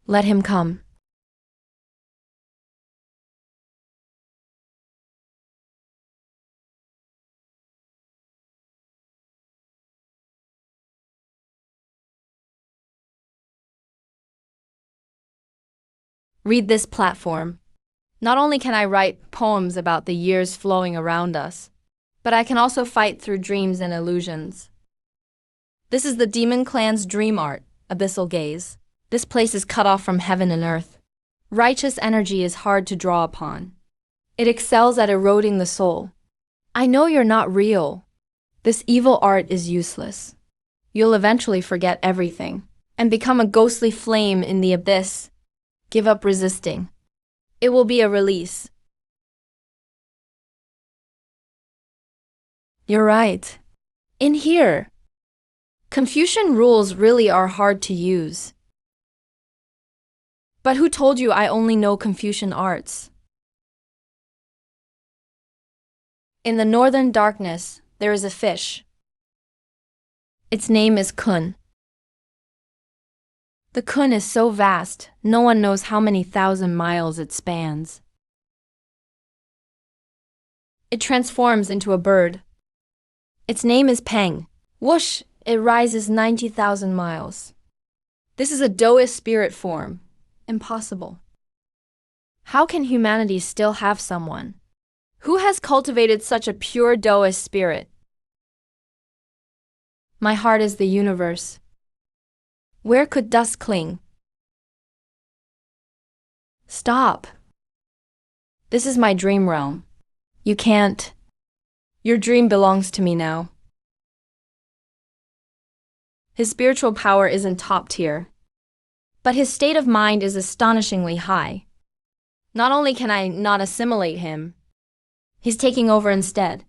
Let him come. Read this platform. Not only can I write poems about the years flowing around us, but I can also fight through dreams and illusions. This is the Demon Clan's dream art, Abyssal Gaze. This place is cut off from heaven and earth. Righteous energy is hard to draw upon. It excels at eroding the soul. I know you're not real. This evil art is useless. You'll eventually forget everything and become a ghostly flame in the abyss. Give up resisting. It will be a release. You're right. In here, Confucian rules really are hard to use. But who told you I only know Confucian arts? In the northern darkness, there is a fish. Its name is kun. The kun is so vast, no one knows how many thousand miles it spans. It transforms into a bird. Its name is Peng. Whoosh! It rises 90,000 miles. This is a Taoist spirit form. Impossible. How can humanity still have someone? Who has cultivated such a pure Taoist spirit? My heart is the universe. Where could dust cling? Stop. This is my dream realm. You can't. Your dream belongs to me now. His spiritual power isn't top tier, but his state of mind is astonishingly high. Not only can I not assimilate him, he's taking over instead.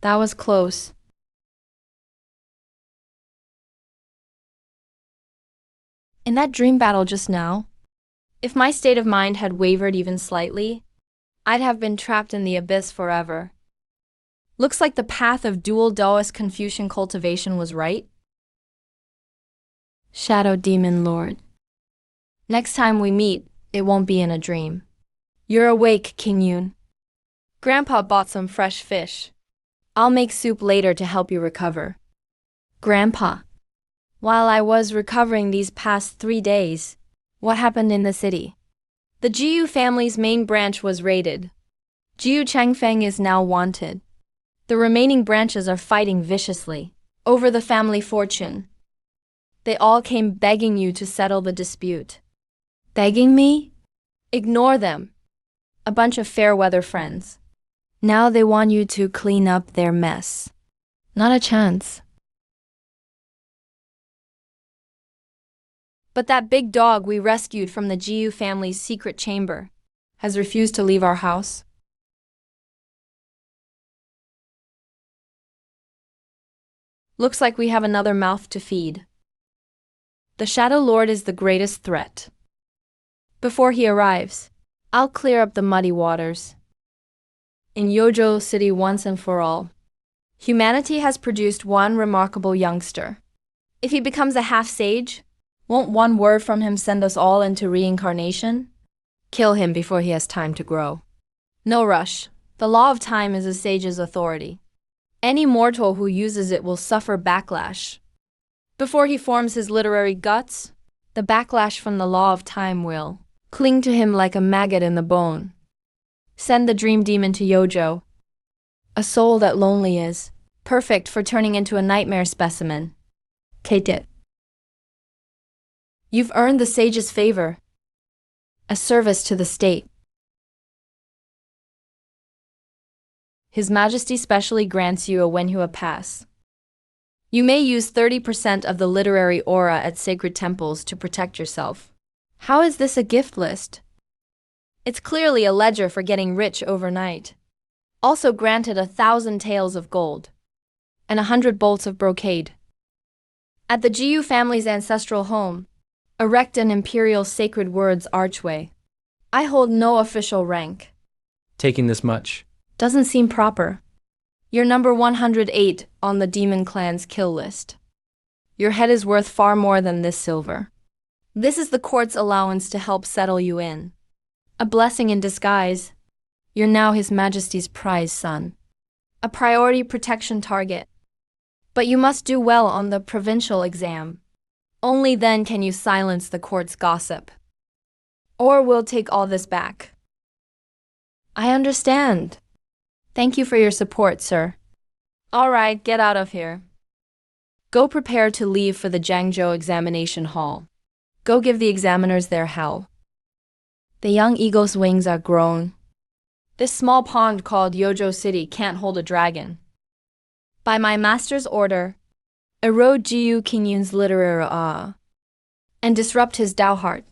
That was close. In that dream battle just now, if my state of mind had wavered even slightly, I'd have been trapped in the abyss forever. Looks like the path of dual Taoist Confucian cultivation was right. Shadow Demon Lord. Next time we meet, it won't be in a dream. You're awake, King Yun. Grandpa bought some fresh fish. I'll make soup later to help you recover. Grandpa, while I was recovering these past 3 days, what happened in the city? The Jiu family's main branch was raided. Jiu Changfeng is now wanted. The remaining branches are fighting viciously over the family fortune. They all came begging you to settle the dispute. Begging me? Ignore them. A bunch of fair weather friends. Now they want you to clean up their mess. Not a chance. But that big dog we rescued from the Jiu family's secret chamber has refused to leave our house. Looks like we have another mouth to feed. The Shadow Lord is the greatest threat. Before he arrives, I'll clear up the muddy waters. In Yojo City once and for all, humanity has produced one remarkable youngster. If he becomes a half-sage, won't one word from him send us all into reincarnation? Kill him before he has time to grow. No rush. The law of time is a sage's authority. Any mortal who uses it will suffer backlash. Before he forms his literary guts, the backlash from the law of time will cling to him like a maggot in the bone. Send the dream demon to Yojo. A soul that lonely is. Perfect for turning into a nightmare specimen. Kate it. You've earned the sage's favor. A service to the state. His Majesty specially grants you a Wenhua pass. You may use 30% of the literary aura at sacred temples to protect yourself. How is this a gift list? It's clearly a ledger for getting rich overnight. Also granted 1,000 taels of gold and 100 bolts of brocade. At the Jiyu family's ancestral home, erect an imperial sacred words archway. I hold no official rank. Taking this much. Doesn't seem proper. You're number 108 on the demon clan's kill list. Your head is worth far more than this silver. This is the court's allowance to help settle you in. A blessing in disguise. You're now His Majesty's prize son. A priority protection target. But you must do well on the provincial exam. Only then can you silence the court's gossip. Or we'll take all this back. I understand. Thank you for your support, sir. All right, get out of here. Go prepare to leave for the Jiangzhou examination hall. Go give the examiners their hell. The young eagle's wings are grown. This small pond called Yojo City can't hold a dragon. By my master's order, erode Jiyu Qingyun's literary awe and disrupt his Dao heart.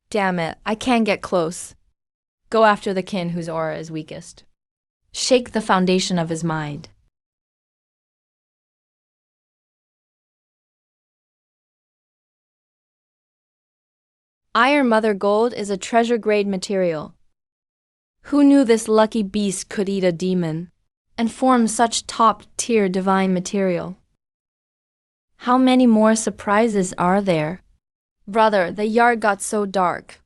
Damn it, I can't get close. Go after the kin whose aura is weakest. Shake the foundation of his mind. Iron Mother Gold is a treasure-grade material. Who knew this lucky beast could eat a demon and form such top-tier divine material? How many more surprises are there? Brother, the yard got so dark.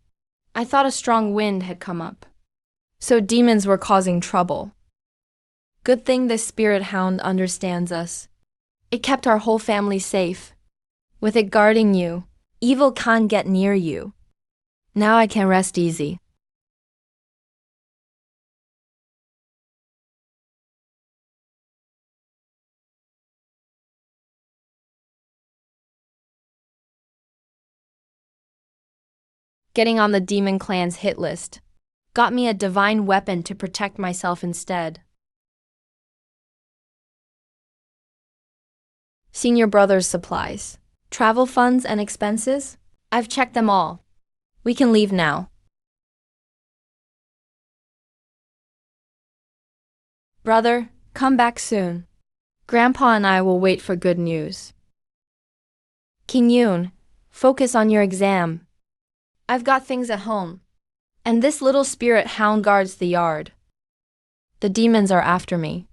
I thought a strong wind had come up. So demons were causing trouble. Good thing this spirit hound understands us. It kept our whole family safe. With it guarding you, evil can't get near you. Now I can rest easy. Getting on the demon clan's hit list got me a divine weapon to protect myself instead. Senior brother's supplies, travel funds and expenses, I've checked them all. We can leave now. Brother, come back soon. Grandpa and I will wait for good news. King Yoon, focus on your exam. I've got things at home, and this little spirit hound guards the yard. The demons are after me.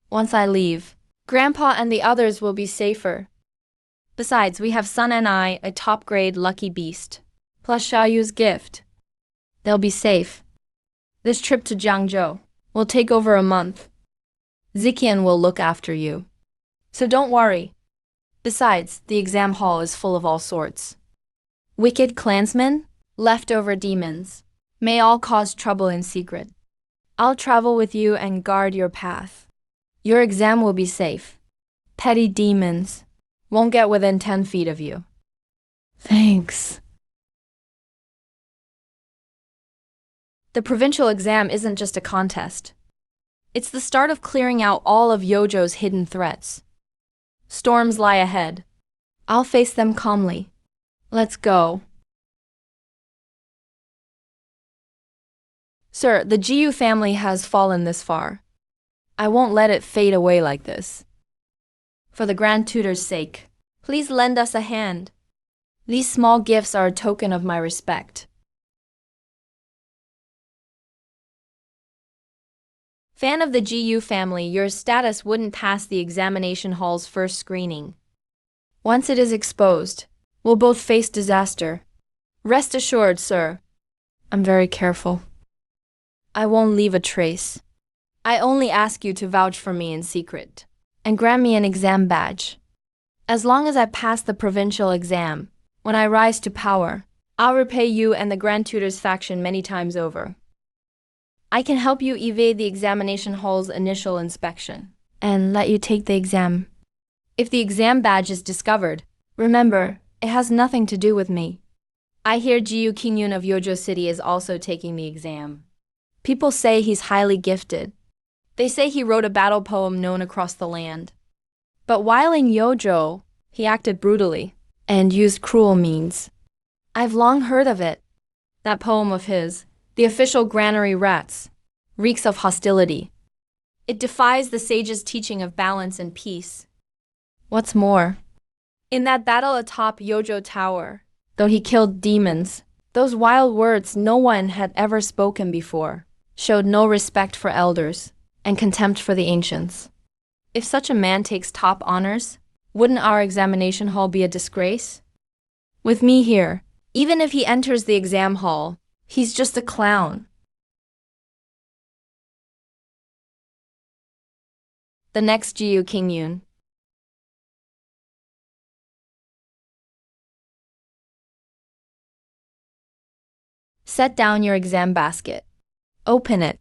Once I leave, Grandpa and the others will be safer. Besides, we have Sun and I, a top-grade lucky beast, plus Xiaoyu's gift. They'll be safe. This trip to Jiangzhou will take over a month. Ziqian will look after you. So don't worry. Besides, the exam hall is full of all sorts. Wicked clansmen, leftover demons, may all cause trouble in secret. I'll travel with you and guard your path. Your exam will be safe. Petty demons won't get within 10 feet of you. Thanks. The provincial exam isn't just a contest. It's the start of clearing out all of Yojo's hidden threats. Storms lie ahead. I'll face them calmly. Let's go. Sir, the Jiyu family has fallen this far. I won't let it fade away like this. For the Grand Tutor's sake, please lend us a hand. These small gifts are a token of my respect. Fan of the Jiyu family, your status wouldn't pass the examination hall's first screening. Once it is exposed, we'll both face disaster. Rest assured, sir. I'm very careful. I won't leave a trace. I only ask you to vouch for me in secret and grant me an exam badge. As long as I pass the provincial exam, when I rise to power, I'll repay you and the Grand Tutor's faction many times over. I can help you evade the examination hall's initial inspection and let you take the exam. If the exam badge is discovered, remember, it has nothing to do with me. I hear Jiyu Qingyun of Yojo City is also taking the exam. People say he's highly gifted. They say he wrote a battle poem known across the land. But while in Yojo, he acted brutally and used cruel means. I've long heard of it. That poem of his, The Official Granary Rats, reeks of hostility. It defies the sage's teaching of balance and peace. What's more, in that battle atop Yojo Tower, though he killed demons, those wild words no one had ever spoken before showed no respect for elders and contempt for the ancients. If such a man takes top honors, wouldn't our examination hall be a disgrace? With me here, even if he enters the exam hall, he's just a clown. The next Jiyu Qingyun. Set down your exam basket. Open it.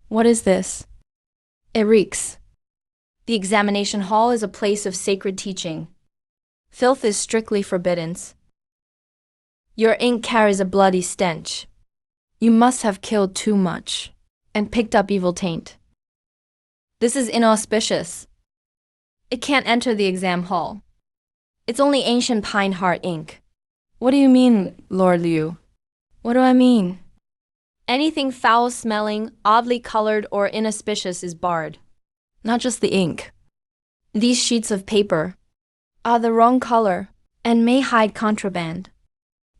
What is this? It reeks. The examination hall is a place of sacred teaching. Filth is strictly forbidden. Your ink carries a bloody stench. You must have killed too much and picked up evil taint. This is inauspicious. It can't enter the exam hall. It's only ancient pine heart ink. What do you mean, Lord Liu? What do I mean? Anything foul-smelling, oddly colored, or inauspicious is barred. Not just the ink. These sheets of paper are the wrong color and may hide contraband.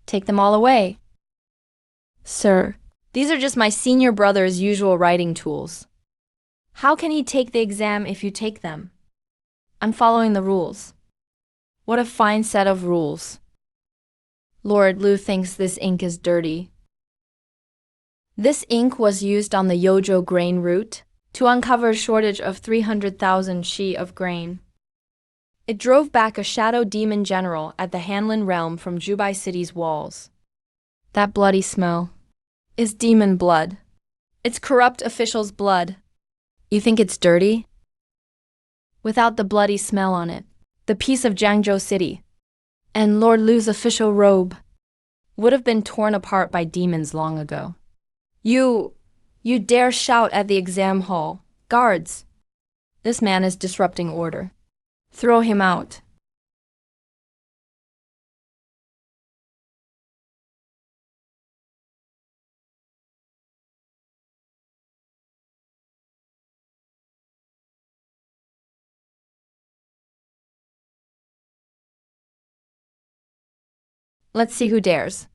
Take them all away. Sir, these are just my senior brother's usual writing tools. How can he take the exam if you take them? I'm following the rules. What a fine set of rules. Lord Liu thinks this ink is dirty. This ink was used on the Yojo grain route to uncover a shortage of 300,000 shi of grain. It drove back a shadow demon general at the Hanlin realm from Jubai City's walls. That bloody smell is demon blood. It's corrupt officials' blood. You think it's dirty? Without the bloody smell on it, the peace of Jiangzhou City and Lord Liu's official robe would have been torn apart by demons long ago. You dare shout at the exam hall. Guards! This man is disrupting order. Throw him out. Let's see who dares.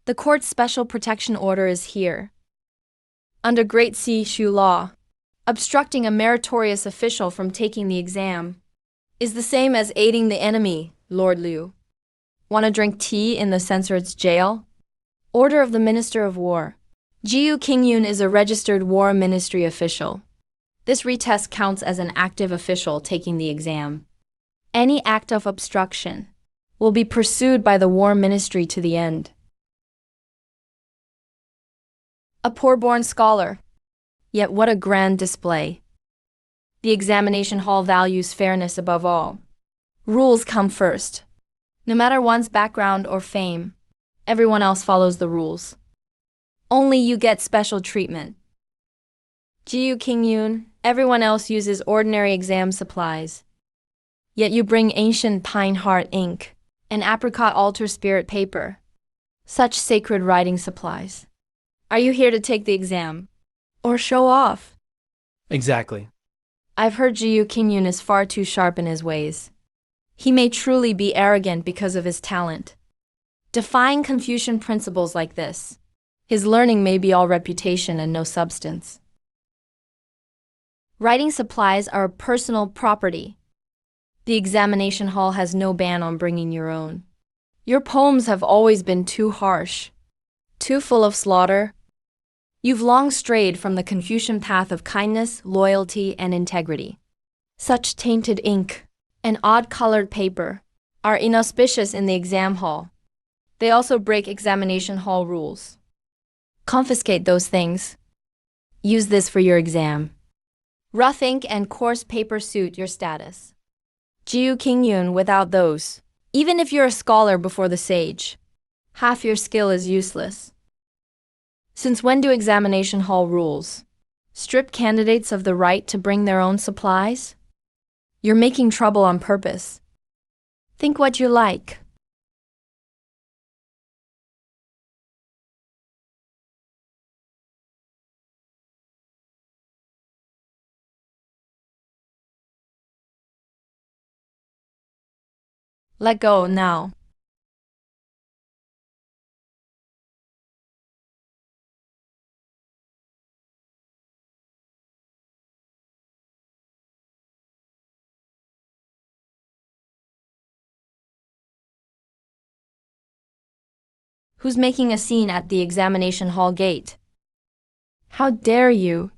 The court's special protection order is here. Under Great Sea Shu law, obstructing a meritorious official from taking the exam is the same as aiding the enemy, Lord Liu. Want to drink tea in the censored's jail? Order of the Minister of War. Jiyu Qingyun is a registered war ministry official. This retest counts as an active official taking the exam. Any act of obstruction will be pursued by the war ministry to the end. A poor-born scholar. Yet what a grand display. The examination hall values fairness above all. Rules come first. No matter one's background or fame, everyone else follows the rules. Only you get special treatment. Jiyu Qingyun, everyone else uses ordinary exam supplies. Yet you bring ancient pine heart ink and apricot altar spirit paper. Such sacred writing supplies. Are you here to take the exam? Or show off? Exactly. I've heard Jiyu Qingyun is far too sharp in his ways. He may truly be arrogant because of his talent. Defying Confucian principles like this, his learning may be all reputation and no substance. Writing supplies are a personal property. The examination hall has no ban on bringing your own. Your poems have always been too harsh, too full of slaughter. You've long strayed from the Confucian path of kindness, loyalty, and integrity. Such tainted ink and odd-colored paper are inauspicious in the exam hall. They also break examination hall rules. Confiscate those things. Use this for your exam. Rough ink and coarse paper suit your status. Jiu Qingyun without those. Even if you're a scholar before the sage, half your skill is useless. Since when do examination hall rules strip candidates of the right to bring their own supplies? You're making trouble on purpose. Think what you like. Let go now. Who's making a scene at the examination hall gate? How dare you?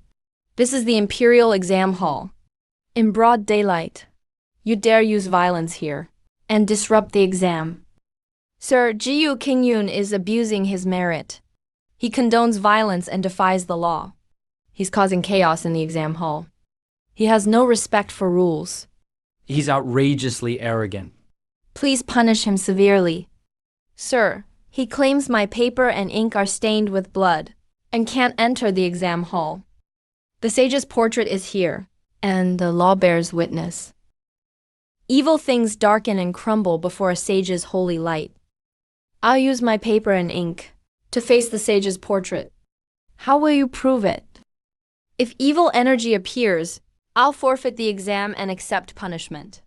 This is the Imperial Exam Hall. In broad daylight, you dare use violence here and disrupt the exam. Sir, Jiu Qingyun is abusing his merit. He condones violence and defies the law. He's causing chaos in the exam hall. He has no respect for rules. He's outrageously arrogant. Please punish him severely. Sir, he claims my paper and ink are stained with blood and can't enter the exam hall. The sage's portrait is here, and the law bears witness. Evil things darken and crumble before a sage's holy light. I'll use my paper and ink to face the sage's portrait. How will you prove it? If evil energy appears, I'll forfeit the exam and accept punishment.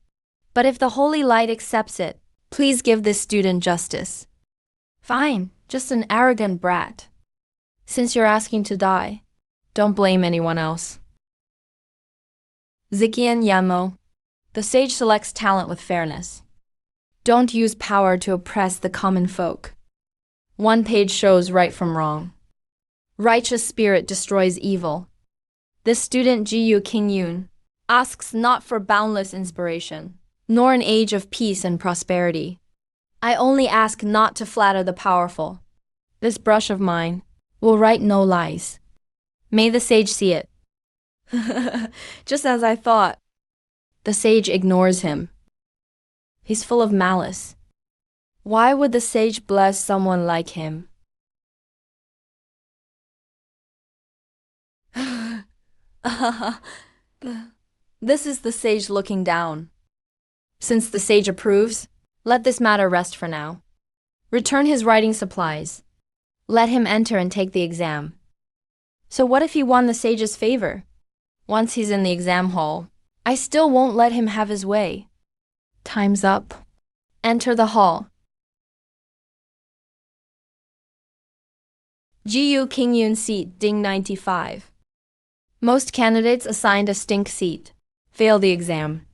But if the holy light accepts it, please give this student justice. Fine, just an arrogant brat. Since you're asking to die, don't blame anyone else. Zikian Yanmo. The sage selects talent with fairness. Don't use power to oppress the common folk. One page shows right from wrong. Righteous spirit destroys evil. This student Jiu Qingyun asks not for boundless inspiration, nor an age of peace and prosperity. I only ask not to flatter the powerful. This brush of mine will write no lies. May the sage see it. Just as I thought. The sage ignores him. He's full of malice. Why would the sage bless someone like him? This is the sage looking down. Since the sage approves, let this matter rest for now. Return his writing supplies. Let him enter and take the exam. So what if he won the sage's favor? Once he's in the exam hall, I still won't let him have his way. Time's up. Enter the hall. Jiu Qingyun seat Ding 95. Most candidates assigned a stink seat fail the exam.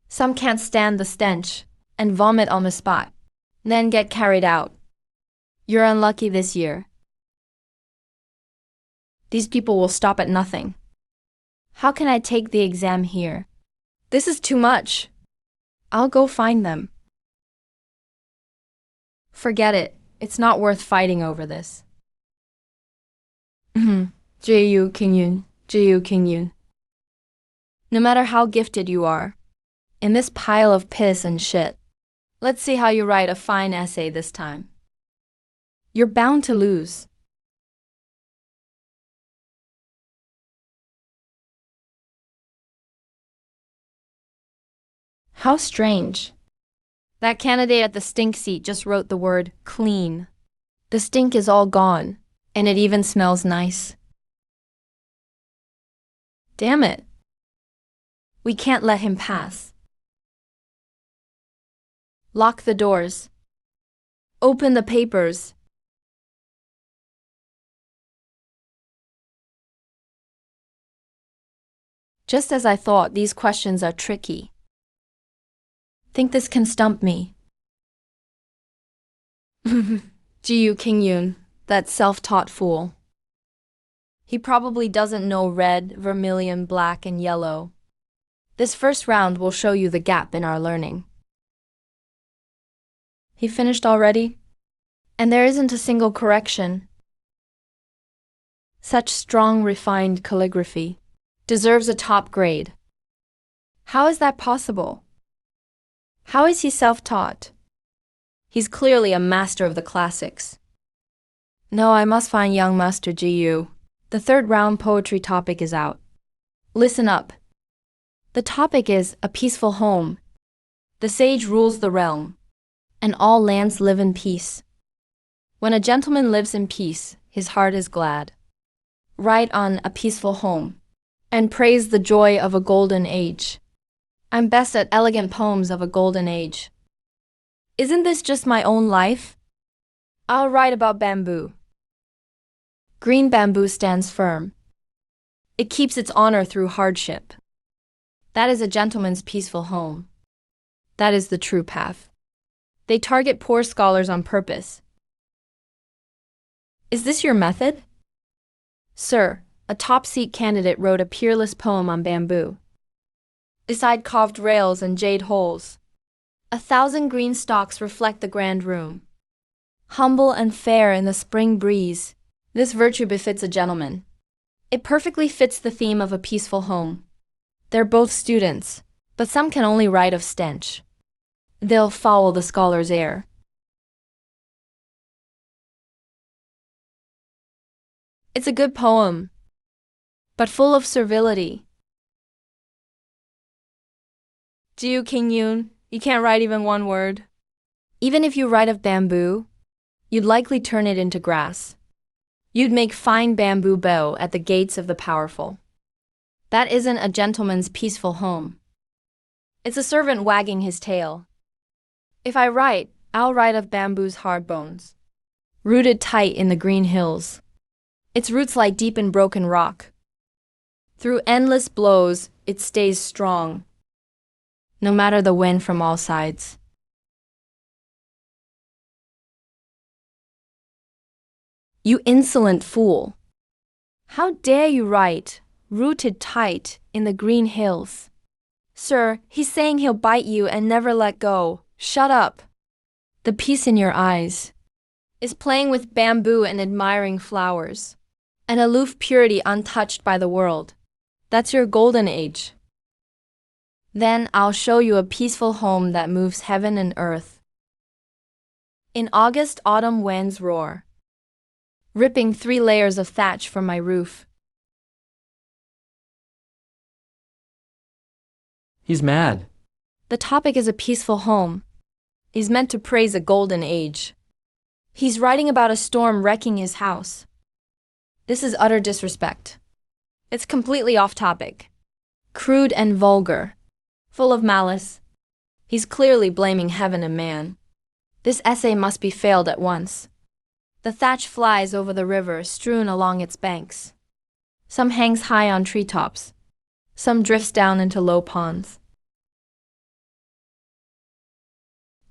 Some can't stand the stench and vomit on the spot, then get carried out. You're unlucky this year. These people will stop at nothing. How can I take the exam here? This is too much. I'll go find them. Forget it. It's not worth fighting over this. Jiu Qingyun, Jiu Qingyun. No matter how gifted you are, in this pile of piss and shit, let's see how you write a fine essay this time. You're bound to lose. How strange. That candidate at the stink seat just wrote the word clean. The stink is all gone, and it even smells nice. Damn it. We can't let him pass. Lock the doors. Open the papers. Just as I thought, these questions are tricky. Think this can stump me? Ji King Yoon, that self-taught fool. He probably doesn't know red, vermilion, black, and yellow. This first round will show you the gap in our learning. He finished already? And there isn't a single correction. Such strong, refined calligraphy deserves a top grade. How is that possible? How is he self-taught? He's clearly a master of the classics. No, I must find young Master Ji. The third round poetry topic is out. Listen up. The topic is a peaceful home. The sage rules the realm, and all lands live in peace. When a gentleman lives in peace, his heart is glad. Write on a peaceful home, and praise the joy of a golden age. I'm best at elegant poems of a golden age. Isn't this just my own life? I'll write about bamboo. Green bamboo stands firm. It keeps its honor through hardship. That is a gentleman's peaceful home. That is the true path. They target poor scholars on purpose. Is this your method? Sir, a top-seat candidate wrote a peerless poem on bamboo. Beside carved rails and jade holes, 1,000 green stalks reflect the grand room. Humble and fair in the spring breeze, this virtue befits a gentleman. It perfectly fits the theme of a peaceful home. They're both students, but some can only write of stench. They'll foul the scholar's air. It's a good poem, but full of servility. Ji King Yoon, you can't write even one word. Even if you write of bamboo, you'd likely turn it into grass. You'd make fine bamboo bow at the gates of the powerful. That isn't a gentleman's peaceful home. It's a servant wagging his tail. If I write, I'll write of bamboo's hard bones, rooted tight in the green hills. Its roots lie deep in broken rock. Through endless blows, it stays strong, no matter the wind from all sides. You insolent fool! How dare you write, rooted tight in the green hills? Sir, he's saying he'll bite you and never let go. Shut up! The peace in your eyes is playing with bamboo and admiring flowers, an aloof purity untouched by the world. That's your golden age. Then I'll show you a peaceful home that moves heaven and earth. In August, autumn winds roar, ripping 3 layers of thatch from my roof. He's mad. The topic is a peaceful home. He's meant to praise a golden age. He's writing about a storm wrecking his house. This is utter disrespect. It's completely off topic. Crude and vulgar. Full of malice. He's clearly blaming heaven and man. This essay must be failed at once. The thatch flies over the river strewn along its banks. Some hangs high on treetops. Some drifts down into low ponds.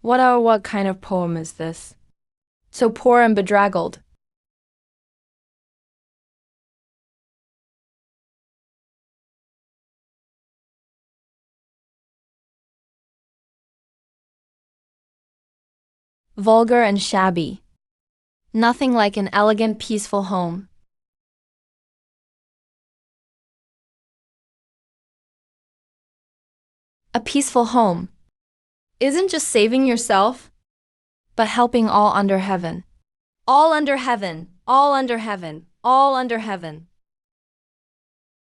What kind of poem is this? So poor and bedraggled. Vulgar and shabby. Nothing like an elegant, peaceful home. A peaceful home isn't just saving yourself, but helping all under heaven. All under heaven, all under heaven, all under heaven.